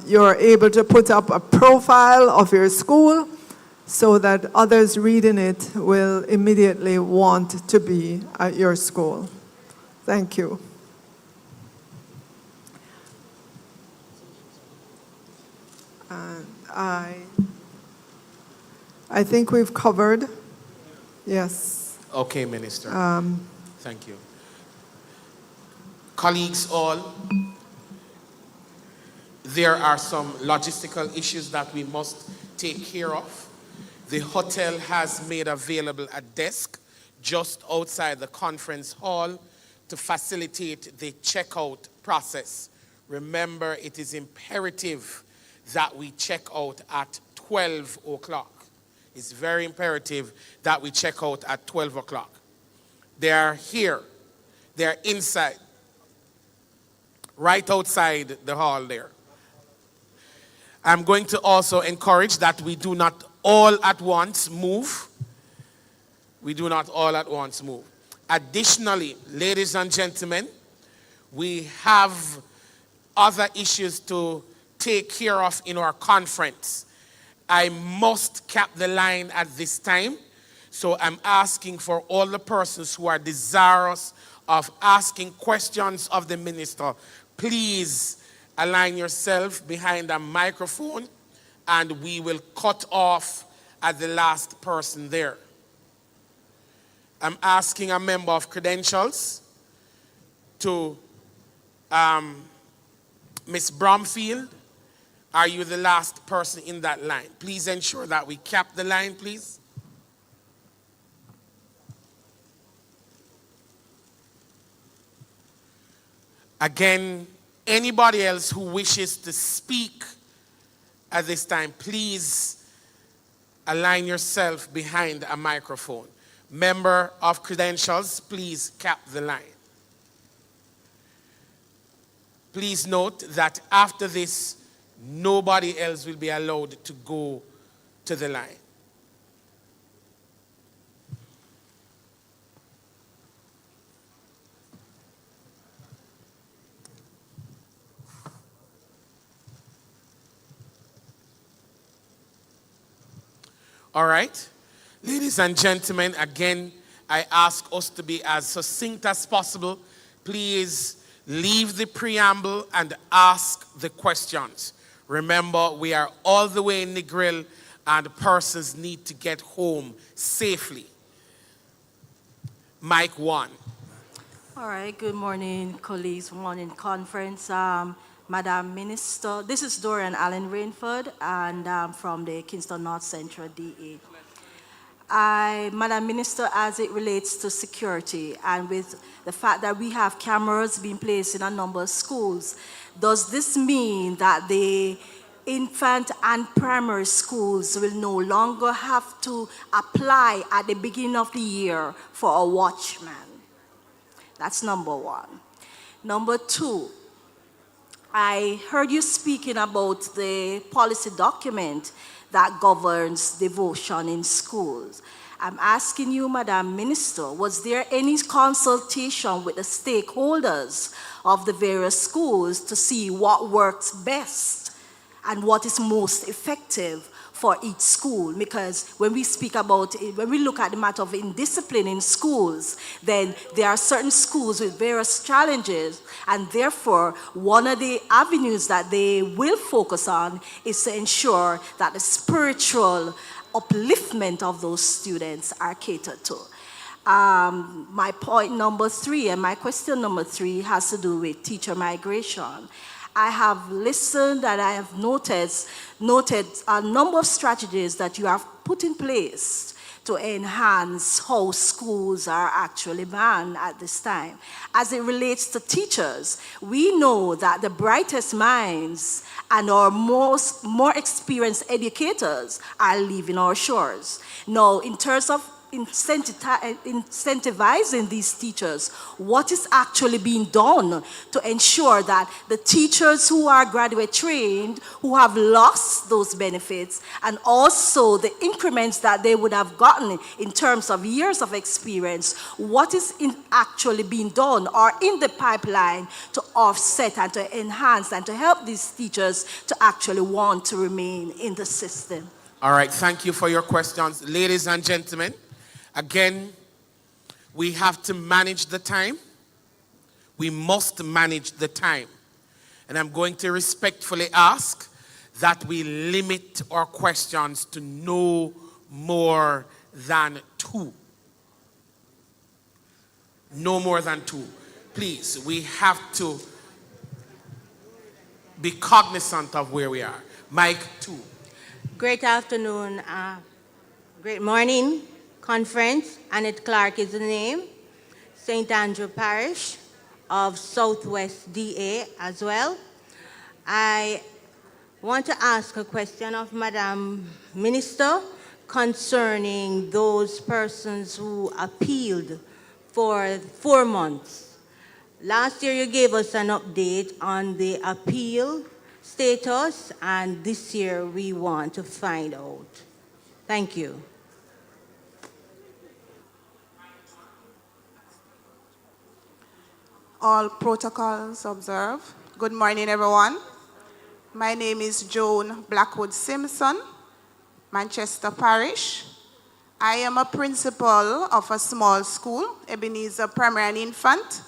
you're able to put up a profile of your school so that others reading it will immediately want to be at your school. Thank you. I think we've covered. Yes. Okay, Minister. Thank you. Colleagues all, there are some logistical issues that we must take care of. The hotel has made available a desk just outside the conference hall to facilitate the checkout process. Remember, it is imperative that we check out at 12 o'clock. It's very imperative that we check out at 12 o'clock. They are here. They are inside, right outside the hall there. I'm going to also encourage that we do not all at once move. We do not all at once move. Additionally, ladies and gentlemen, we have other issues to take care of in our conference. I must cap the line at this time, so I'm asking for all the persons who are desirous of asking questions of the minister, please align yourself behind a microphone and we will cut off at the last person there. I'm asking a member of credentials to, Ms. Bromfield, are you the last person in that line? Please ensure that we cap the line, please. Again, anybody else who wishes to speak at this time, please align yourself behind a microphone. Member of credentials, please cap the line. Please note that after this, nobody else will be allowed to go to the line. All right. Ladies and gentlemen, again, I ask us to be as succinct as possible. Please leave the preamble and ask the questions. Remember, we are all the way in Negril and persons need to get home safely. Mic 1. All right, good morning, colleagues, morning conference. Madam Minister, this is Dorian Allen Rainford, and from the Kingston North Central DA. Madam Minister, as it relates to security and with the fact that we have cameras being placed in a number of schools, does this mean that the infant and primary schools will no longer have to apply at the beginning of the year for a watchman? That's number one. Number two, I heard you speaking about the policy document that governs devotion in schools. I'm asking you, Madam Minister, was there any consultation with the stakeholders of the various schools to see what works best and what is most effective for each school? Because when we speak about it, when we look at the matter of indiscipline in schools, then there are certain schools with various challenges, and therefore one of the avenues that they will focus on is to ensure that the spiritual upliftment of those students are catered to. My point number 3 and my question number 3 has to do with teacher migration. I have listened and I have noted a number of strategies that you have put in place to enhance how schools are actually manned at this time. As it relates to teachers, we know that the brightest minds and our more experienced educators are leaving our shores. Now, in terms of incentivizing these teachers, what is actually being done to ensure that the teachers who are graduate trained, who have lost those benefits, and also the increments that they would have gotten in terms of years of experience, what is actually being done or in the pipeline to offset and to enhance and to help these teachers to actually want to remain in the system? All right, thank you for your questions. Ladies and gentlemen, again, we have to manage the time. We must manage the time. And I'm going to respectfully ask that we limit our questions to no more than 2. No more than 2. Please, we have to be cognizant of where we are. Mic 2. Great afternoon. Great morning. Conference. Annette Clark is the name. St. Andrew Parish of Southwest DA as well. I want to ask a question of Madam Minister concerning those persons who appealed for 4 months. Last year you gave us an update on the appeal status, and this year we want to find out. Thank you. All protocols observed. Good morning, everyone. My name is Joan Blackwood Simpson, Manchester Parish, I am a principal of a small school, Ebenezer Primary and Infant.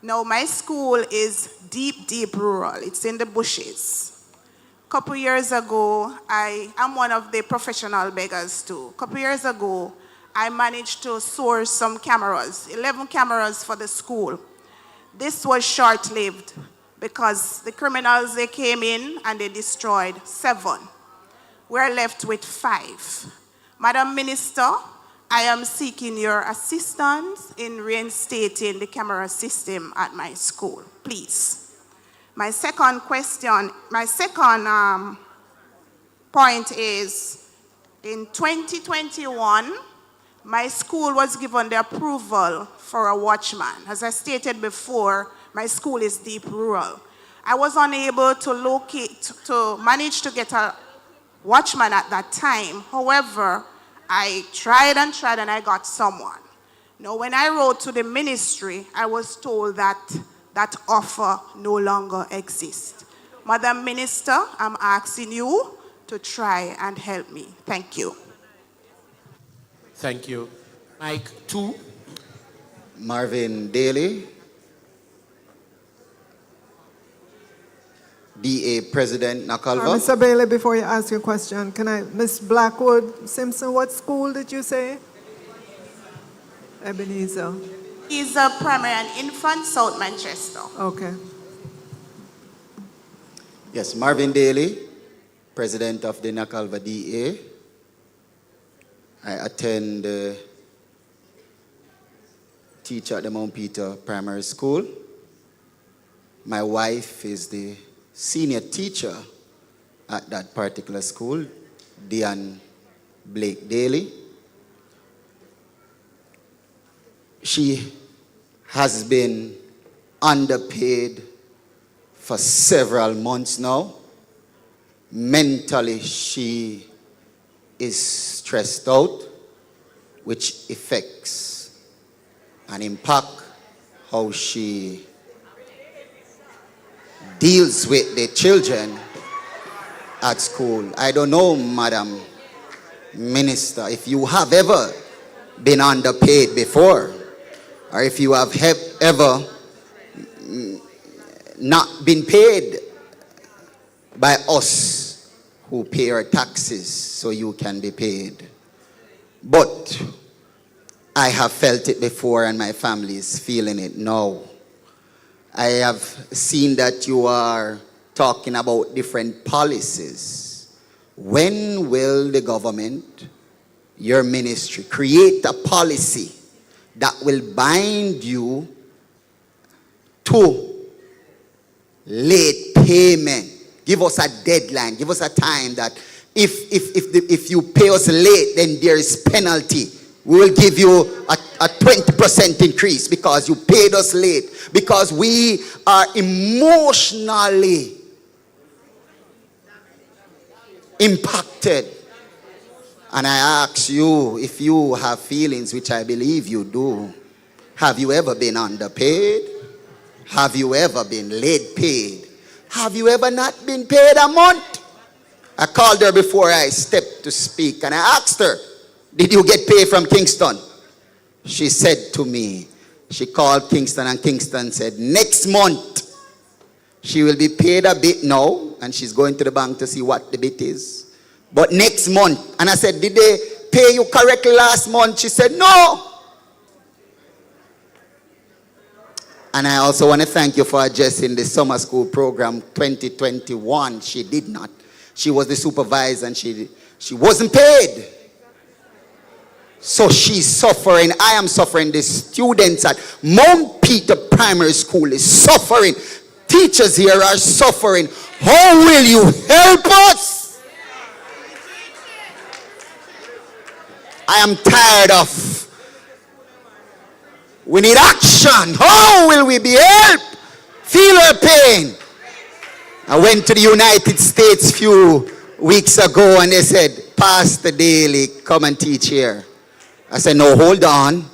Now, my school is deep, deep rural. It's in the bushes. A couple years ago, I am one of the professional beggars too. A couple years ago, I managed to source some cameras, 11 cameras for the school. This was short-lived because the criminals, they came in and they destroyed 7. We're left with 5. Madam Minister, I am seeking your assistance in reinstating the camera system at my school, please. My second question, my second point is, in 2021, my school was given the approval for a watchman. As I stated before, my school is deep rural. I was unable to manage to get a watchman at that time. However, I tried and I got someone. Now, when I wrote to the ministry, I was told that that offer no longer exists. Madam Minister, I'm asking you to try and help me. Thank you. Thank you. Mike 2. Marvin Daly, DA President Nakalva. Mr. Bailey, before you ask your question, can I, Miss Blackwood Simpson, what school did you say? Ebenezer. He's a primary and infant, South Manchester. Okay. Yes, Marvin Daly, President of the Nakalva DA. I attend teach at the Mount Peter Primary School. My wife is the senior teacher at that particular school, Diane Blake Daly. She has been underpaid for several months now. Mentally, she is stressed out, which affects and impacts how she deals with the children at school. I don't know, Madam Minister, if you have ever been underpaid before, or if you have ever not been paid by us who pay our taxes so you can be paid. But I have felt it before and my family is feeling it now. I have seen that you are talking about different policies. When will the government, your ministry, create a policy that will bind you to late payment? Give us a deadline, give us a time that if you pay us late, then there is penalty. We will give you a 20% increase because you paid us late, because we are emotionally impacted. And I ask you, if you have feelings, which I believe you do, have you ever been underpaid? Have you ever been late paid? Have you ever not been paid a month? I called her before I stepped to speak and I asked her, did you get paid from Kingston? She said to me, she called Kingston and Kingston said, next month she will be paid a bit now and she's going to the bank to see what the bit is. But next month, and I said, did they pay you correctly last month? She said, no. And I also want to thank you for addressing the summer school program 2021. She did not. She was the supervisor and she wasn't paid. So she's suffering. I am suffering. The students at Mount Peter Primary School is suffering. Teachers here are suffering. How will you help us? I am tired of. We need action. How will we be helped? Feel her pain. I went to the United States a few weeks ago and they said, Pastor Daly, come and teach here. I said, no, hold on.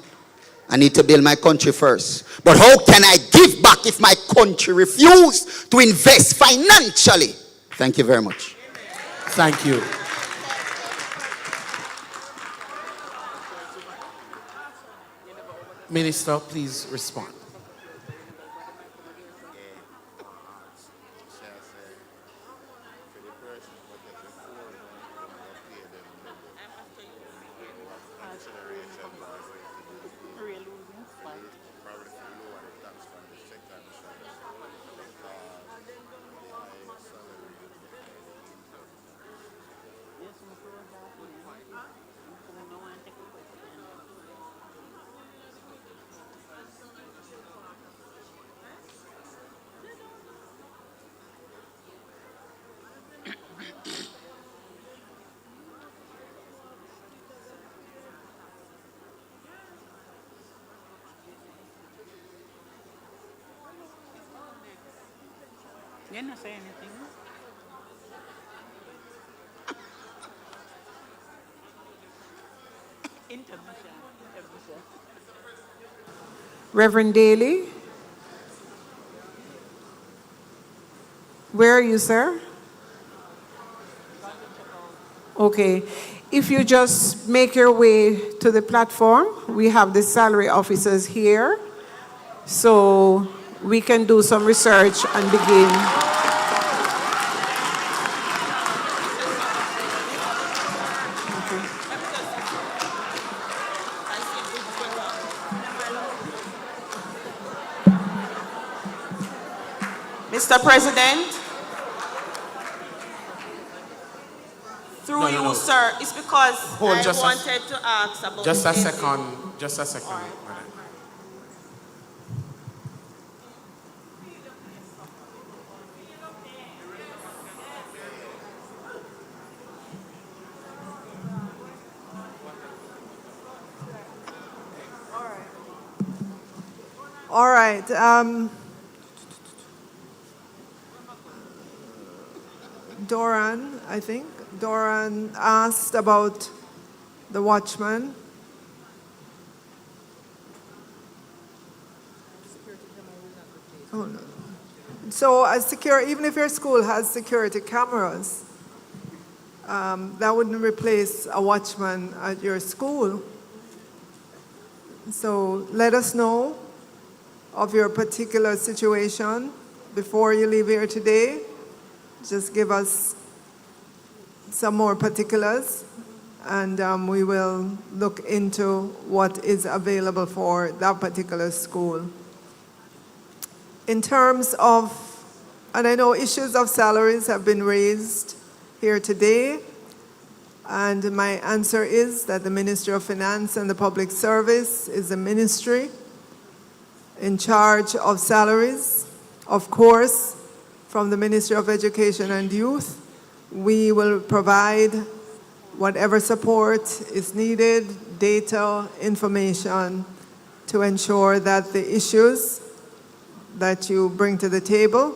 I need to build my country first. But how can I give back if my country refuses to invest financially? Thank you very much. Thank you. Minister, please respond. You didn't say anything. Intermission. Reverend Daly, where are you, sir? Okay. If you just make your way to the platform, we have the salary officers here, so we can do some research and begin. Mr. President, through No, no, you, no. sir, it's because Hold I just wanted to ask about just the a safety. second. Just a second. Madam. All right. Doran, I think. Doran asked about the watchman. Oh, no. So, even if your school has security cameras, that wouldn't replace a watchman at your school. So, let us know of your particular situation before you leave here today. Just give us some more particulars, and we will look into what is available for that particular school. In terms of, and I know issues of salaries have been raised here today, and my answer is that the Ministry of Finance and the Public Service is a ministry in charge of salaries. Of course, from the Ministry of Education and Youth, we will provide whatever support is needed, data, information, to ensure that the issues that you bring to the table,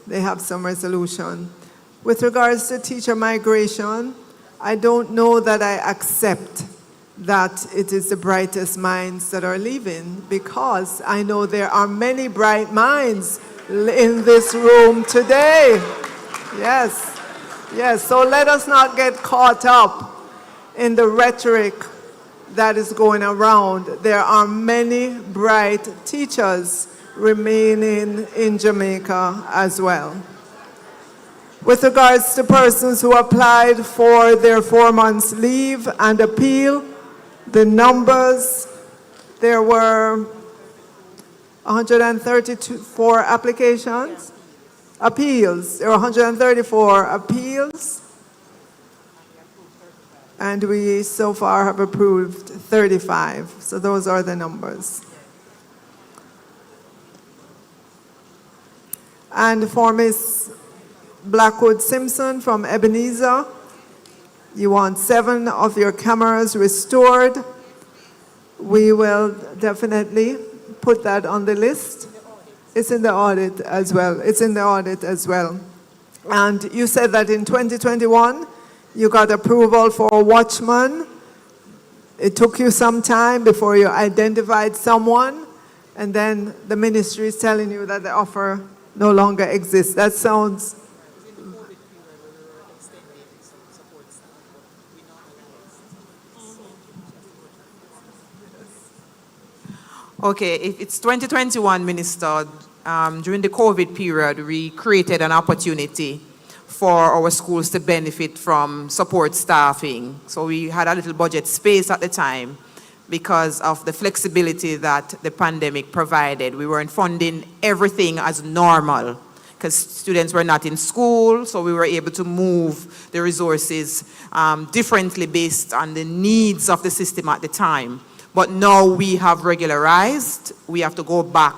they have some resolution. With regards to teacher migration, I don't know that I accept that it is the brightest minds that are leaving, because I know there are many bright minds in this room today. Yes, yes, so let us not get caught up in the rhetoric that is going around. There are many bright teachers remaining in Jamaica as well. With regards to persons who applied for their 4 months leave and appeal, the numbers, there were 134 applications. Appeals, there were 134 appeals, and we so far have approved 35. So those are the numbers. And for Ms. Blackwood Simpson from Ebenezer, you want 7 of your cameras restored. We will definitely put that on the list. It's in the audit as well. It's in the audit as well. And you said that in 2021, you got approval for a watchman. It took you some time before you identified someone, and then the ministry is telling you that the offer no longer exists. That sounds... Okay, if it's 2021, Minister, during the COVID period, we created an opportunity for our schools to benefit from support staffing. So we had a little budget space at the time because of the flexibility that the pandemic provided. We weren't funding everything as normal because students were not in school, so we were able to move the resources differently based on the needs of the system at the time. But now we have regularized. We have to go back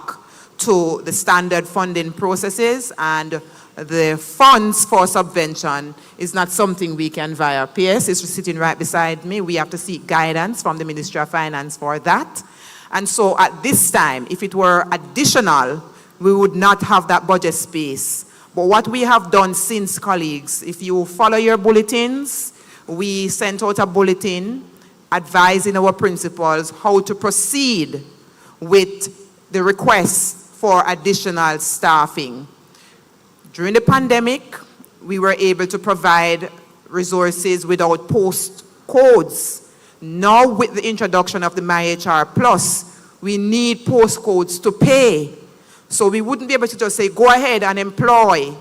to the standard funding processes, and the funds for subvention is not something we can via PS. It's sitting right beside me. We have to seek guidance from the Ministry of Finance for that. And so at this time, if it were additional, we would not have that budget space. But what we have done since, colleagues, if you follow your bulletins, we sent out a bulletin advising our principals how to proceed with the requests for additional staffing. During the pandemic, we were able to provide resources without post codes. Now with the introduction of the MyHR Plus, we need post codes to pay. So we wouldn't be able to just say, go ahead and employ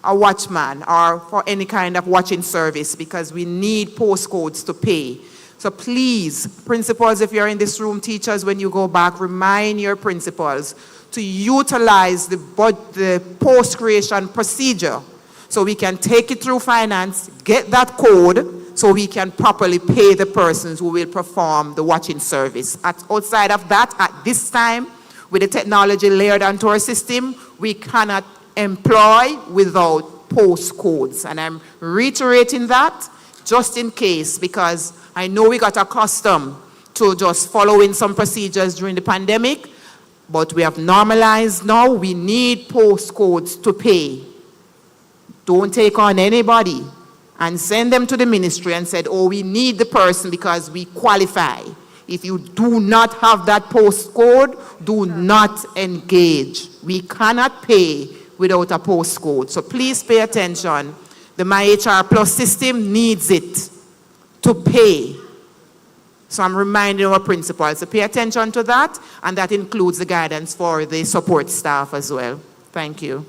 a watchman or for any kind of watching service, because we need post codes to pay. So please, principals, if you're in this room, teachers, when you go back, remind your principals to utilize the post-creation procedure so we can take it through finance, get that code, so we can properly pay the persons who will perform the watching service. Outside of that, at this time, with the technology layered onto our system, we cannot employ without post codes. And I'm reiterating that just in case, because I know we got accustomed to just following some procedures during the pandemic, but we have normalized now. We need post codes to pay. Don't take on anybody and send them to the ministry and said, oh, we need the person because we qualify. If you do not have that post code, do not engage. We cannot pay without a post code. So please pay attention. The MyHR Plus system needs it to pay. So I'm reminding our principals to pay attention to that, and that includes the guidance for the support staff as well. Thank you.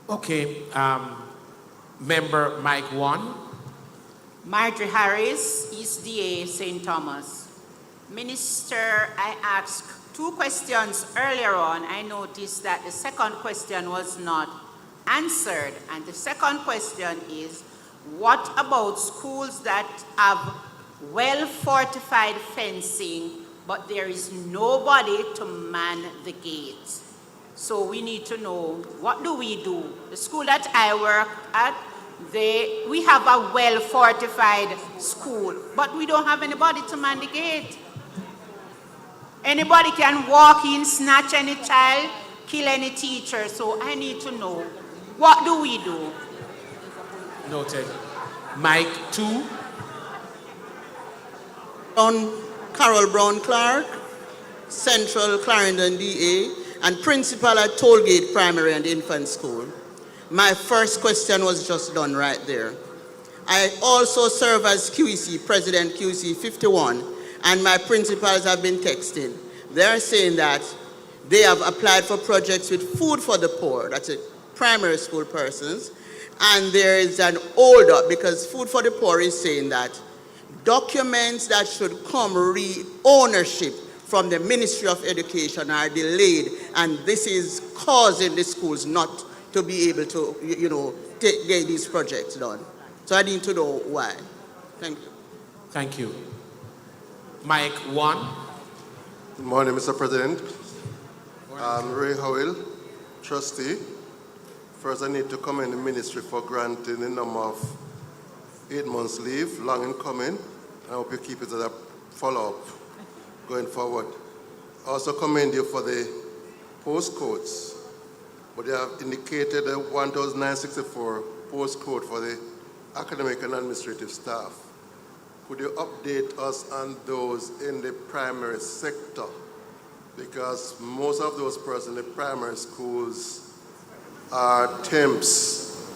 Okay, member Mike 1. Marjorie Harris, East DA, St. Thomas. Minister, I asked 2 questions earlier on. I noticed that the second question was not answered. And the second question is, what about schools that have well-fortified fencing, but there is nobody to man the gates? So we need to know, what do we do? The school that I work at, we have a well-fortified school, but we don't have anybody to man the gate. Anybody can walk in, snatch any child, kill any teacher. So I need to know, what do we do? Noted. Mike 2. Carol Brown Clark, Central Clarendon DA, and principal at Tollgate Primary and Infant School. My first question was just done right there. I also serve as QEC, President QEC 51, and my principals have been texting. They're saying that they have applied for projects with Food for the Poor, that's a primary school persons, and there is an hold up because Food for the Poor is saying that documents that should come ownership from the Ministry of Education are delayed, and this is causing the schools not to be able to, get these projects done. So I need to know why. Thank you. Thank you. Mike 1. Good morning, Mr. President. I'm Ray Howell, trustee. First, I need to commend the ministry for granting the number of 8 months leave, long in coming. I hope you keep it as a follow-up going forward. I also commend you for the postcodes, but they have indicated a 1,964 postcode for the academic and administrative staff. Could you update us on those in the primary sector? Because most of those persons in the primary schools are temps,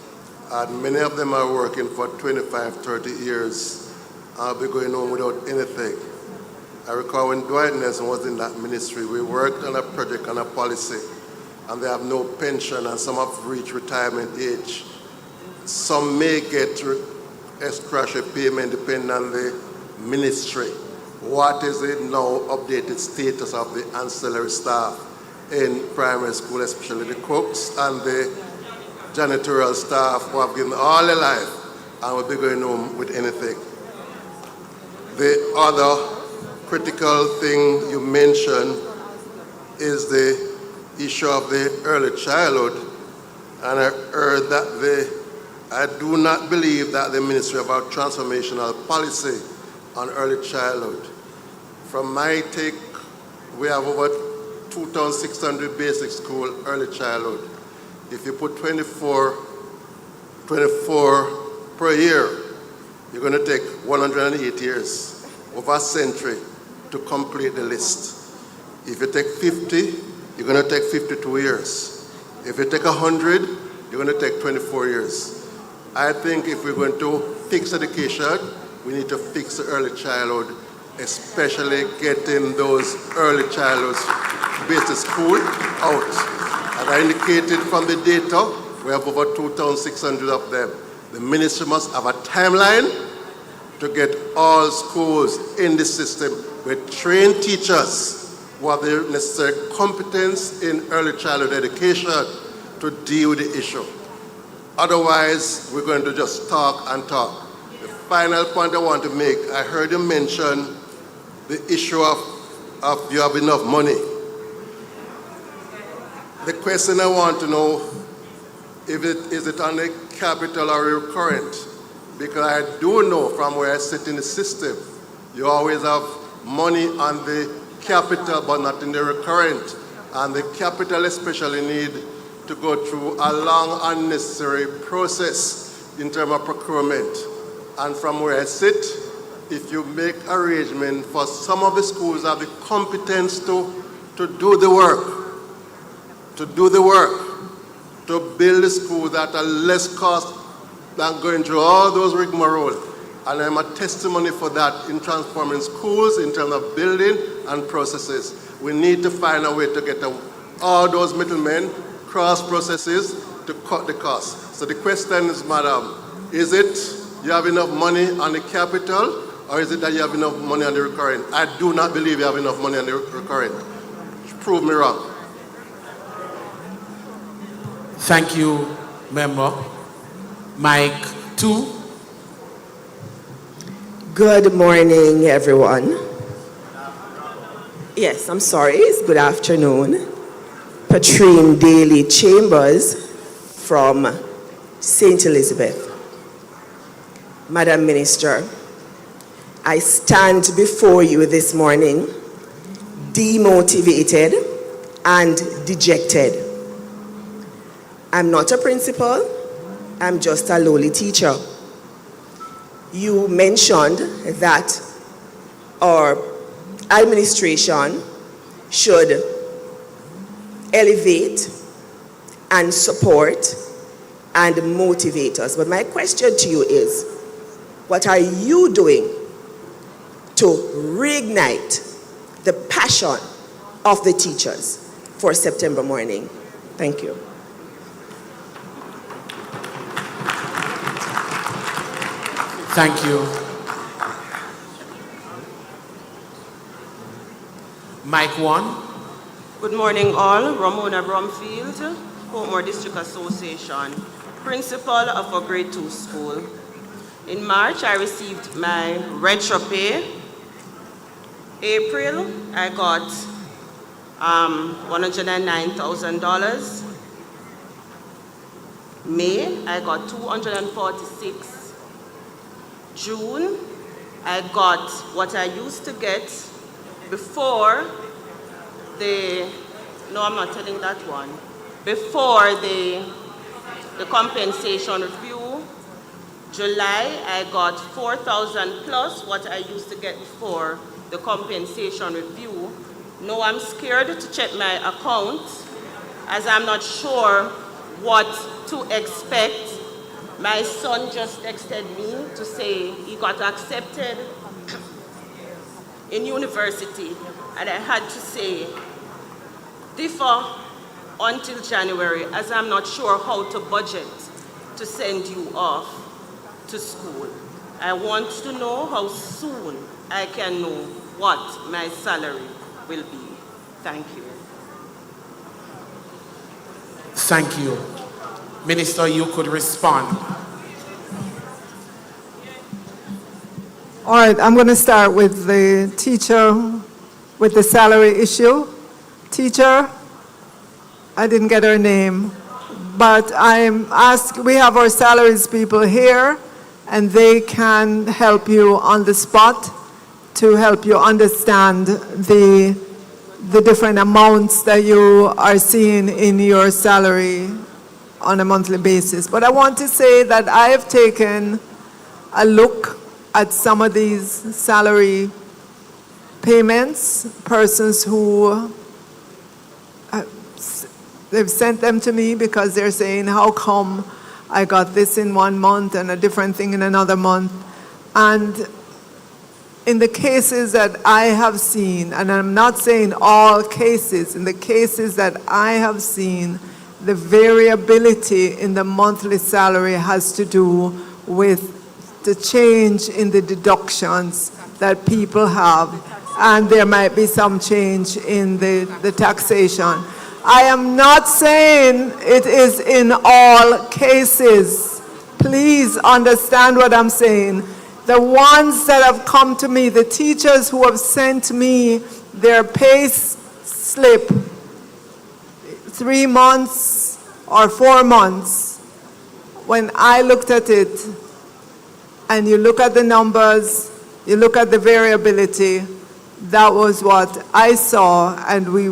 And many of them are working for 25, 30 years. I'll be going home without anything. I recall when Dwight Nelson was in that ministry, we worked on a project on a policy, and they have no pension, and some have reached retirement age. Some may get extra payment depending on the ministry. What is the now updated status of the ancillary staff in primary school, especially the cooks and the janitorial staff who have given all their life and will be going home with anything? The other critical thing you mentioned is the issue of the early childhood, and I heard that I do not believe that the ministry of our transformational policy on early childhood. From my take, we have over 2,600 basic school early childhood. If you put 24 per year, you're going to take 108 years, over a century, to complete the list. If you take 50, you're going to take 52 years. If you take 100, you're going to take 24 years. I think if we're going to fix education, we need to fix the early childhood, especially getting those early childhood basic school out. As I indicated from the data, we have over 2,600 of them. The ministry must have a timeline to get all schools in the system with trained teachers who have the necessary competence in early childhood education to deal with the issue. Otherwise, we're going to just talk and talk. The final point I want to make, I heard you mention the issue of you have enough money. The question I want to know, is it on the capital or recurrent? Because I do know from where I sit in the system, you always have money on the capital but not in the recurrent. And the capital especially need to go through a long unnecessary process in terms of procurement. And from where I sit, if you make arrangement for some of the schools have the competence to do the work, to build the schools at a less cost than going through all those rigmarole. And I'm a testimony for that in transforming schools in terms of building and processes. We need to find a way to get all those middlemen, cross processes to cut the cost. So the question is, madam, is it you have enough money on the capital, or is it that you have enough money on the recurrent? I do not believe you have enough money on the recurrent. Prove me wrong. Thank you, member. Mike 2. Good morning, everyone. Yes, I'm sorry, it's good afternoon. Patrine Daly Chambers from St. Elizabeth. Madam Minister, I stand before you this morning demotivated and dejected. I'm not a principal, I'm just a lowly teacher. You mentioned that our administration should elevate and support and motivate us. But my question to you is, what are you doing to reignite the passion of the teachers for September morning? Thank you. Thank you. Mike 1. Good morning all. Ramona Bromfield, Portmore District Association, principal of a grade 2 school. In March, I received my retro pay. April, I got $109,000. May, I got $246. June, I got what I used to get before no, I'm not telling that one. Before the compensation review. July, I got $4,000 plus what I used to get before the compensation review. Now I'm scared to check my account as I'm not sure what to expect My son just texted me to say he got accepted in university, and I had to say, defer until January, as I'm not sure how to budget to send you off to school. I want to know how soon I can know what my salary will be. Thank you. Thank you. Minister, you could respond. All right, I'm going to start with the teacher with the salary issue. Teacher, I didn't get her name, but we have our salaries people here, and they can help you on the spot to help you understand the different amounts that you are seeing in your salary on a monthly basis. But I want to say that I have taken a look at some of these salary payments, persons who they've sent them to me because they're saying, how come I got this in 1 month and a different thing in another month? And in the cases that I have seen, and I'm not saying all cases, in the cases that I have seen, the variability in the monthly salary has to do with the change in the deductions that people have, and there might be some change in the taxation. I am not saying it is in all cases. Please understand what I'm saying. The ones that have come to me, the teachers who have sent me their pay slip 3 months or 4 months, when I looked at it, and you look at the numbers, you look at the variability, that was what I saw, and we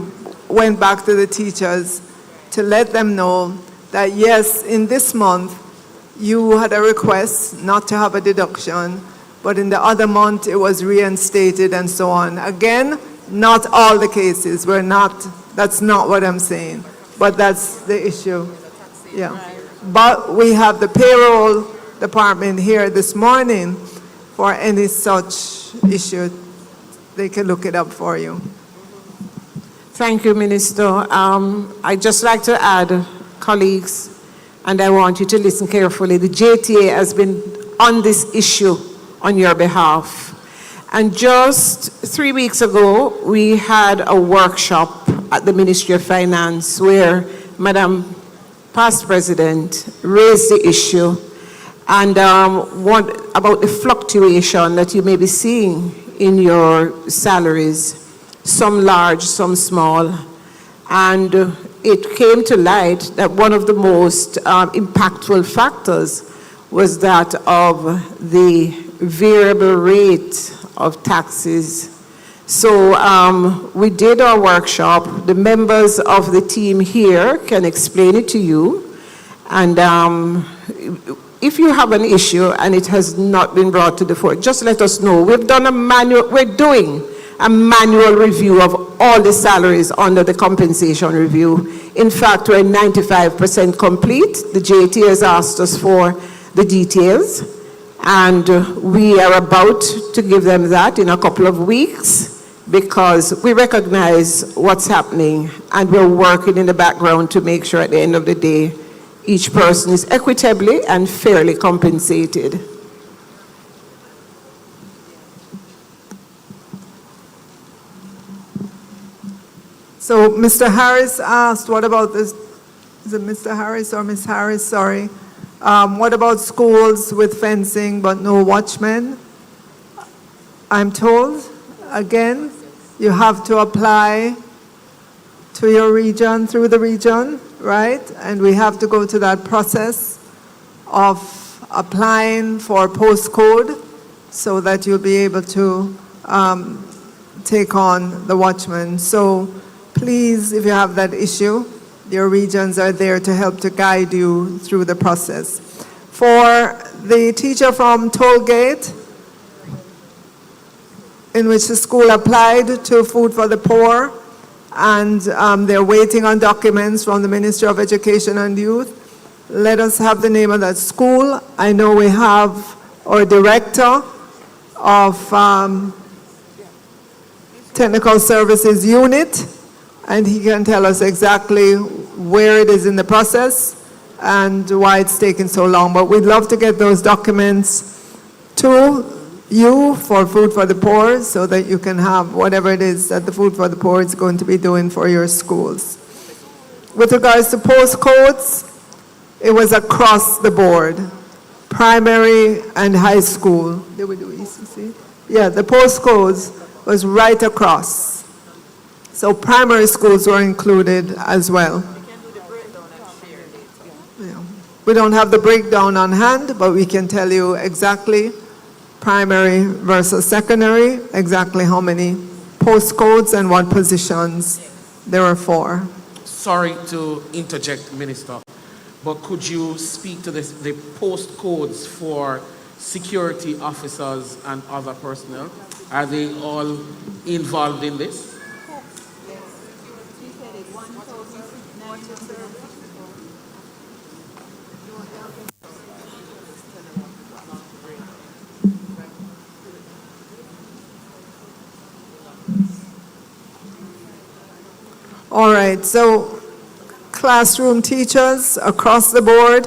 went back to the teachers to let them know that yes, in this month, you had a request not to have a deduction, but in the other month it was reinstated and so on. Again, not all the cases, that's not what I'm saying, but that's the issue. Yeah. But we have the payroll department here this morning for any such issue. They can look it up for you. Thank you, Minister. I'd just like to add, colleagues, and I want you to listen carefully. The JTA has been on this issue on your behalf. And just 3 weeks ago, we had a workshop at the Ministry of Finance where Madam Past President raised the issue and what about the fluctuation that you may be seeing in your salaries, some large, some small. And it came to light that one of the most impactful factors was that of the variable rate of taxes. So we did our workshop. The members of the team here can explain it to you. And if you have an issue and it has not been brought to the fore, just let us know. We're doing a manual review of all the salaries under the compensation review. In fact, we're 95% complete. The JT has asked us for the details, and we are about to give them that in a couple of weeks because we recognize what's happening and we're working in the background to make sure at the end of the day each person is equitably and fairly compensated. So Mr. Harris asked, what about this? Is it Mr. Harris or Ms. Harris? Sorry. What about schools with fencing but no watchmen? I'm told, again, you have to apply to your region, through the region, right? And we have to go to that process of applying for postcode so that you'll be able to take on the watchman. So please, if you have that issue, your regions are there to help to guide you through the process. For the teacher from Tollgate, in which the school applied to Food for the Poor, and they're waiting on documents from the Ministry of Education and Youth. let us have the name of that school. I know we have our director of Technical Services Unit, and he can tell us exactly where it is in the process and why it's taking so long. But we'd love to get those documents to you for Food for the Poor so that you can have whatever it is that the Food for the Poor is going to be doing for your schools. With regards to postcodes, it was across the board, primary and high school. Did we do ECC? Yeah, the postcodes was right across. So primary schools were included as well. Yeah. We don't have the breakdown on hand, but we can tell you exactly primary versus secondary, exactly how many postcodes and what positions there were for. Sorry to interject, Minister, but could you speak to the postcodes for security officers and other personnel? Are they all involved in this? All right, so classroom teachers across the board,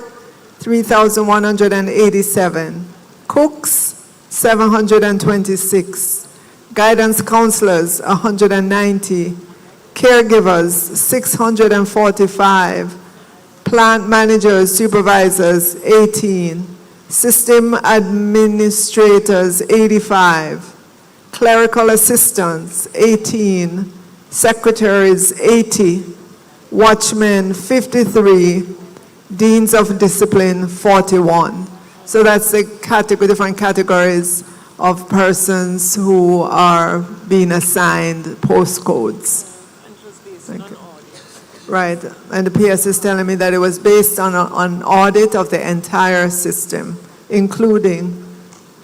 3,187. Cooks, 726. Guidance counselors, 190. Caregivers, 645. Plant managers, supervisors, 18. System administrators, 85. Clerical assistants, 18. Secretaries, 80. Watchmen, 53. Deans of discipline, 41. So that's the different categories of persons who are being assigned postcodes. Thank you. Right, and the PS is telling me that it was based on an audit of the entire system, including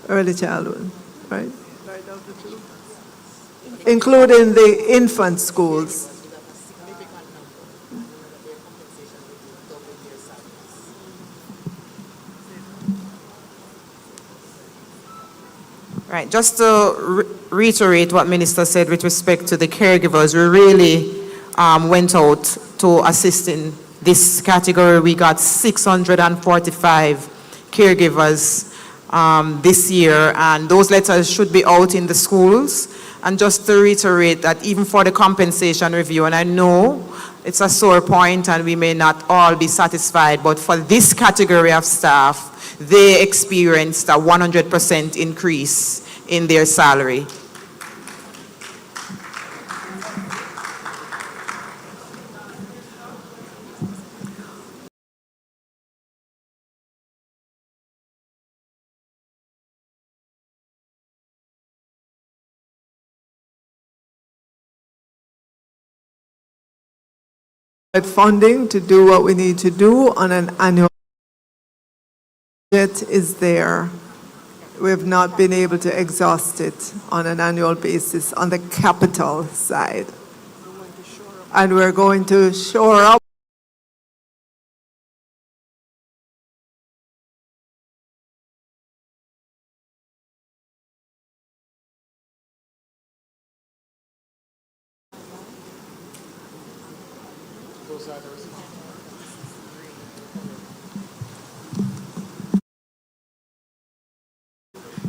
early childhood, right? Including the infant schools. Right, just to reiterate what Minister said with respect to the caregivers, we really went out to assist in this category. We got 645 caregivers this year, and those letters should be out in the schools. And just to reiterate that even for the compensation review, and I know it's a sore point and we may not all be satisfied, but for this category of staff, they experienced a 100% increase in their salary. Funding to do what we need to do on an annual budget is there. We have not been able to exhaust it on an annual basis on the capital side. And we're going to shore up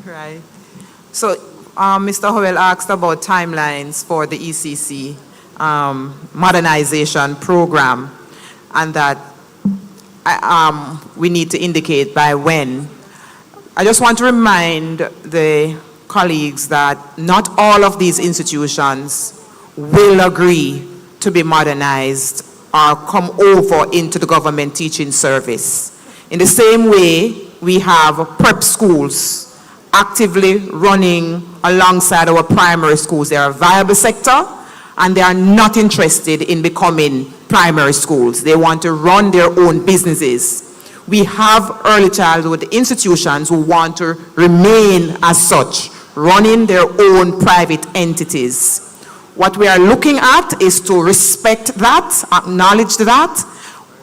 Right. So Mr. Howell asked about timelines for the ECC modernization program, and that we need to indicate by when. I just want to remind the colleagues that not all of these institutions will agree to be modernized or come over into the government teaching service. In the same way, we have prep schools actively running alongside our primary schools. They are a viable sector, and they are not interested in becoming primary schools. They want to run their own businesses. We have early childhood institutions who want to remain as such, running their own private entities. What we are looking at is to respect that, acknowledge that,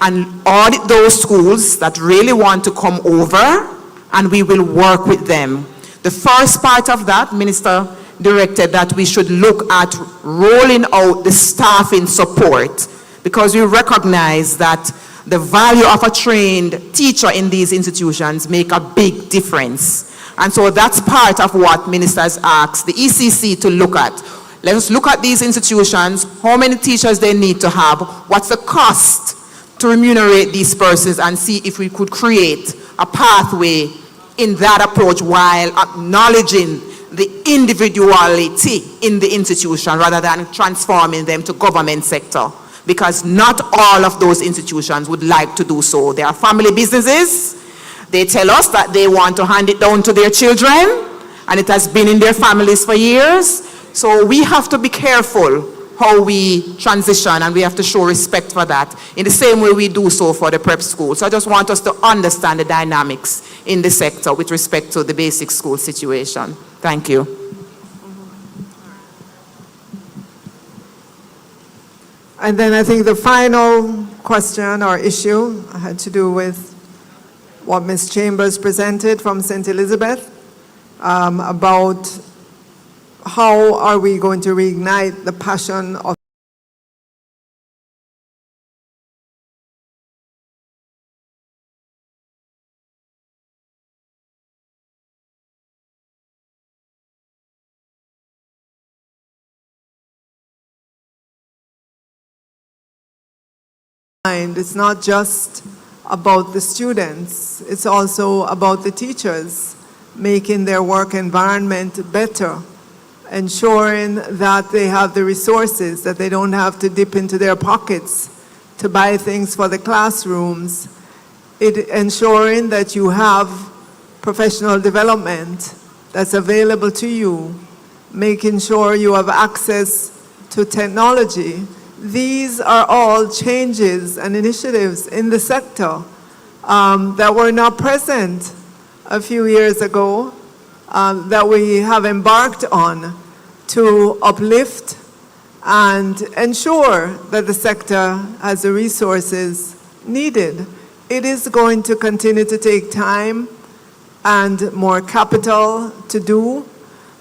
and audit those schools that really want to come over, and we will work with them. The first part of that, Minister directed that we should look at rolling out the staffing support, because we recognize that the value of a trained teacher in these institutions make a big difference. And so that's part of what ministers asked the ECC to look at. Let us look at these institutions, how many teachers they need to have, what's the cost to remunerate these persons, and see if we could create a pathway in that approach while acknowledging the individuality in the institution rather than transforming them to government sector. Because not all of those institutions would like to do so. They are family businesses. They tell us that they want to hand it down to their children, and it has been in their families for years. So we have to be careful how we transition, and we have to show respect for that in the same way we do so for the prep school. So I just want us to understand the dynamics in the sector with respect to the basic school situation. Thank you. And then I think the final question or issue had to do with what Ms. Chambers presented from St. Elizabeth about how are we going to reignite the passion of it's not just about the students, it's also about the teachers making their work environment better, ensuring that they have the resources, that they don't have to dip into their pockets to buy things for the classrooms, ensuring that you have professional development that's available to you, making sure you have access to technology. These are all changes and initiatives in the sector that were not present a few years ago, that we have embarked on to uplift and ensure that the sector has the resources needed. It is going to continue to take time and more capital to do,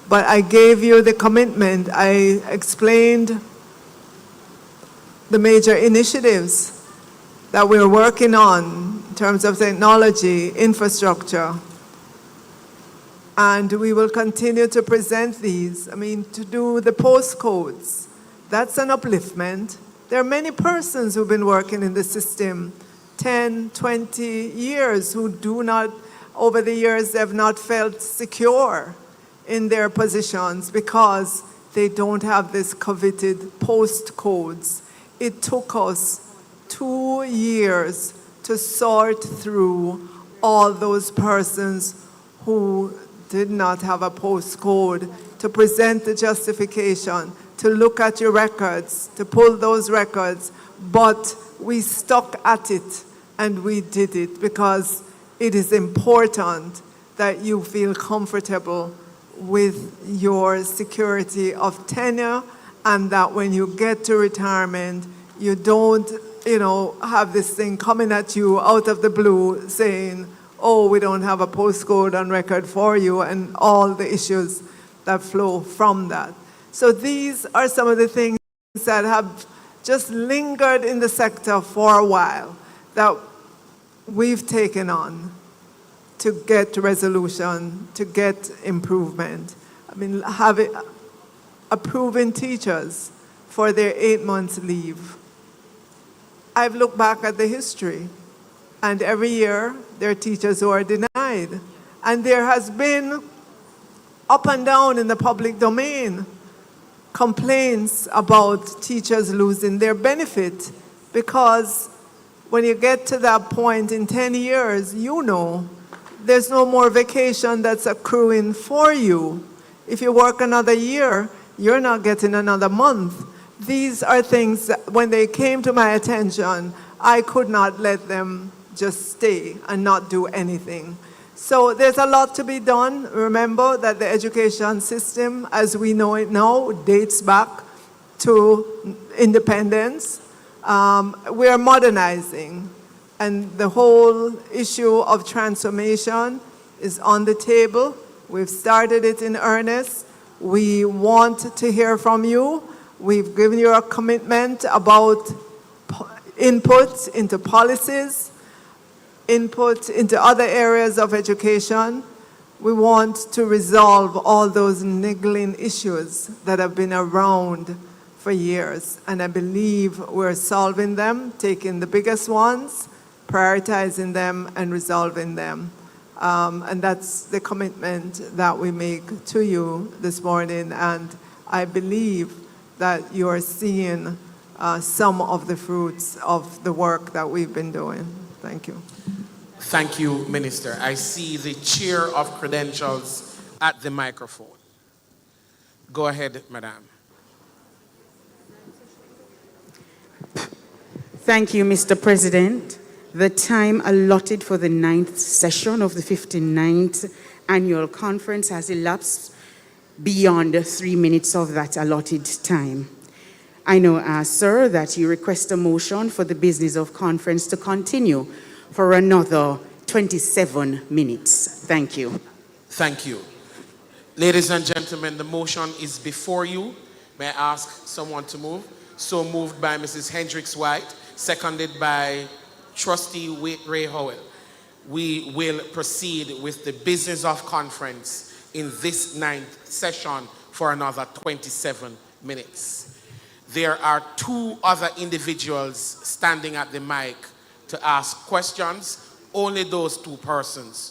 but I gave you the commitment. I explained the major initiatives that we're working on in terms of technology, infrastructure, and we will continue to present these. I mean, to do the postcodes, that's an upliftment. There are many persons who've been working in the system 10, 20 years who do not, over the years, have not felt secure in their positions because they don't have this coveted postcodes. It took us 2 years to sort through all those persons who did not have a postcode, to present the justification, to look at your records, to pull those records. But we stuck at it and we did it because it is important that you feel comfortable with your security of tenure, and that when you get to retirement, you don't, have this thing coming at you out of the blue saying, oh, we don't have a postcode on record for you, and all the issues that flow from that. So these are some of the things that have just lingered in the sector for a while that we've taken on to get resolution, to get improvement. I mean, approving teachers for their 8 months leave. I've looked back at the history, and every year there are teachers who are denied. And there has been, up and down in the public domain, complaints about teachers losing their benefit, because when you get to that point in 10 years, there's no more vacation that's accruing for you. If you work another year, you're not getting another month. These are things that, when they came to my attention, I could not let them just stay and not do anything. So there's a lot to be done. Remember that the education system, as we know it now, dates back to independence. We are modernizing, and the whole issue of transformation is on the table. We've started it in earnest. We want to hear from you. We've given you a commitment about input into policies, input into other areas of education. We want to resolve all those niggling issues that have been around for years. And I believe we're solving them, taking the biggest ones, prioritizing them, and resolving them. And that's the commitment that we make to you this morning. And I believe that you are seeing some of the fruits of the work that we've been doing. Thank you. Thank you, Minister. I see the chair of credentials at the microphone. Go ahead, Madam. Thank you, Mr. President. The time allotted for the 9th session of the 59th annual conference has elapsed beyond 3 minutes of that allotted time. I now ask, sir, that you request a motion for the business of conference to continue for another 27 minutes. Thank you. Thank you. Ladies and gentlemen, the motion is before you. May I ask someone to move? So moved by Mrs. Hendricks-White, seconded by Trustee Ray Howell. We will proceed with the business of conference in this 9th session for another 27 minutes. There are 2 other individuals standing at the mic to ask questions. Only those 2 persons.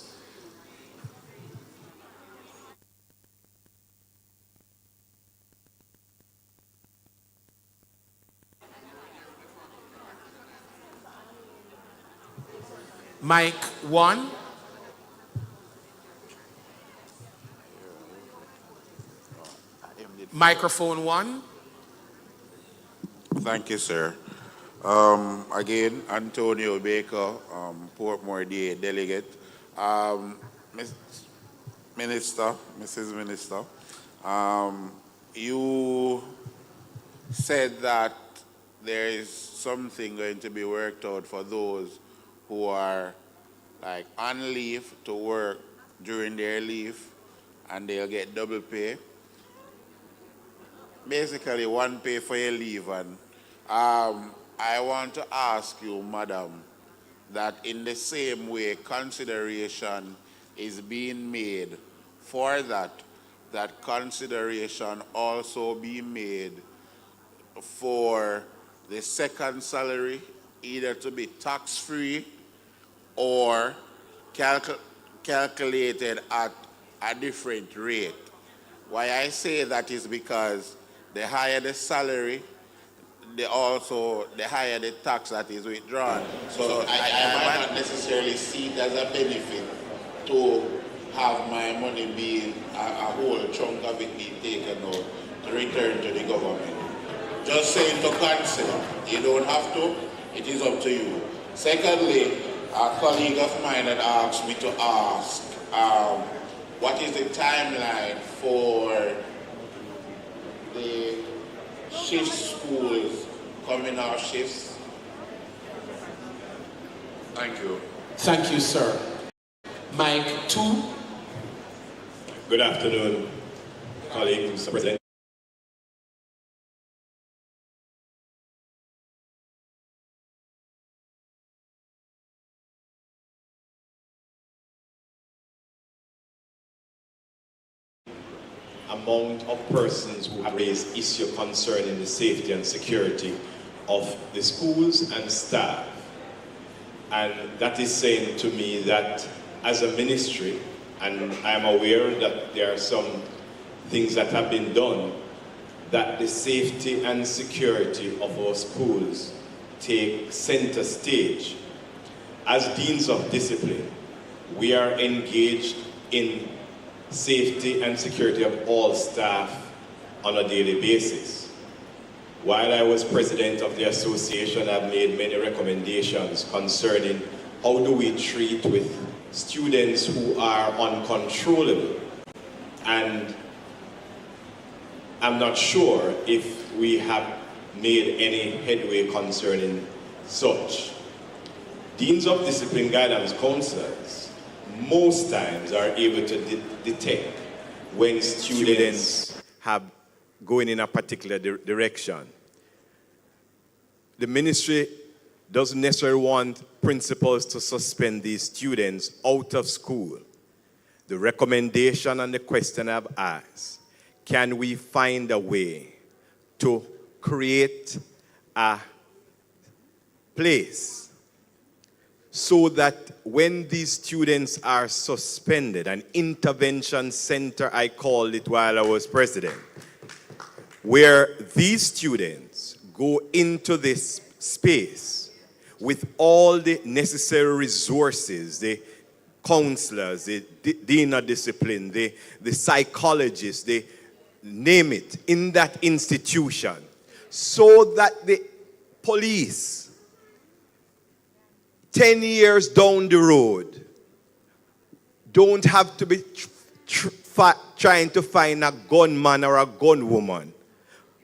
Mic 1. Microphone 1. Thank you, sir. Again, Antonio Baker, Portmore DA delegate. Mrs. Minister, you said that there is something going to be worked out for those who are like on leave to work during their leave, and they'll get double pay. Basically, one pay for your leave. And I want to ask you, madam, that in the same way consideration is being made for that consideration also be made for the second salary, either to be tax-free or calculated at a different rate. Why I say that is because the higher the salary, the higher the tax that is withdrawn. So I might not necessarily see it as a benefit to have my money being, a whole chunk of it being taken out to return to the government. Just saying to consider. You don't have to, it is up to you. Secondly, a colleague of mine had asked me to ask, what is the timeline for the shift schools coming off shifts? Thank you. Thank you, sir. Mic 2. Good afternoon, colleagues, Mr. President. Amount of persons who have raised issue concerning the safety and security of the schools and staff. And that is saying to me that as a ministry, and I am aware that there are some things that have been done, that the safety and security of our schools take center stage. As deans of discipline, we are engaged in safety and security of all staff on a daily basis. While I was president of the association, I've made many recommendations concerning how do we treat with students who are uncontrollable. And I'm not sure if we have made any headway concerning such. Deans of discipline guidance counselors most times are able to detect when students have going in a particular direction. The ministry doesn't necessarily want principals to suspend these students out of school. The recommendation and the question I've asked, can we find a way to create a place so that when these students are suspended, an intervention center, I called it while I was president, where these students go into this space with all the necessary resources, the counselors, the dean of discipline, the psychologists, the name it, in that institution, so that the police, 10 years down the road, don't have to be trying to find a gunman or a gunwoman,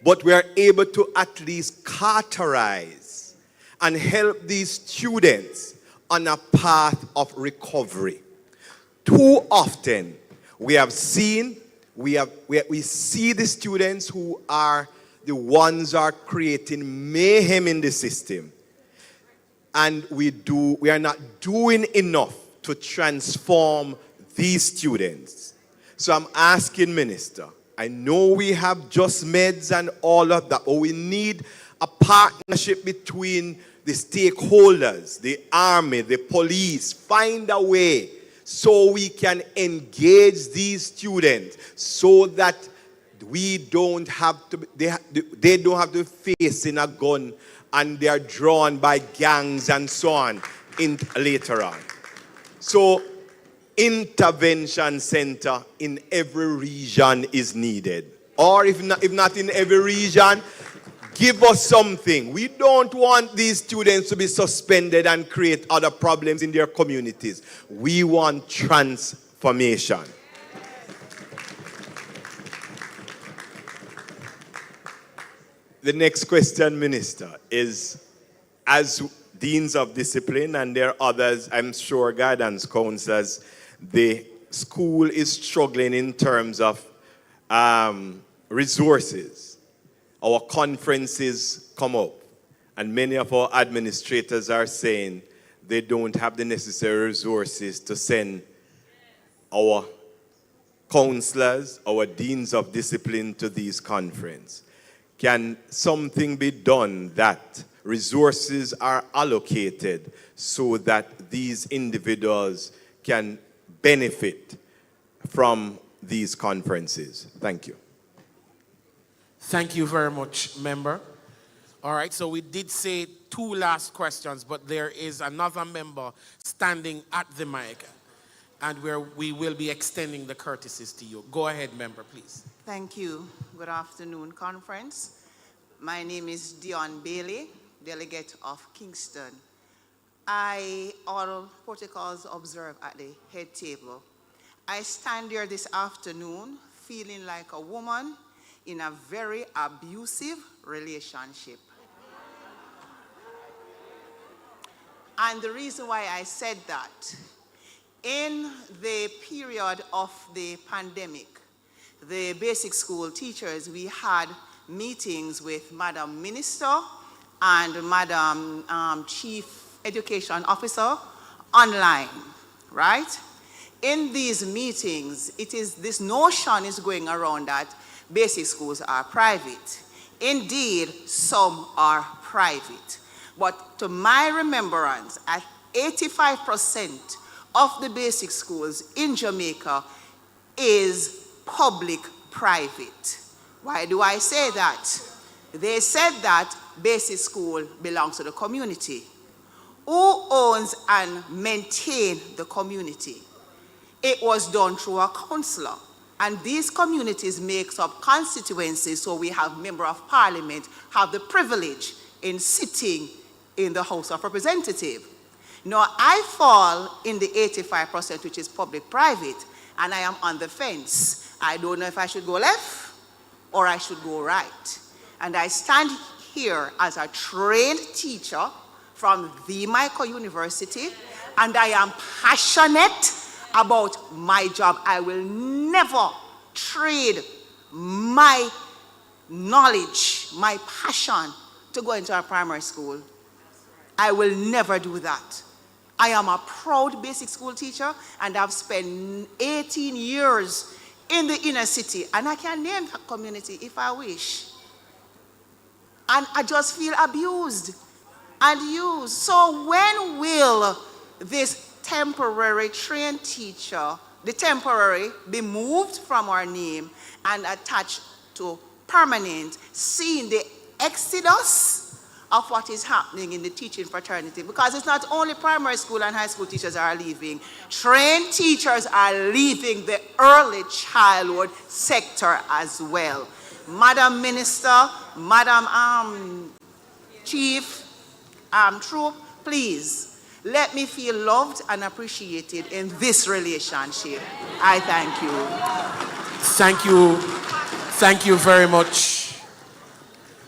but we are able to at least cauterize and help these students on a path of recovery. Too often, we have seen, we see the students who are the ones who are creating mayhem in the system. And we are not doing enough to transform these students. So I'm asking Minister, I know we have just meds and all of that, but we need a partnership between the stakeholders, the army, the police, find a way so we can engage these students so that we don't have to, they don't have to face in a gun and they are drawn by gangs and so on later on. So intervention center in every region is needed. Or if not in every region, give us something. We don't want these students to be suspended and create other problems in their communities. We want transformation. The next question, Minister, is as deans of discipline, and there are others, I'm sure, guidance counselors, the school is struggling in terms of resources. Our conferences come up, and many of our administrators are saying they don't have the necessary resources to send our counselors, our deans of discipline to these conferences. Can something be done that resources are allocated so that these individuals can benefit from these conferences? Thank you. Thank you very much, member. All right, so we did say 2 last questions, but there is another member standing at the mic, and we will be extending the courtesies to you. Go ahead, member, please. Thank you. Good afternoon, conference. My name is Dion Bailey, delegate of Kingston. All protocols observed at the head table. I stand here this afternoon feeling like a woman in a very abusive relationship. And the reason why I said that, in the period of the pandemic, the basic school teachers, we had meetings with Madam Minister and Madam Chief Education Officer online, right? In these meetings, this notion is going around that basic schools are private. Indeed, some are private. But to my remembrance, at 85% of the basic schools in Jamaica is public-private. Why do I say that? They said that basic school belongs to the community. Who owns and maintains the community? It was done through a councillor. And these communities make up constituencies, so we have member of parliament have the privilege in sitting in the House of Representatives. Now, I fall in the 85%, which is public-private, and I am on the fence. I don't know if I should go left or I should go right. And I stand here as a trained teacher from the Michael University, and I am passionate about my job. I will never trade my knowledge, my passion to go into a primary school. I will never do that. I am a proud basic school teacher, and I've spent 18 years in the inner city, and I can name that community if I wish. And I just feel abused and used. So when will this temporary trained teacher, the temporary, be moved from our name and attached to permanent, seeing the exodus of what is happening in the teaching fraternity? Because it's not only primary school and high school teachers are leaving. Trained teachers are leaving the early childhood sector as well. Madam Minister, Madam Chief Troop, please let me feel loved and appreciated in this relationship. I thank you. Thank you. Thank you very much.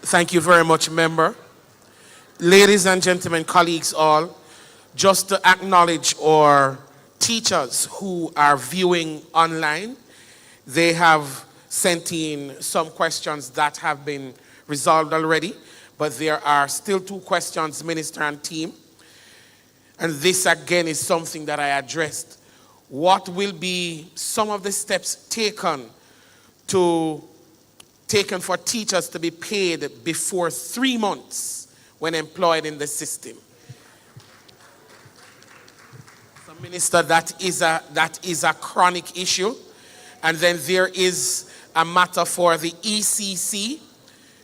Thank you very much, member. Ladies and gentlemen, colleagues all, just to acknowledge our teachers who are viewing online, they have sent in some questions that have been resolved already, but there are still 2 questions, Minister and team. And this again is something that I addressed. What will be some of the steps taken for teachers to be paid before 3 months when employed in the system? So, Minister, that is a chronic issue. And then there is a matter for the ECC.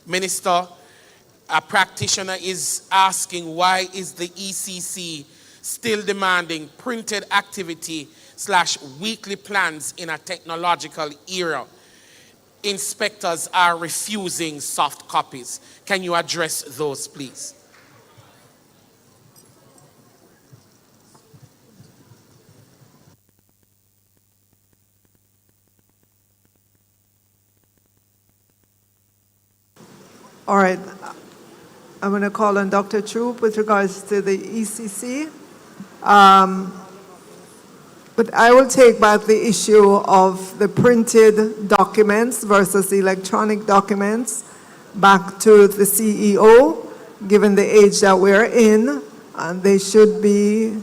Minister, a practitioner is asking, why is the ECC still demanding printed activity / weekly plans in a technological era? Inspectors are refusing soft copies. Can you address those, please? All right. I'm going to call on Dr. Troop with regards to the ECC. But I will take back the issue of the printed documents versus the electronic documents back to the CEO, given the age that we're in, and they should be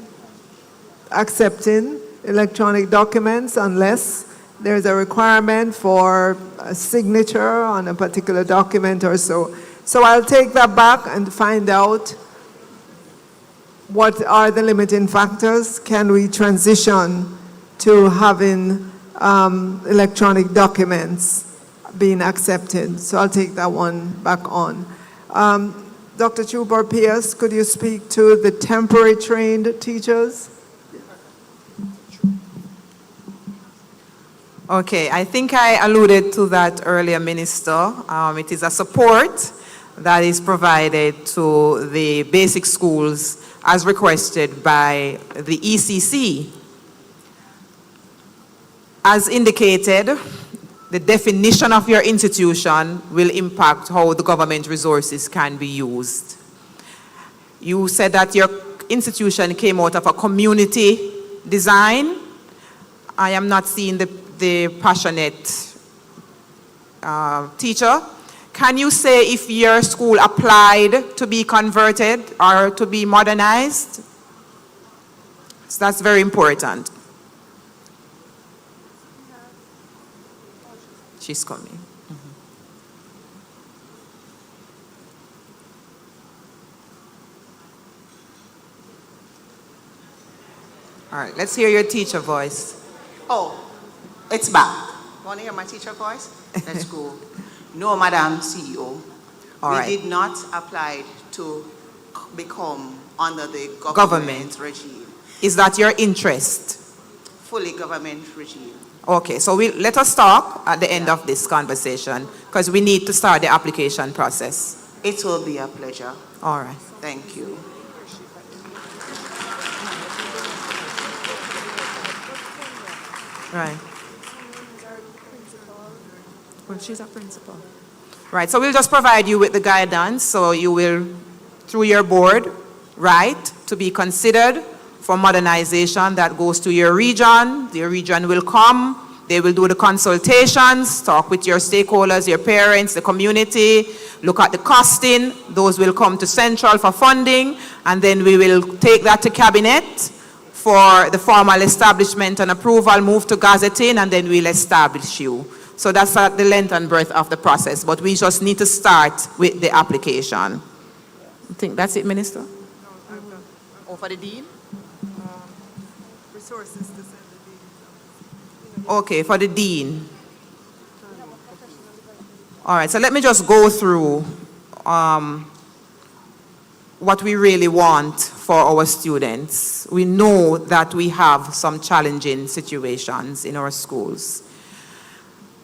accepting electronic documents unless there's a requirement for a signature on a particular document or so. So I'll take that back and find out what are the limiting factors. Can we transition to having electronic documents being accepted? So I'll take that one back on. Dr. Troop or PS, could you speak to the temporary trained teachers? Okay, I think I alluded to that earlier, Minister. It is a support that is provided to the basic schools as requested by the ECC. As indicated, the definition of your institution will impact how the government resources can be used. You said that your institution came out of a community design. I am not seeing the passionate teacher. Can you say if your school applied to be converted or to be modernized? So that's very important. She's coming. All right, let's hear your teacher voice. Oh, it's back. Want to hear my teacher voice? Let's go. No, Madam CEO. We did not apply to become under the government regime. Is that your interest? Fully government regime. Okay, so let us stop at the end of this conversation because we need to start the application process. It will be a pleasure. All right. Thank you. Right. Well, she's a principal. Right, so we'll just provide you with the guidance, so you will, through your board, write to be considered for modernization. That goes to your region. Your region will come. They will do the consultations, talk with your stakeholders, your parents, the community, look at the costing. Those will come to Central for funding, and then we will take that to Cabinet for the formal establishment and approval, move to gazetting, and then we'll establish you. So that's the length and breadth of the process, but we just need to start with the application. I think that's it, Minister? Oh, for the Dean? Resources to send the Dean. Okay, for the Dean. All right, so let me just go through what we really want for our students. We know that we have some challenging situations in our schools.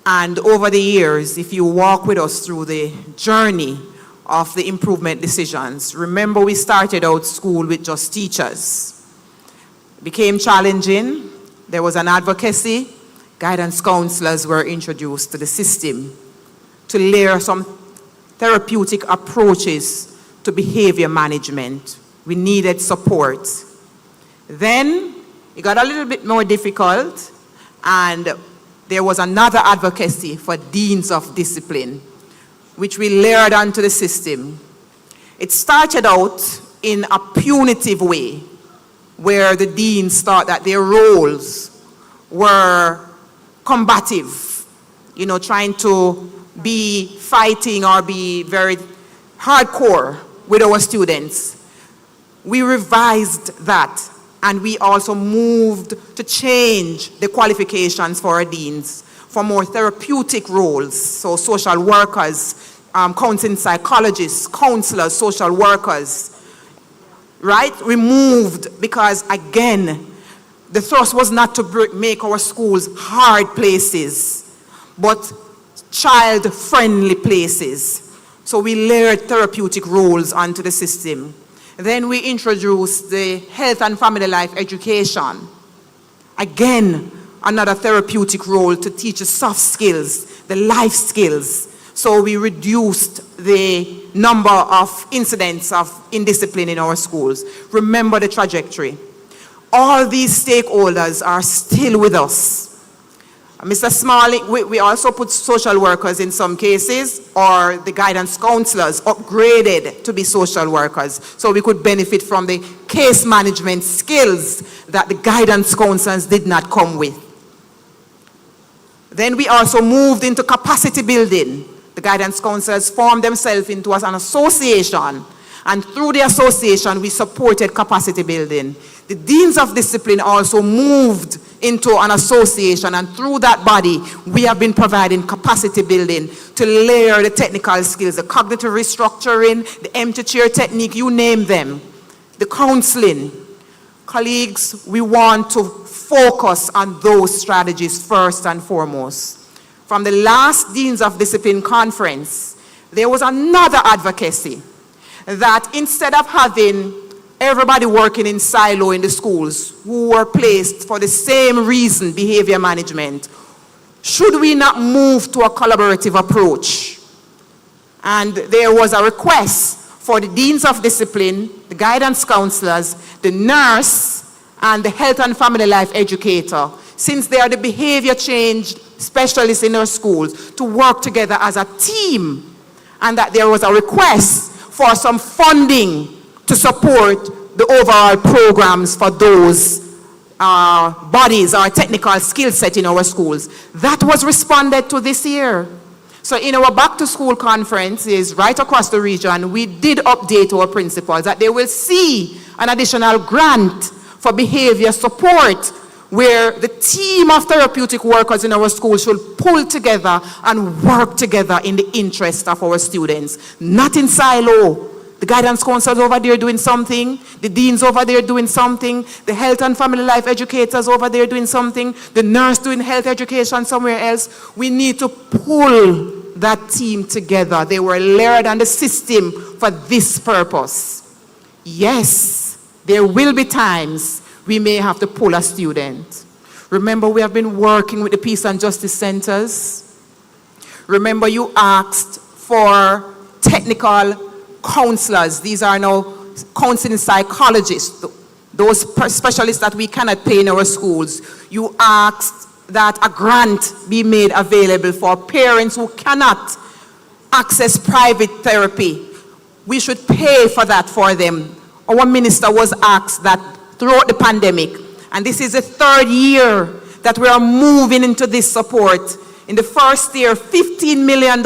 And over the years, if you walk with us through the journey of the improvement decisions, remember we started out school with just teachers. It became challenging. There was an advocacy. Guidance counselors were introduced to the system to layer some therapeutic approaches to behavior management. We needed support. Then it got a little bit more difficult, and there was another advocacy for deans of discipline, which we layered onto the system. It started out in a punitive way, where the deans thought that their roles were combative, you know, trying to be fighting or be very hardcore with our students. We revised that, and we also moved to change the qualifications for our deans for more therapeutic roles. So social workers, counseling psychologists, counselors, social workers, right? We moved because, again, the thrust was not to make our schools hard places, but child-friendly places. So we layered therapeutic roles onto the system. Then we introduced the health and family life education. Again, another therapeutic role to teach the soft skills, the life skills. So we reduced the number of incidents of indiscipline in our schools. Remember the trajectory. All these stakeholders are still with us. Mr. Smalling, we also put social workers in some cases, or the guidance counselors upgraded to be social workers, so we could benefit from the case management skills that the guidance counselors did not come with. Then we also moved into capacity building. The guidance counselors formed themselves into an association, and through the association we supported capacity building. The deans of discipline also moved into an association, and through that body we have been providing capacity building to layer the technical skills, the cognitive restructuring, the empty chair technique, you name them, the counseling. Colleagues, we want to focus on those strategies first and foremost. From the last Deans of Discipline conference, there was another advocacy that instead of having everybody working in silo in the schools who were placed for the same reason, behavior management, should we not move to a collaborative approach? And there was a request for the Deans of Discipline, the guidance counselors, the nurse, and the health and family life educator, since they are the behavior change specialists in our schools, to work together as a team, and that there was a request for some funding to support the overall programs for those bodies, our technical skill set in our schools. That was responded to this year. So in our back to school conferences right across the region, we did update our principals that they will see an additional grant for behavior support, where the team of therapeutic workers in our schools should pull together and work together in the interest of our students, not in silo. The guidance counselors over there doing something, the deans over there doing something, the health and family life educators over there doing something, the nurse doing health education somewhere else. We need to pull that team together. They were layered on the system for this purpose. Yes, there will be times we may have to pull a student. Remember, we have been working with the Peace and Justice Centers. Remember, you asked for technical counselors. These are now counseling psychologists, those specialists that we cannot pay in our schools. You asked that a grant be made available for parents who cannot access private therapy. We should pay for that for them. Our minister was asked that throughout the pandemic, and this is the third year that we are moving into this support. In the first year, $15 million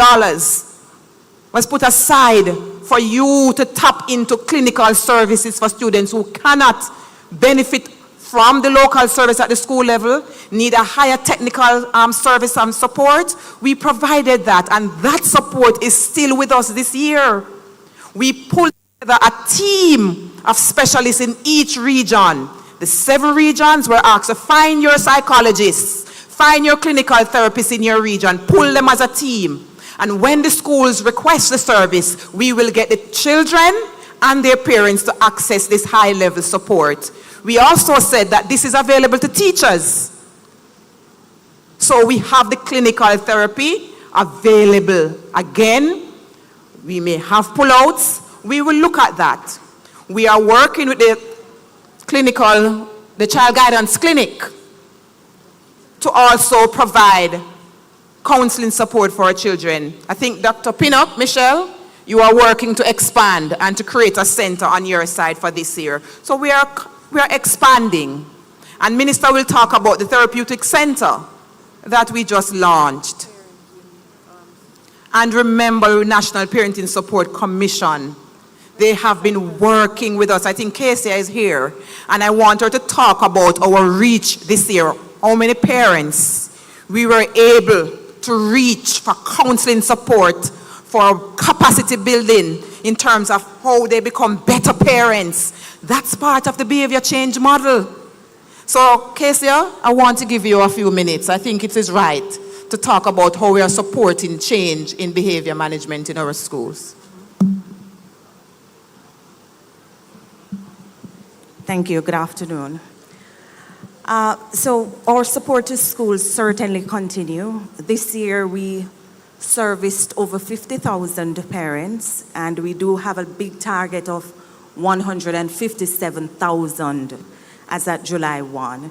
was put aside for you to tap into clinical services for students who cannot benefit from the local service at the school level, need a higher technical service and support. We provided that, and that support is still with us this year. We pulled together a team of specialists in each region. The 7 regions were asked to find your psychologists, find your clinical therapists in your region, pull them as a team. And when the schools request the service, we will get the children and their parents to access this high-level support. We also said that this is available to teachers. So we have the clinical therapy available. Again, we may have pullouts. We will look at that. We are working with the Child Guidance Clinic to also provide counseling support for our children. I think Dr. Pinnock, Michelle, you are working to expand and to create a center on your side for this year. So we are expanding. And Minister will talk about the therapeutic center that we just launched. And remember, National Parenting Support Commission. They have been working with us. I think Casey is here. And I want her to talk about our reach this year. How many parents we were able to reach for counseling support, for capacity building in terms of how they become better parents. That's part of the behavior change model. So, Kesia, I want to give you a few minutes. I think it is right to talk about how we are supporting change in behavior management in our schools. Thank you. Good afternoon. So our support to schools certainly continue. This year we serviced over 50,000 parents, and we do have a big target of 157,000 as at July 1.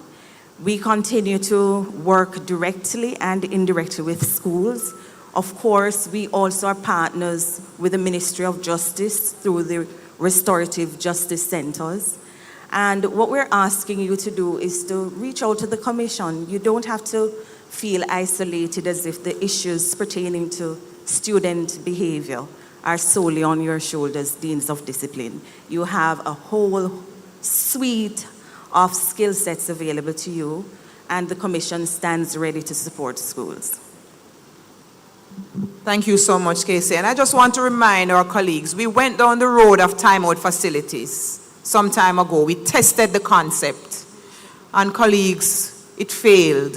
We continue to work directly and indirectly with schools. Of course, we also are partners with the Ministry of Justice through the Restorative Justice Centers. And what we're asking you to do is to reach out to the Commission. You don't have to feel isolated as if the issues pertaining to student behavior are solely on your shoulders, Deans of Discipline. You have a whole suite of skill sets available to you, and the Commission stands ready to support schools. Thank you so much, Casey. And I just want to remind our colleagues, we went down the road of timeout facilities some time ago. We tested the concept, and colleagues, it failed.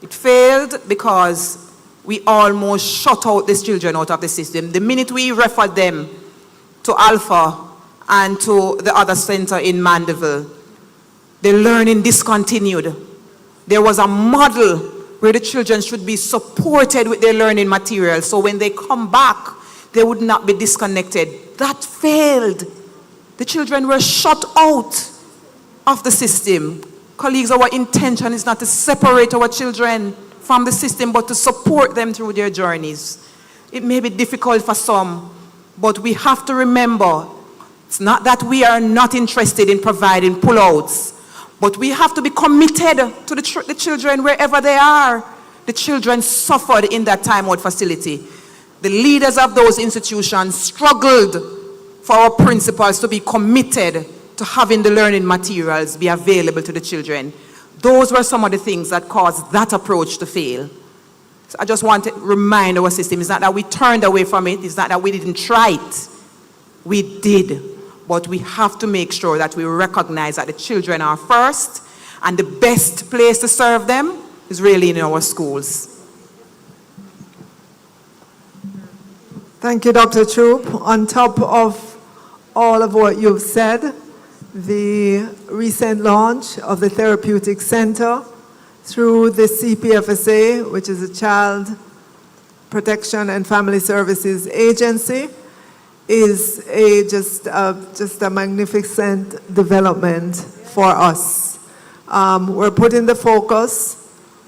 It failed because we almost shut out these children out of the system. The minute we referred them to Alpha and to the other center in Mandeville, the learning discontinued. There was a model where the children should be supported with their learning material, so when they come back, they would not be disconnected. That failed. The children were shut out of the system. Colleagues, our intention is not to separate our children from the system, but to support them through their journeys. It may be difficult for some, but we have to remember, it's not that we are not interested in providing pullouts, but we have to be committed to the children wherever they are. The children suffered in that timeout facility. The leaders of those institutions struggled for our principals to be committed to having the learning materials be available to the children. Those were some of the things that caused that approach to fail. So I just want to remind our system, it's not that we turned away from it, it's not that we didn't try it. We did, but we have to make sure that we recognize that the children are first, and the best place to serve them is really in our schools. Thank you, Dr. Troop. On top of all of what you've said, the recent launch of the Therapeutic Center through the CPFSA, which is a Child Protection and Family Services Agency is just a magnificent development for us. We're putting the focus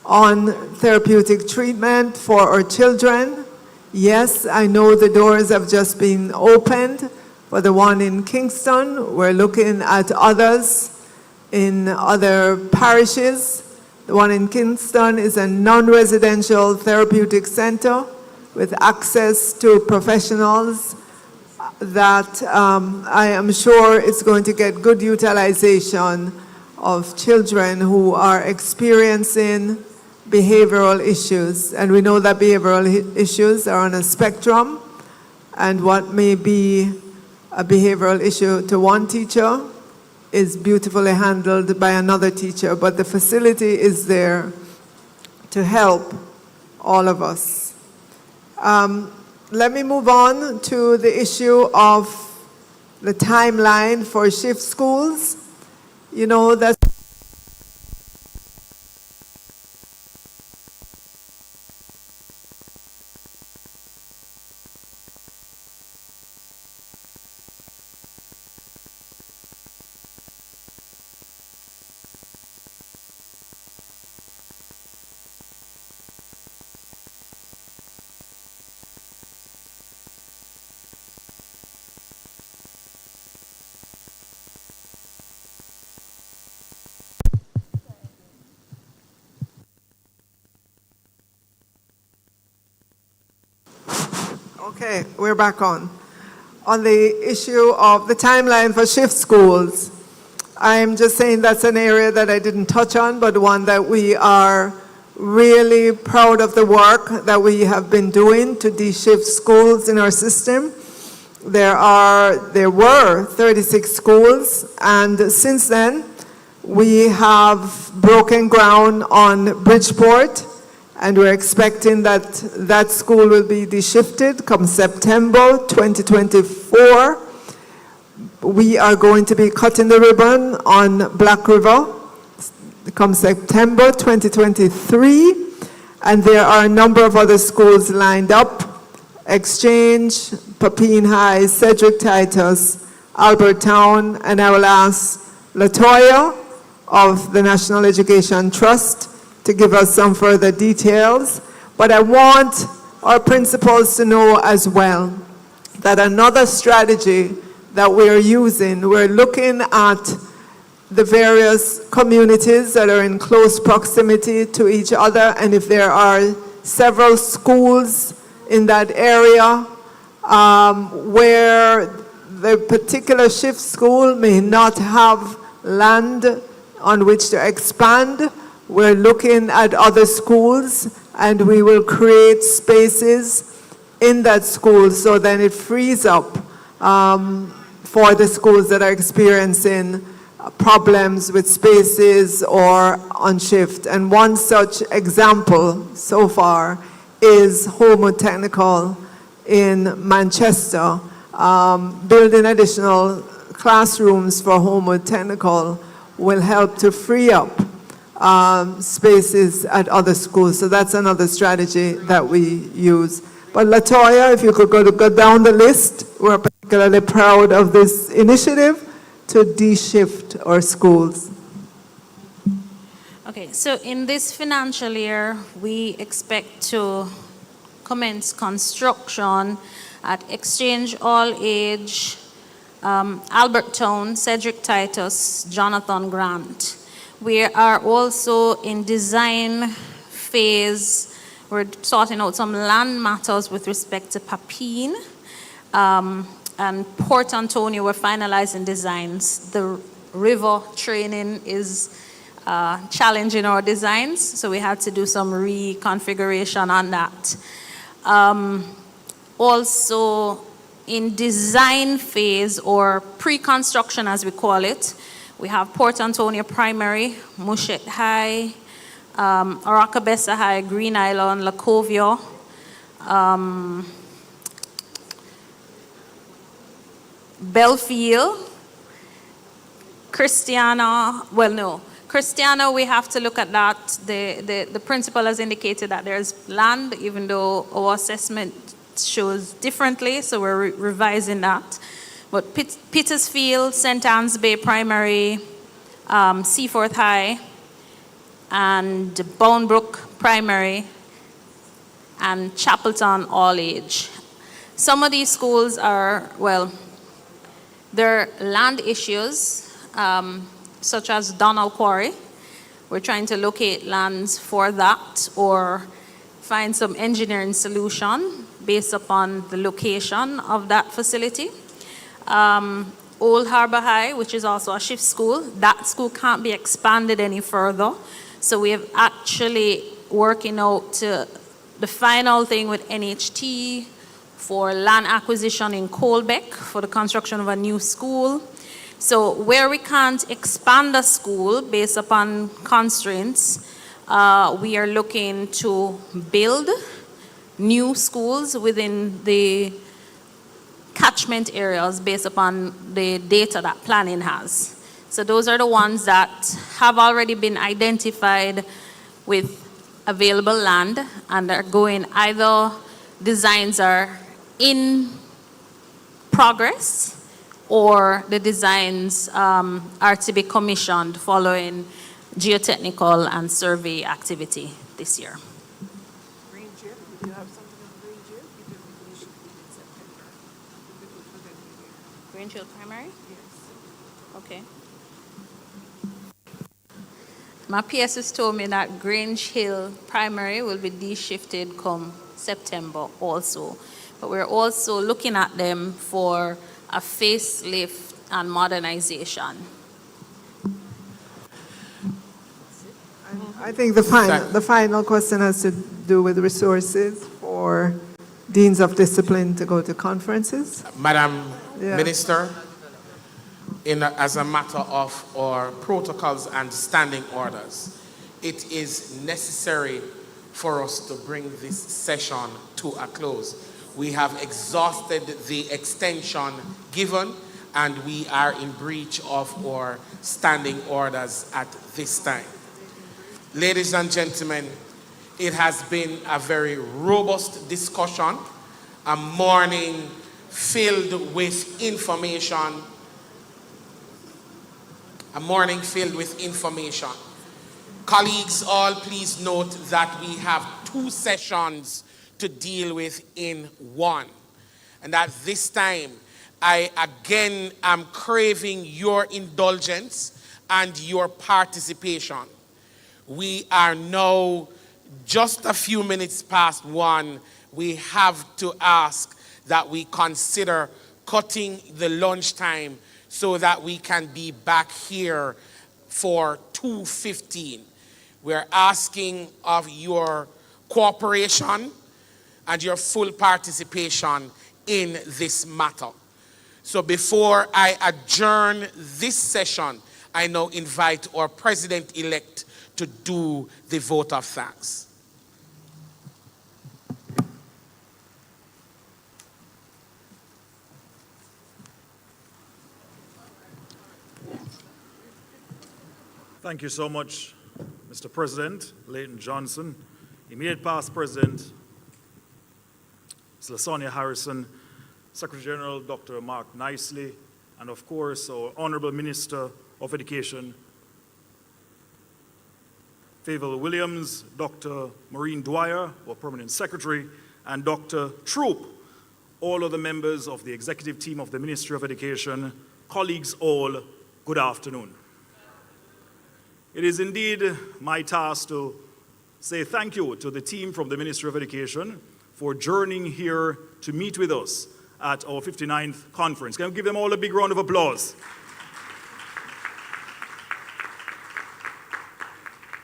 on therapeutic treatment for our children. Yes, I know the doors have just been opened for the one in Kingston. We're looking at others in other parishes. The one in Kingston is a non-residential therapeutic center with access to professionals that I am sure is going to get good utilization of children who are experiencing behavioral issues. And we know that behavioral issues are on a spectrum, and what may be a behavioral issue to one teacher is beautifully handled by another teacher, but the facility is there to help all of us. Let me move on to the issue of the timeline for shift schools. You know, that's okay, we're back on. On the issue of the timeline for shift schools, I'm just saying that's an area that I didn't touch on, but one that we are really proud of the work that we have been doing to de-shift schools in our system. There were 36 schools, and since then, we have broken ground on Bridgeport, and we're expecting that that school will be de-shifted come September 2024. We are going to be cutting the ribbon on Black River come September 2023, and there are a number of other schools lined up: Exchange, Papine High, Cedric Titus, Albert Town, and I will ask Latoya of the National Education Trust to give us some further details. But I want our principals to know as well that another strategy that we're using, we're looking at the various communities that are in close proximity to each other, and if there are several schools in that area where the particular shift school may not have land on which to expand, we're looking at other schools, and we will create spaces in that school so then it frees up for the schools that are experiencing problems with spaces or on shift. And one such example so far is Homo Technical in Manchester. Building additional classrooms for Homo Technical will help to free up spaces at other schools. So that's another strategy that we use. But Latoya, if you could go down the list, we're particularly proud of this initiative to de-shift our schools. Okay, so in this financial year, we expect to commence construction at Exchange All Age, Albert Town, Cedric Titus, Jonathan Grant. We are also in design phase. We're sorting out some land matters with respect to Papine. And Port Antonio, we're finalizing designs. The river training is challenging our designs, so we had to do some reconfiguration on that. Also, in design phase, or pre-construction as we call it, we have Port Antonio Primary, Mushet High, Aracabessa High, Green Island, Lacovia, Belfield, Christiana Cristiano, we have to look at that. The principal has indicated that there's land, even though our assessment shows differently, so we're revising that. But Petersfield, St. Anne's Bay Primary, Seaforth High, and Boundbrook Primary, and Chapelton All Age. Some of these schools are, well, there are land issues, such as Donald Quarry. We're trying to locate lands for that or find some engineering solution based upon the location of that facility. Old Harbor High, which is also a shift school, that school can't be expanded any further. So we have actually working out the final thing with NHT for land acquisition in Colbeck for the construction of a new school. So where we can't expand a school based upon constraints, we are looking to build new schools within the catchment areas based upon the data that planning has. So those are the ones that have already been identified with available land and are going, either designs are in progress or the designs are to be commissioned following geotechnical and survey activity this year. Greenfield Primary? Yes. Okay. My PSS told me that Grange Hill Primary will be de-shifted come September also. But we're also looking at them for a facelift and modernization. I think the final question has to do with resources for deans of discipline to go to conferences. Madam Minister, as a matter of our protocols and standing orders, it is necessary for us to bring this session to a close. We have exhausted the extension given, and we are in breach of our standing orders at this time. Ladies and gentlemen, it has been a very robust discussion, a morning filled with information. Colleagues, all please note that we have 2 sessions to deal with in one. And at this time, I again am craving your indulgence and your participation. We are now just a few minutes past 1. We have to ask that we consider cutting the lunchtime so that we can be back here for 2:15. We're asking of your cooperation and your full participation in this matter. So before I adjourn this session, I now invite our President-elect to do the vote of thanks. Thank you so much, Mr. President, Leighton Johnson, immediate past President, Ms. LaSonia Harrison, Secretary General Dr. Mark Nicely, and of course our Honorable Minister of Education, Favour Williams, Dr. Maureen Dwyer, our Permanent Secretary, and Dr. Troop, all of the members of the executive team of the Ministry of Education, colleagues all, good afternoon. It is indeed my task to say thank you to the team from the Ministry of Education for journeying here to meet with us at our 59th conference. Can we give them all a big round of applause?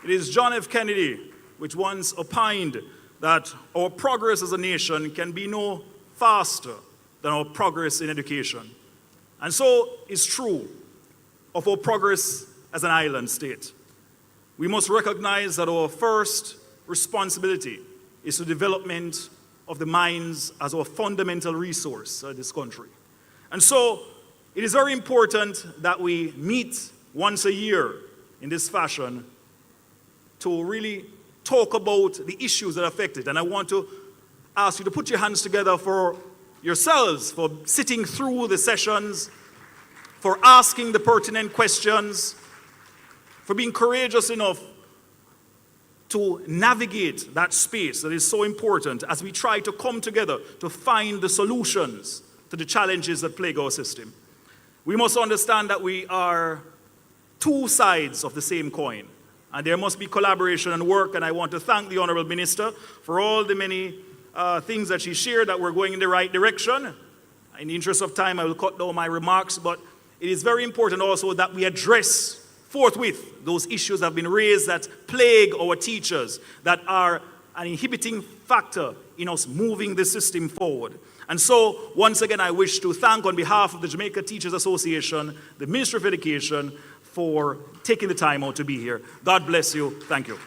It is John F. Kennedy which once opined that our progress as a nation can be no faster than our progress in education. And so is true of our progress as an island state. We must recognize that our first responsibility is the development of the minds as our fundamental resource of this country. And so it is very important that we meet once a year in this fashion to really talk about the issues that affect it. And I want to ask you to put your hands together for yourselves, for sitting through the sessions, for asking the pertinent questions, for being courageous enough to navigate that space that is so important as we try to come together to find the solutions to the challenges that plague our system. We must understand that we are two sides of the same coin, and there must be collaboration and work, and I want to thank the Honourable Minister for all the many things that she shared that we're going in the right direction. In the interest of time, I will cut down my remarks, but it is very important also that we address forthwith those issues that have been raised that plague our teachers, that are an inhibiting factor in us moving the system forward. And so, once again, I wish to thank on behalf of the Jamaica Teachers Association, the Ministry of Education, for taking the time out to be here. God bless you. Thank you.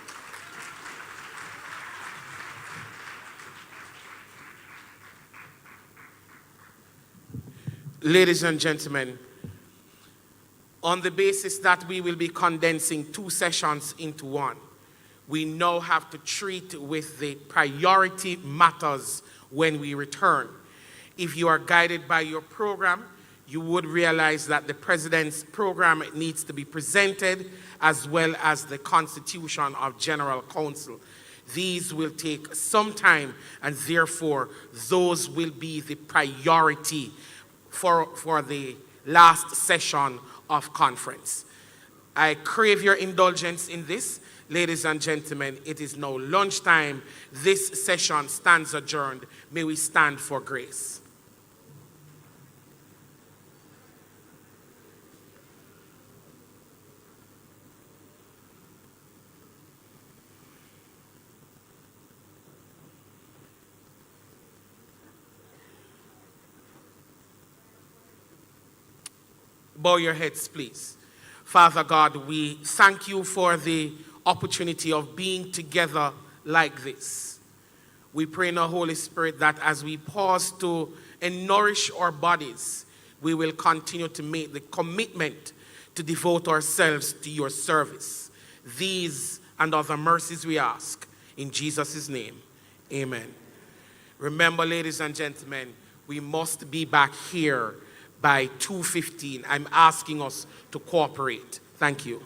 Ladies and gentlemen, on the basis that we will be condensing 2 sessions into one, we now have to treat with the priority matters when we return. If you are guided by your program, you would realize that the President's program needs to be presented, as well as the Constitution of General Council. These will take some time, and therefore those will be the priority for the last session of conference. I crave your indulgence in this. Ladies and gentlemen, it is now lunchtime. This session stands adjourned. May we stand for grace. Bow your heads, please. Father God, we thank you for the opportunity of being together like this. We pray in the Holy Spirit that as we pause to nourish our bodies, we will continue to make the commitment to devote ourselves to your service. These and other mercies we ask in Jesus' name. Amen. Remember, ladies and gentlemen, we must be back here by 2:15. I'm asking us to cooperate. Thank you.